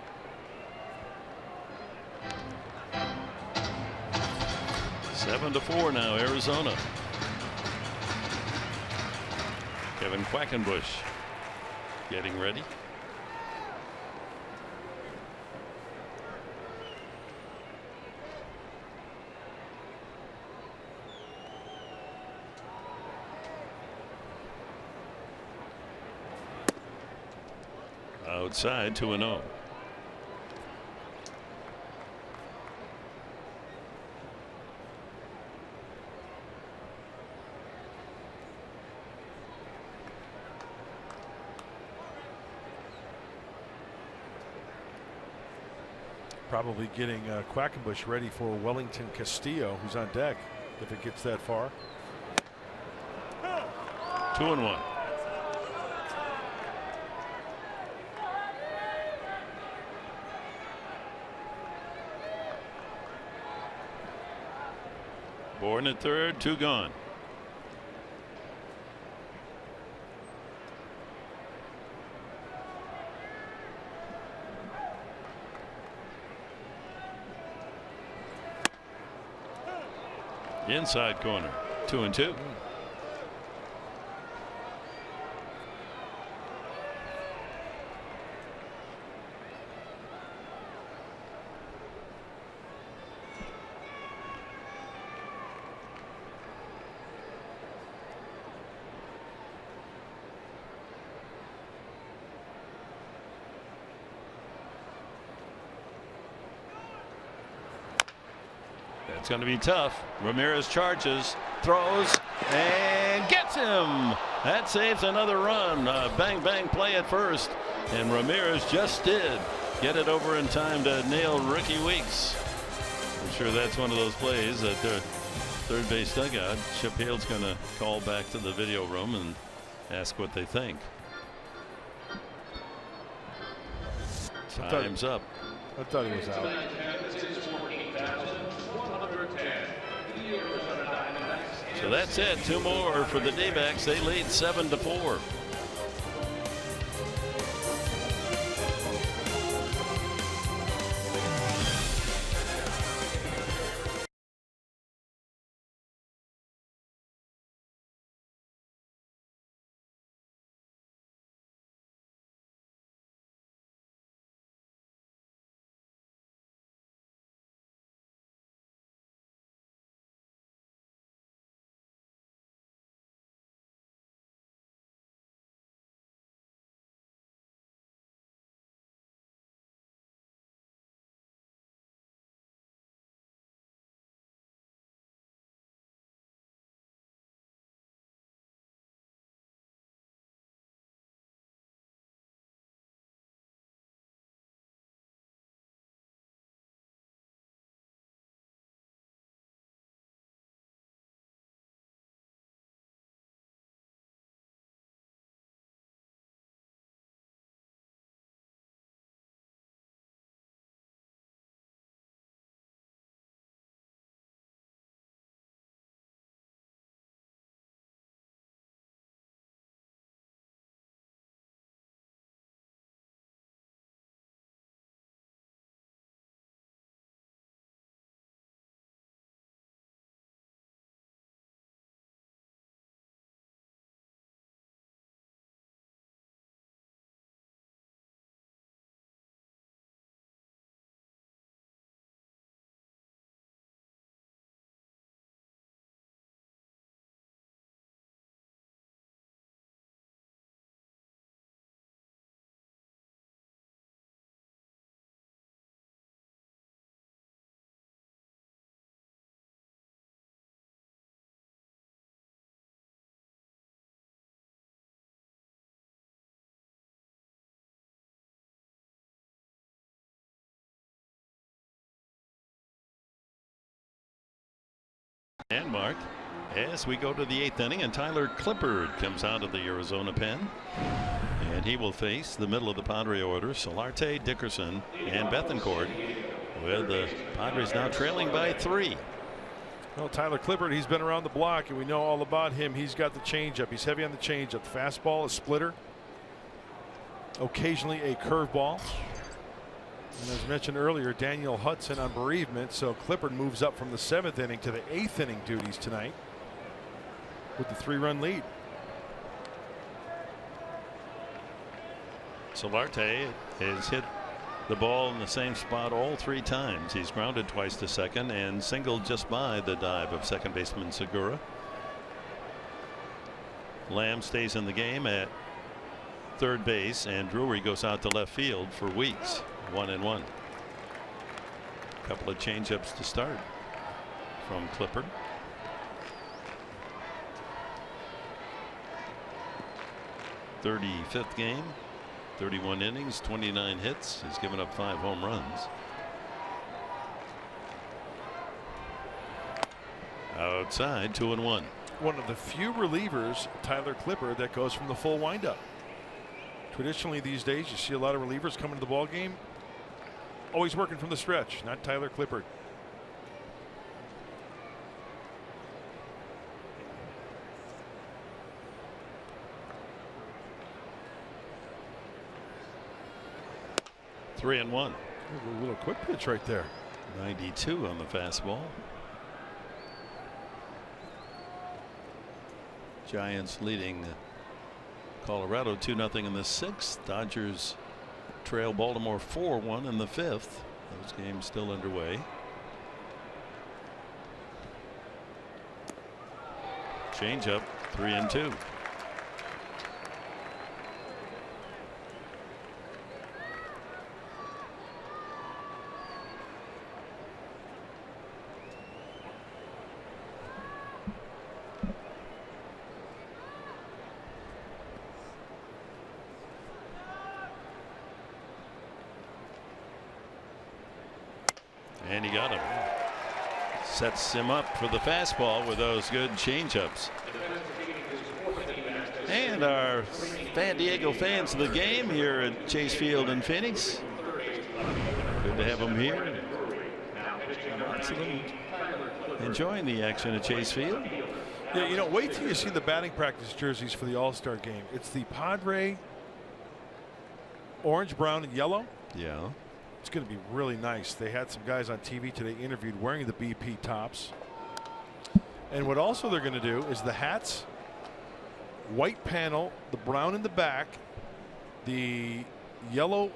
Seven to 4 now, Arizona. Kevin Quackenbush getting ready. Outside, 2-0. Probably getting Quackenbush ready for Wellington Castillo, who's on deck if it gets that far. 2-1. Bourne at 3rd, 2 gone. Inside corner, 2-2. It's going to be tough. Ramirez charges, throws, and gets him. That saves another run. Bang bang play at first, and Ramirez just did get it over in time to nail Ricky Weeks. I'm sure that's one of those plays at the third base dugout. Chip Hale's going to call back to the video room and ask what they think. Time's up. I thought he was out. So that's it. 2 more for the D-backs. They lead 7-4. And Mark, as we go to the 8th inning, and Tyler Clippard comes out of the Arizona pen, and he will face the middle of the Padre order, Solarte, Dickerson, and Bethancourt, with the Padres now trailing by 3. Well, Tyler Clippard, he's been around the block, and we know all about him. He's got the changeup. He's heavy on the changeup. The fastball, a splitter, occasionally a curveball. And as mentioned earlier, Daniel Hudson on bereavement, so Clippard moves up from the 7th inning to the 8th inning duties tonight with the 3-run lead. Solarte has hit the ball in the same spot all 3 times. He's grounded twice to second and singled just by the dive of second baseman Segura. Lamb stays in the game at third base, and Drury goes out to left field for Weeks. 1-1. Couple of changeups to start from Clippard. .35th game, 31 innings, 29 hits. He's given up 5 home runs. Outside, 2-1. One of the few relievers, Tyler Clippard, that goes from the full windup. Traditionally these days, you see a lot of relievers coming to the ball game, always working from the stretch. Not Tyler Clippard. Three and one. A little quick pitch right there. 92 on the fastball. Giants leading Colorado 2-0 in the 6th. Dodgers trail Baltimore 4-1 in the 5th. Those games still underway. Changeup, 3-2. And he got him. Sets him up for the fastball with those good changeups. And our San Diego fans of the game here at Chase Field in Phoenix. Good to have them here. Enjoying the action at Chase Field. Yeah, you know, wait till you see the batting practice jerseys for the All-Star game. It's the Padre orange, brown, and yellow. Yeah. It's going to be really nice. They had some guys on TV today interviewed wearing the BP tops. And what also they're going to do is the hats, white panel, the brown in the back, the yellow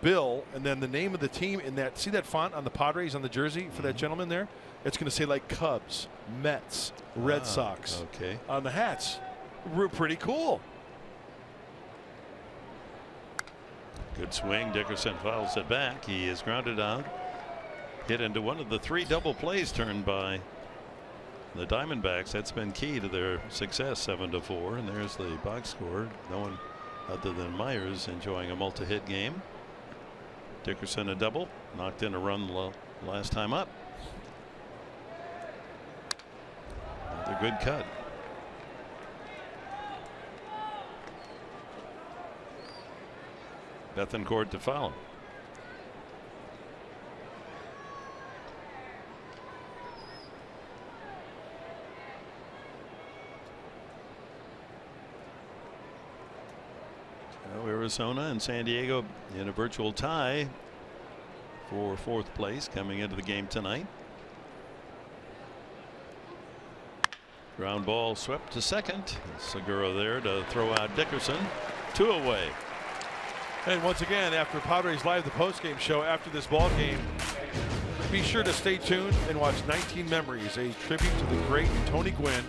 bill, and then the name of the team in that. See that font on the Padres on the jersey for that gentleman there? It's going to say like Cubs, Mets, Red Sox on the hats. Pretty cool. Good swing. Dickerson fouls it back. He is grounded out. Hit into one of the 3 double plays turned by the Diamondbacks. That's been key to their success, 7-4. And there's the box score. No one other than Myers enjoying a multi-hit game. Dickerson a double. Knocked in a run last time up. Another good cut. Bethancourt to foul. So Arizona and San Diego in a virtual tie for 4th place coming into the game tonight. Ground ball swept to second. Segura there to throw out Dickerson. 2 away. And once again, after Padres Live, the postgame show after this ball game, be sure to stay tuned and watch 19 Memories, a tribute to the great Tony Gwynn.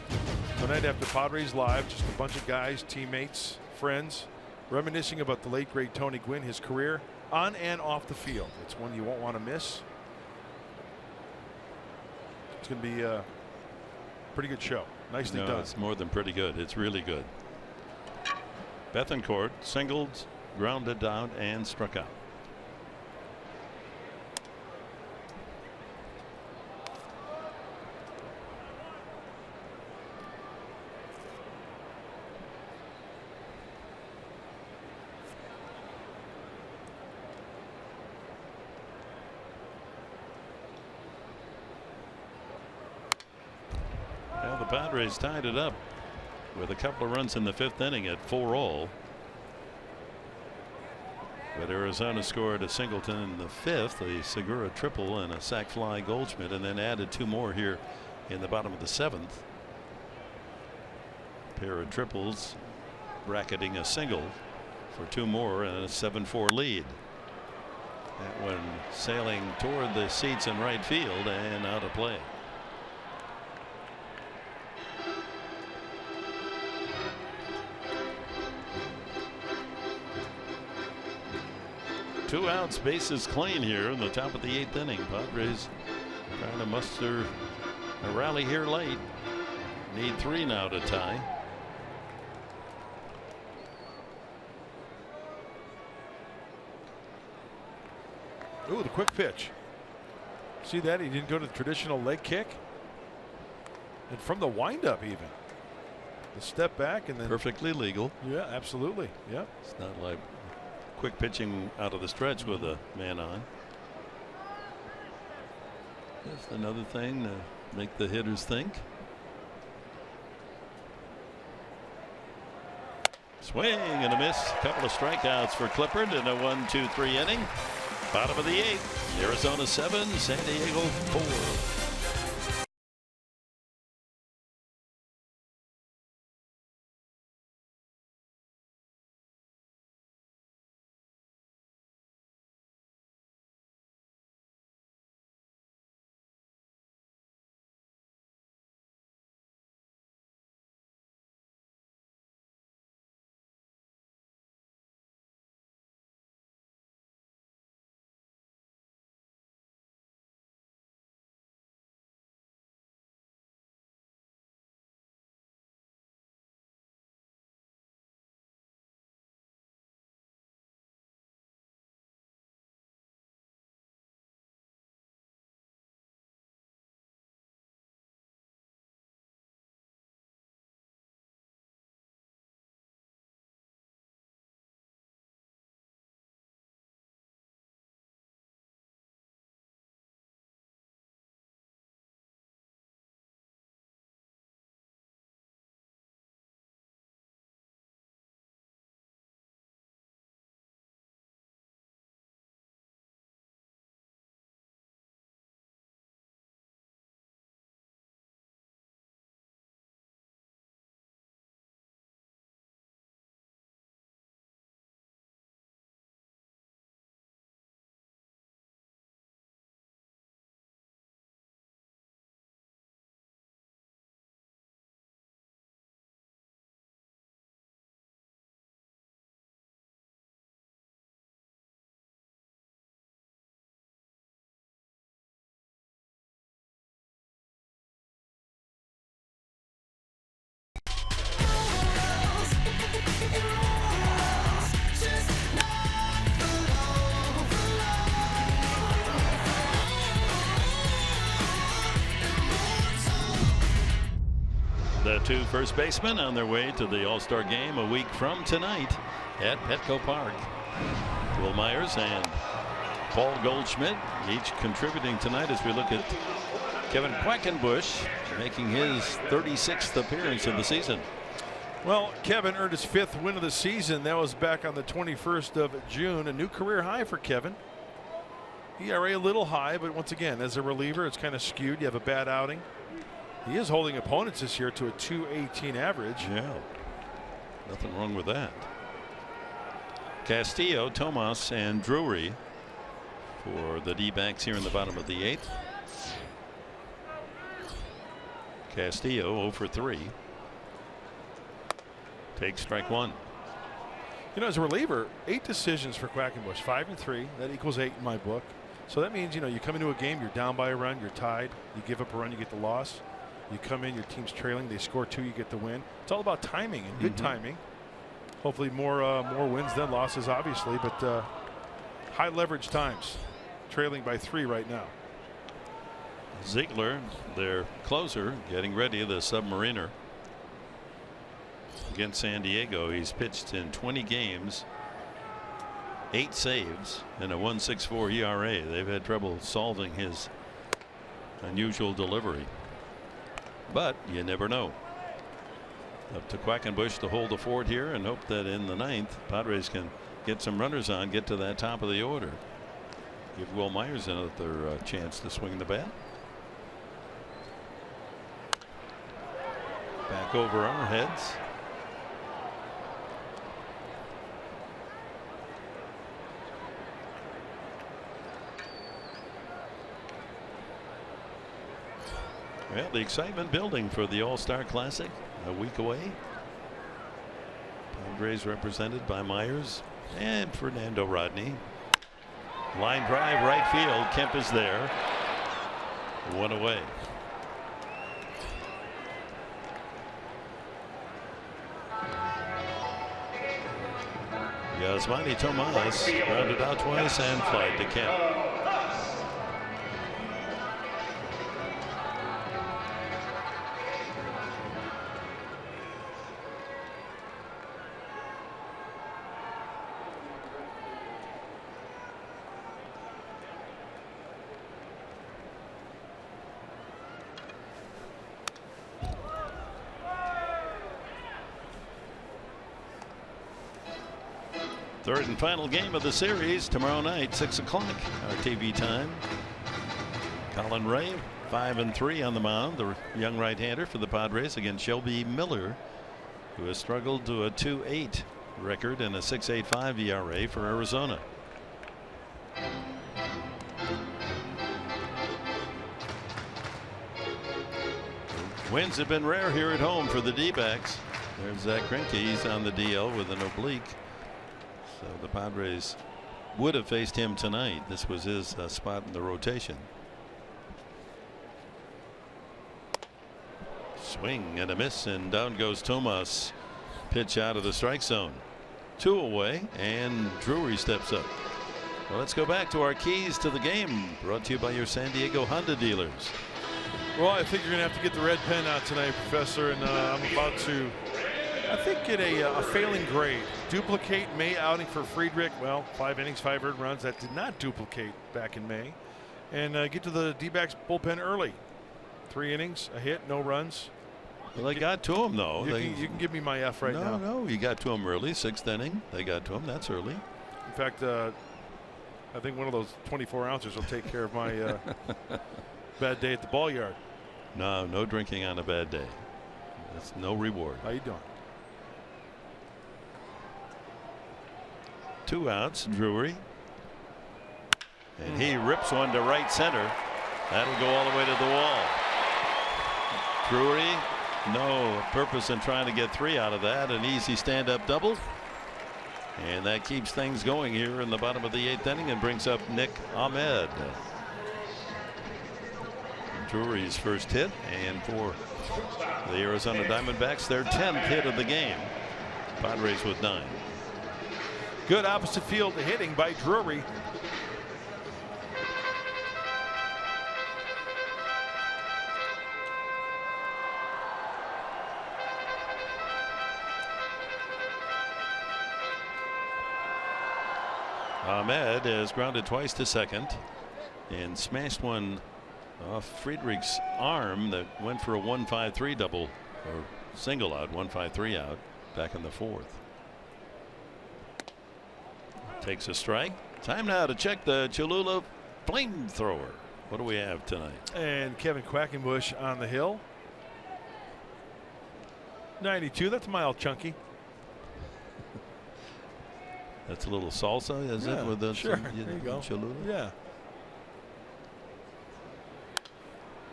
Tonight after Padres Live, just a bunch of guys, teammates, friends, reminiscing about the late great Tony Gwynn, his career on and off the field. It's one you won't want to miss. It's going to be a pretty good show. Nicely done. It's more than pretty good. It's really good. Bethancourt singled, grounded out, and struck out. Well, the Padres tied it up with a couple of runs in the 5th inning at 4-all. But Arizona scored a singleton in the 5th, a Segura triple and a sac fly Goldschmidt, and then added 2 more here in the bottom of the 7th. Pair of triples bracketing a single for 2 more and a 7-4 lead. That one sailing toward the seats in right field and out of play. Two outs, bases clean here in the top of the 8th inning. Padres trying to muster a rally here late. Need 3 now to tie. Ooh, the quick pitch. See that? He didn't go to the traditional leg kick. And from the windup even. The step back and then. Perfectly legal. Yeah, absolutely. Yeah. It's not like quick pitching out of the stretch with a man on. Just another thing to make the hitters think. Swing and a miss. A couple of strikeouts for Clippard in a 1-2-3 inning. Bottom of the 8th. Arizona 7, San Diego 4. The 2 first basemen on their way to the All-Star game a week from tonight at Petco Park. Will Myers and Paul Goldschmidt each contributing tonight as we look at Kevin Quackenbush making his 36th appearance of the season. Well, Kevin earned his 5th win of the season. That was back on the 21st of June. A new career high for Kevin. ERA a little high, but once again, as a reliever, it's kind of skewed. You have a bad outing. He is holding opponents this year to a .218 average. Yeah, nothing wrong with that. Castillo, Tomas, and Drury for the D-backs here in the bottom of the 8th. Castillo 0 for 3. Takes strike 1. You know, as a reliever, 8 decisions for Quackenbush, 5 and 3. That equals 8 in my book. So that means, you know, you come into a game, you're down by a run, you're tied, you give up a run, you get the loss. You come in, your team's trailing, they score 2, you get the win. It's all about timing and good timing. Hopefully more wins than losses, obviously, but high leverage times. Trailing by 3 right now. Ziegler, their closer, getting ready, the Submariner. Against San Diego, he's pitched in 20 games, 8 saves, and a 1.64 ERA. They've had trouble solving his unusual delivery. but you never know. Up to Quackenbush to hold the fort here and hope that in the 9th Padres can get some runners on, get to that top of the order. Give Will Myers another chance to swing the bat. Back over our heads. Well, the excitement building for the All-Star Classic a week away. Padres represented by Myers and Fernando Rodney. Line drive right field. Kemp is there. One away. Yasmani Tomas grounded out twice and flied to Kemp. Third and final game of the series tomorrow night, 6 o'clock, our TV time. Colin Ray, 5-3 on the mound, the young right-hander for the Padres against Shelby Miller, who has struggled to a 2.8 record and a 6.85 ERA for Arizona. Wins have been rare here at home for the D-backs. There's Zach Greinke. He's on the DL with an oblique. So the Padres would have faced him tonight. This was his spot in the rotation. Swing and a miss, and down goes Tomas. Pitch out of the strike zone. 2 away, and Drury steps up. Well, let's go back to our keys to the game, brought to you by your San Diego Honda dealers. Well, I think you're going to have to get the red pen out tonight, Professor, and I'm about to, I think, get a failing grade. Duplicate May outing for Friedrich. Well, 5 innings, 5 earned runs. That did not duplicate back in May. And get to the D-backs bullpen early. 3 innings, a hit, no runs. Well, they got to him, though. You can give me my F right now. No, you got to him early. 6th inning. They got to him. That's early. In fact, I think one of those 24 ounces will take care of my bad day at the ball yard. No drinking on a bad day. That's no reward. How you doing? 2 outs, Drury. And he rips one to right center. That'll go all the way to the wall. Drury, no purpose in trying to get 3 out of that. An easy stand-up double. And that keeps things going here in the bottom of the 8th inning and brings up Nick Ahmed. Drury's first hit, and for the Arizona Diamondbacks, their 10th hit of the game. Padres with 9. Good opposite field hitting by Drury. Ahmed has grounded twice to second and smashed one off Friedrich's arm that went for a 1-5-3 double or single out, 1-5-3 out back in the 4th. Takes a strike. Time now to check the Cholula flamethrower. What do we have tonight? And Kevin Quackenbush on the hill. 92. That's mild chunky. That's a little salsa, is it? With the sure. There you go. Cholula? Yeah.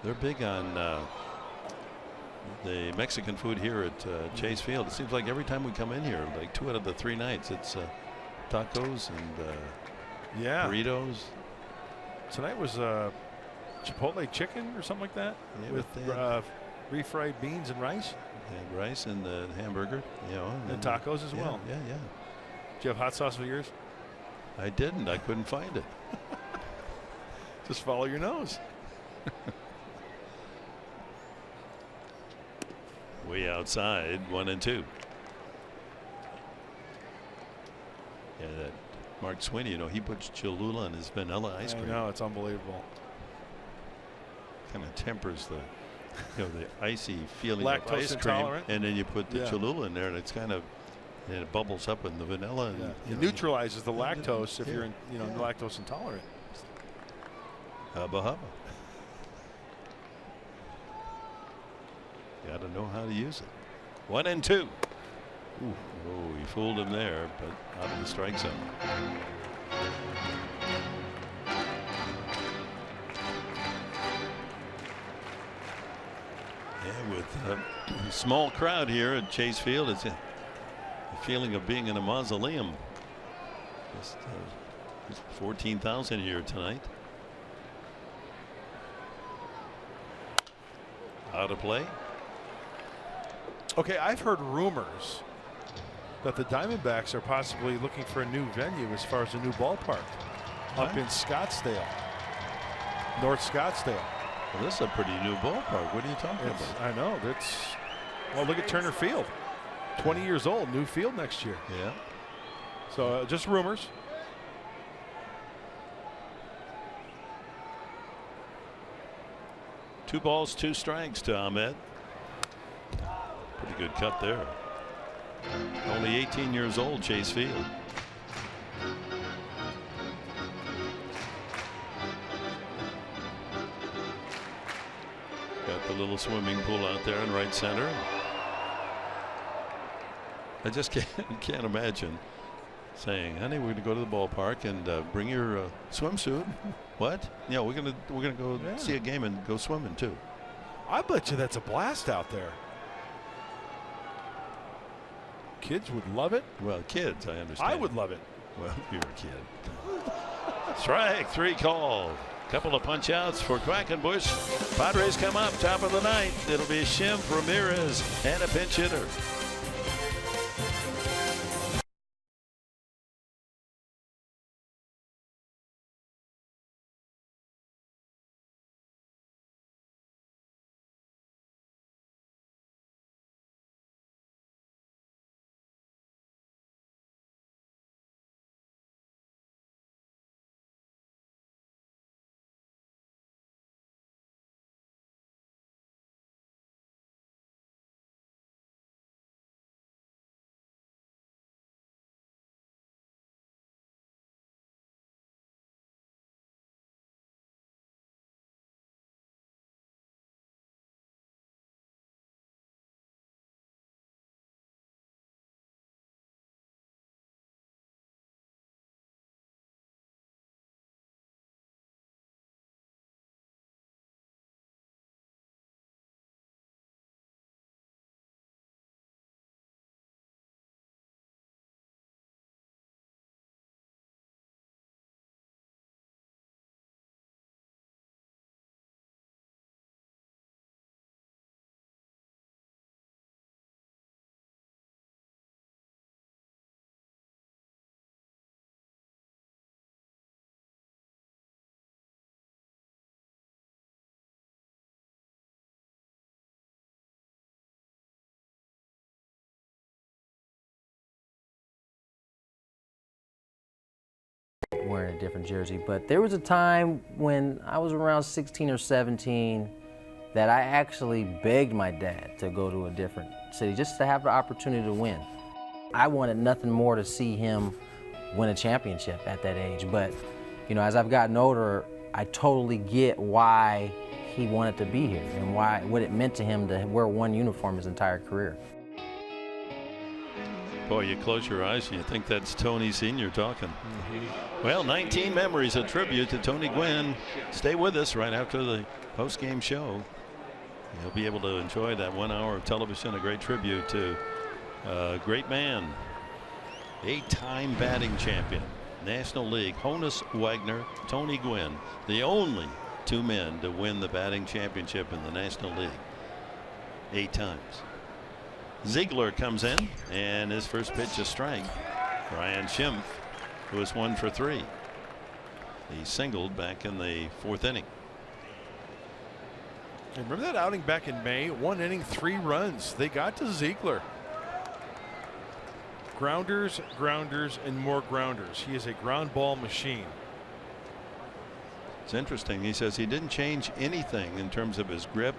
They're big on the Mexican food here at Chase Field. It seems like every time we come in here, like 2 out of the 3 nights, it's tacos and burritos. Tonight was Chipotle chicken or something like that, with refried beans and rice. And rice and the hamburger, and tacos as well. Yeah. Do you have hot sauce for yours? I didn't. I couldn't find it. Just follow your nose. Way outside, 1-2. Yeah, that Mark Sweeney, he puts Cholula in his vanilla ice cream. I know, it's unbelievable. Kind of tempers the you know, the icy feeling Lactose of ice cream, intolerant? and then you put the Yeah. Cholula in there, and it's kind of, and it bubbles up in the vanilla. And, It neutralizes the lactose if you're in, lactose intolerant. Hubba hubba. Got to know how to use it. 1-2. Ooh, oh, he fooled him there, but out of the strike zone. Yeah, with a small crowd here at Chase Field, it's a feeling of being in a mausoleum. Just 14,000 here tonight. Out of play. Okay, I've heard rumors that the Diamondbacks are possibly looking for a new venue as far as a new ballpark up in Scottsdale, North Scottsdale. Well, this is a pretty new ballpark. What are you talking about? I know. Well, look at Turner Field. 20 years old, new field next year. Yeah. So just rumors. Two balls, two strikes to Ahmed. Pretty good cut there. Only 18 years old, Chase Field. Got the little swimming pool out there in right center. I just can't imagine saying, honey, we're going to go to the ballpark and bring your swimsuit. What? Yeah, we're gonna go see a game and go swimming too. I bet you that's a blast out there. Kids would love it. Well, kids, I understand. I would love it. Well, you're a kid. Strike three called. Couple of punch outs for Quackenbush. Padres come up top of the ninth. It'll be Schimpf, Ramirez, and a pinch hitter. Wearing a different jersey, but there was a time when I was around 16 or 17 that I actually begged my dad to go to a different city just to have the opportunity to win. I wanted nothing more to see him win a championship at that age, but as I've gotten older, I totally get why he wanted to be here and what it meant to him to wear one uniform his entire career. Boy, you close your eyes and you think that's Tony Sr. talking. Well, 19 memories, a tribute to Tony Gwynn. Stay with us right after the post-game show. You'll be able to enjoy that 1 hour of television, a great tribute to a great man, 8-time batting champion, National League, Honus Wagner, Tony Gwynn, the only two men to win the batting championship in the National League 8 times. Ziegler comes in, and his first pitch a strike. Ryan Schimpf, who was 1 for 3. He singled back in the 4th inning. Remember that outing back in May? 1 inning, 3 runs. They got to Ziegler. Grounders, grounders, and more grounders. He is a ground ball machine. It's interesting. He says he didn't change anything in terms of his grip,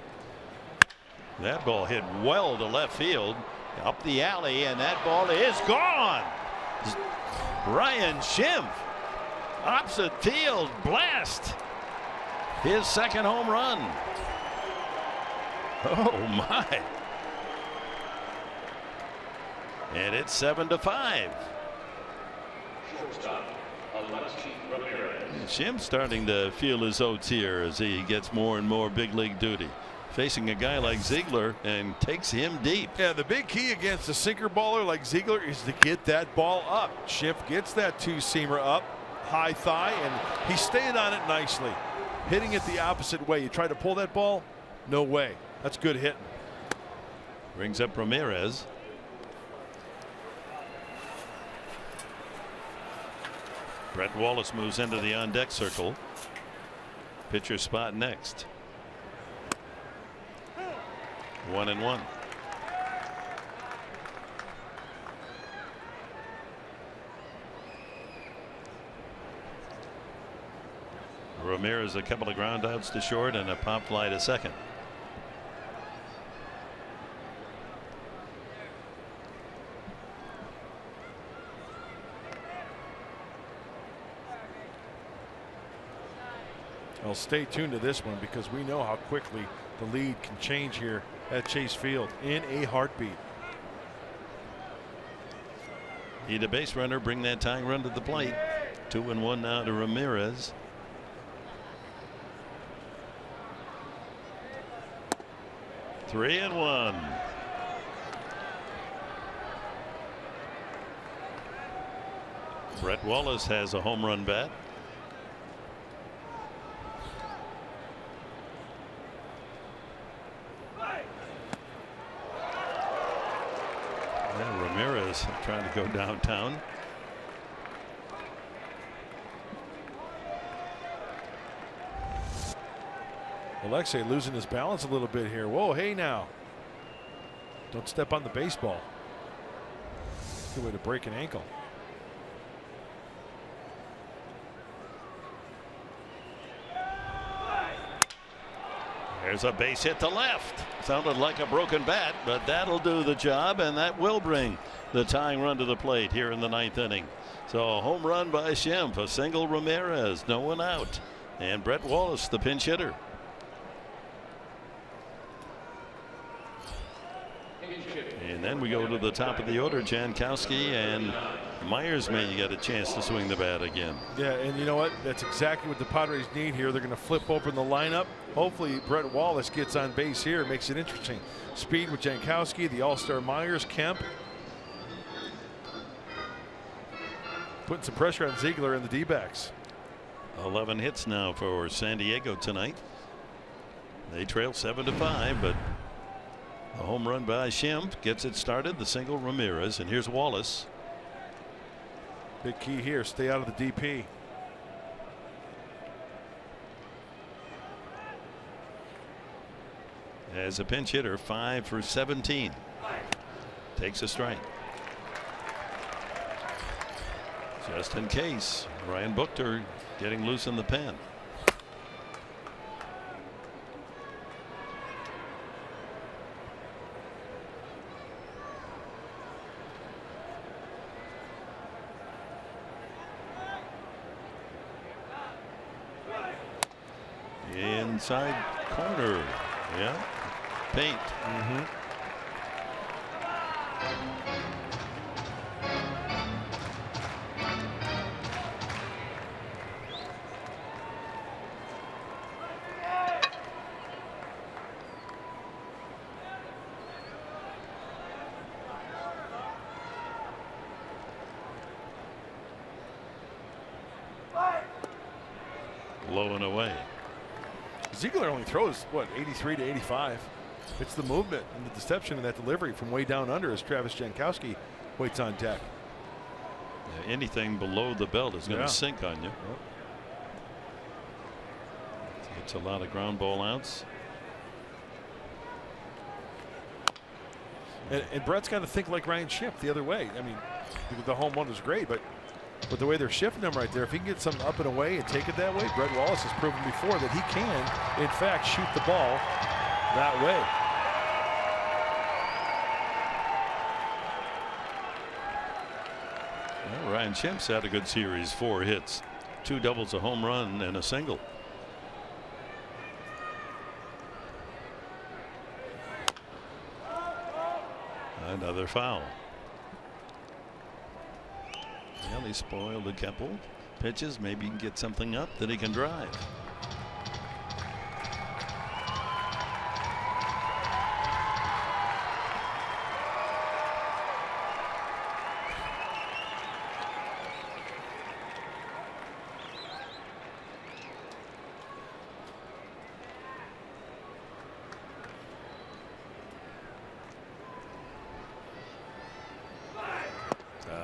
That ball hit well to left field, up the alley, and that ball is gone. Ryan Schimpf, opposite field, blast. His second home run. Oh my. And it's 7-5. Schimpf starting to feel his oats here as he gets more and more big league duty. Facing a guy like Ziegler and takes him deep. Yeah, the big key against a sinker baller like Ziegler is to get that ball up. Schimpf gets that two-seamer up, high thigh, and he stayed on it nicely. Hitting it the opposite way. You try to pull that ball, no way. That's good hitting. Brings up Ramirez. Brett Wallace moves into the on-deck circle. Pitcher spot next. 1-1. Ramirez a couple of ground outs to short and a pop fly to second. Well, stay tuned to this one because we know how quickly the lead can change here at Chase Field in a heartbeat. Need a base runner, bring that tying run to the plate. 2-1 now to Ramirez. Three and one. Brett Wallace has a home run bat. Ramirez trying to go downtown. Alexei losing his balance a little bit here. Whoa, hey now. Don't step on the baseball. Good way to break an ankle. There's a base hit to left. Sounded like a broken bat, but that'll do the job, and that will bring the tying run to the plate here in the ninth inning. So a home run by Schimpf, a single Ramirez, no one out, and Brett Wallace the pinch hitter. And then we go to the top of the order. Jankowski and Myers may get a chance to swing the bat again. Yeah, and you know what? That's exactly what the Padres need here. They're going to flip open the lineup. Hopefully Brett Wallace gets on base here. Makes it interesting. Speed with Jankowski, the all-star Myers, Kemp. Putting some pressure on Ziegler and the D-backs. 11 hits now for San Diego tonight. They trail 7-5, but a home run by Schimpf gets it started. The single Ramirez, and here's Wallace. Big key here, stay out of the DP. As a pinch hitter, 5 for 17. Takes a strike. Just in case, Ryan Buchter getting loose in the pen. Inside corner. Yeah. Paint. Low and away. Ziegler only throws, what, 83 to 85. It's the movement and the deception in that delivery from way down under as Travis Jankowski waits on deck. Yeah, anything below the belt is going to sink on you. It's a lot of ground ball outs. And Brett's got to think like Ryan Schimpf the other way. I mean, the home run was great, but the way they're shifting him right there, if he can get something up and away and take it that way, Brett Wallace has proven before that he can, in fact, shoot the ball that way. Ryan Schimpf's had a good series, 4 hits, 2 doubles, a home run, and a single. Another foul. Well, he spoiled a couple pitches. Maybe he can get something up that he can drive.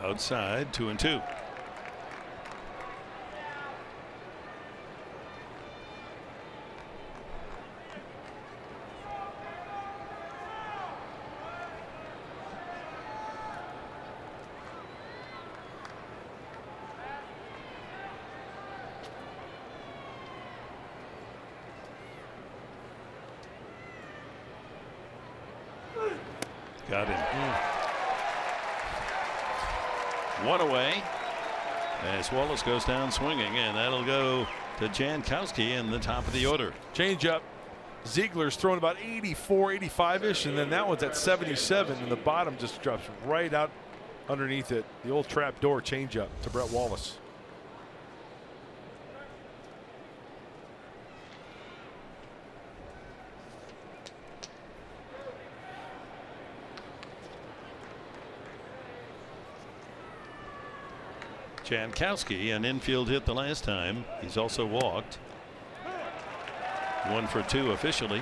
Outside, 2-2. Got him. One away as Wallace goes down swinging, and that'll go to Jankowski in the top of the order. Change up. Ziegler's throwing about 84, 85-ish, and then that one's at 77, and the bottom just drops right out underneath it. The old trap door change up to Brett Wallace. Jankowski, an infield hit the last time. He's also walked. 1 for 2 officially.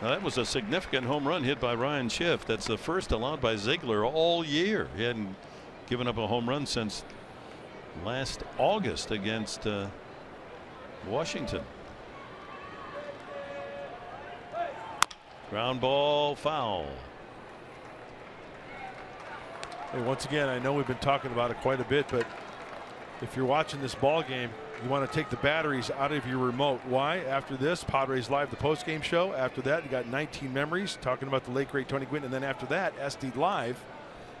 Now that was a significant home run hit by Ryan Schimpf. That's the first allowed by Ziegler all year. He hadn't given up a home run since last August against Washington. Ground ball, foul. Hey, once again, I know we've been talking about it quite a bit, but if you're watching this ball game, you want to take the batteries out of your remote. Why? After this, Padres Live, the post-game show. After that, you got 19 Memories talking about the late great Tony Gwynn, and then after that, SD Live,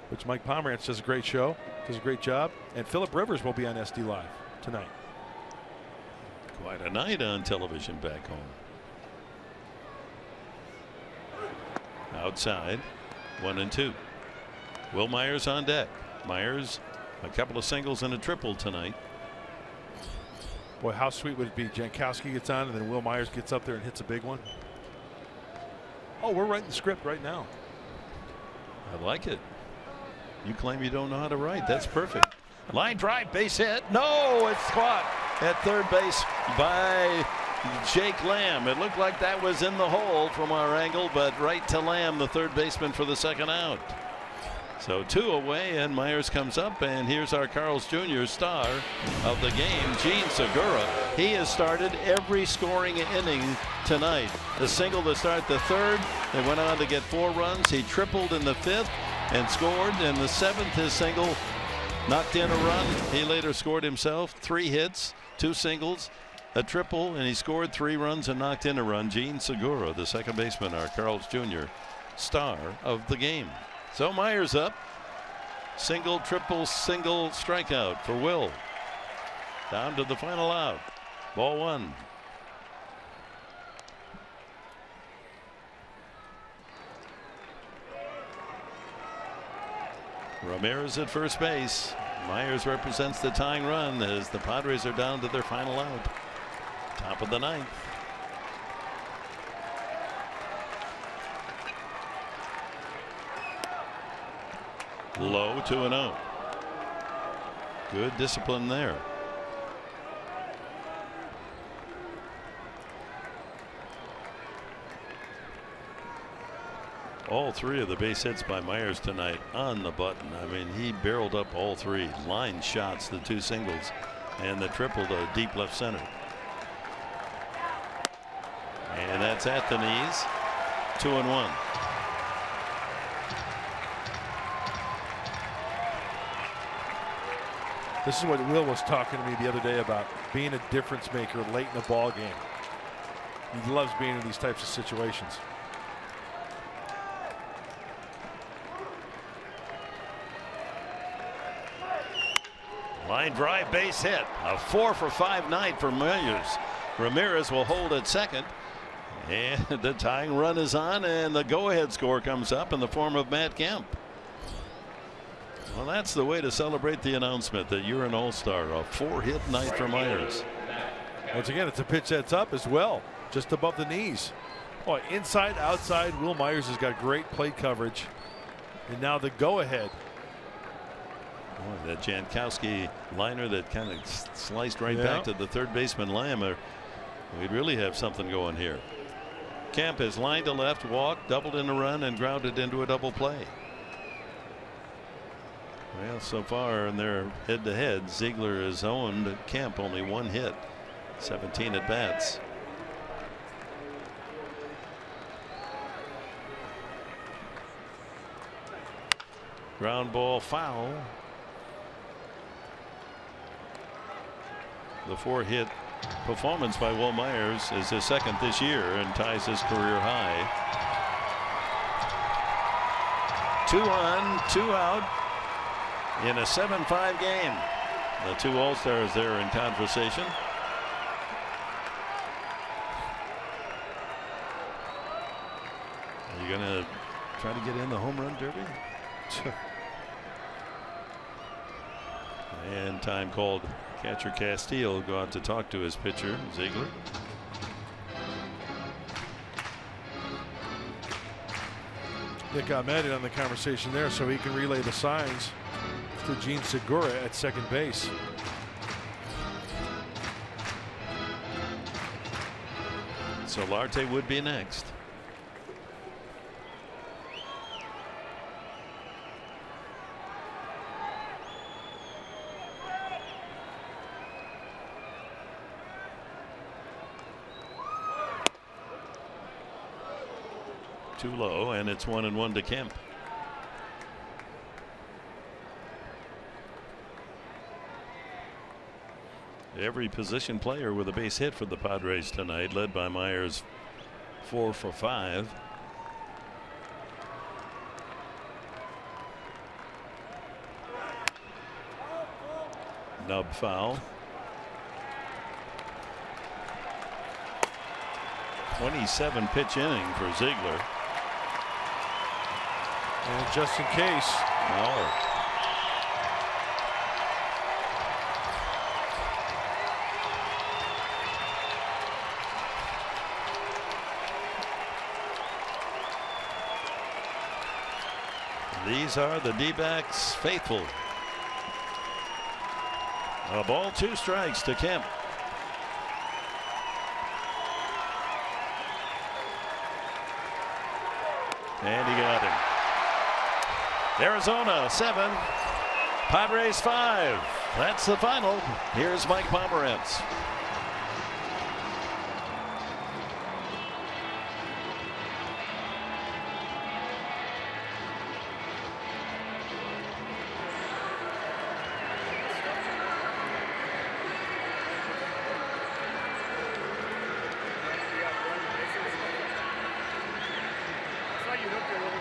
which Mike Pomerantz does a great show, does a great job, and Philip Rivers will be on SD Live tonight. Quite a night on television back home. Outside, 1-2. Will Myers on deck. Myers, a couple of singles and a triple tonight. Boy, how sweet would it be? Jankowski gets on, and then Will Myers gets up there and hits a big one. Oh, we're writing the script right now. I like it. You claim you don't know how to write. That's perfect. Line drive, base hit. No, it's caught at third base by Jake Lamb. It looked like that was in the hole from our angle, but right to Lamb, the third baseman, for the second out. So 2 away, and Myers comes up, and here's our Carl's Jr. star of the game, Gene Segura. He has started every scoring inning tonight. The single to start the third. They went on to get 4 runs. He tripled in the 5th and scored. In the 7th, his single knocked in a run. He later scored himself. 3 hits, 2 singles, a triple, and he scored 3 runs and knocked in a run. Gene Segura, the second baseman, our Carl's Jr. star of the game. So Myers up. Single, triple, single, strikeout for Will. Down to the final out. Ball 1. Ramirez at first base. Myers represents the tying run as the Padres are down to their final out. Top of the 9th. Low, 2-0. Good discipline there. All 3 of the base hits by Myers tonight on the button. I mean, he barreled up all 3 line shots, the 2 singles, and the triple to deep left center. And that's at the knees. 2-1. This is what Will was talking to me the other day about, being a difference maker late in a ball game. He loves being in these types of situations. Line drive, base hit. A 4-for-5 night for Myers. Ramirez will hold at second. And the tying run is on, and the go-ahead score comes up in the form of Matt Kemp. Well, that's the way to celebrate the announcement that you're an all-star. A 4-hit night for Myers. Once again, it's a pitch that's up as well, just above the knees. Boy, inside, outside, Will Myers has got great plate coverage. And now the go-ahead. Boy, that Jankowski liner that kind of sliced right back to the third baseman Lamb. We'd really have something going here. Kemp is lined to left, walked, doubled in a run, and grounded into a double play. Well, so far in their head-to-head, Ziegler is owned. Kemp only 1 hit, 17 at bats. Ground ball foul. The 4-hit performance by Will Myers is his second this year and ties his career high. 2 on, 2 out in a 7-5 game. The 2 All-Stars there in conversation. Are you going to try to get in the home run derby? And time called. Catcher Castillo will go out to talk to his pitcher, Ziegler. Nick Ahmed on the conversation there, so he can relay the signs to Gene Segura at second base. Solarte would be next. Too low, and it's 1-1 to Kemp. Every position player with a base hit for the Padres tonight, led by Myers, 4 for 5. Nub foul. 27 pitch inning for Ziegler. And just in case, Mauer. These are the D-backs faithful. A ball, 2 strikes to Kemp. And he got him. Arizona 7, Padres 5. That's the final. Here's Mike Pomerantz. You looked a little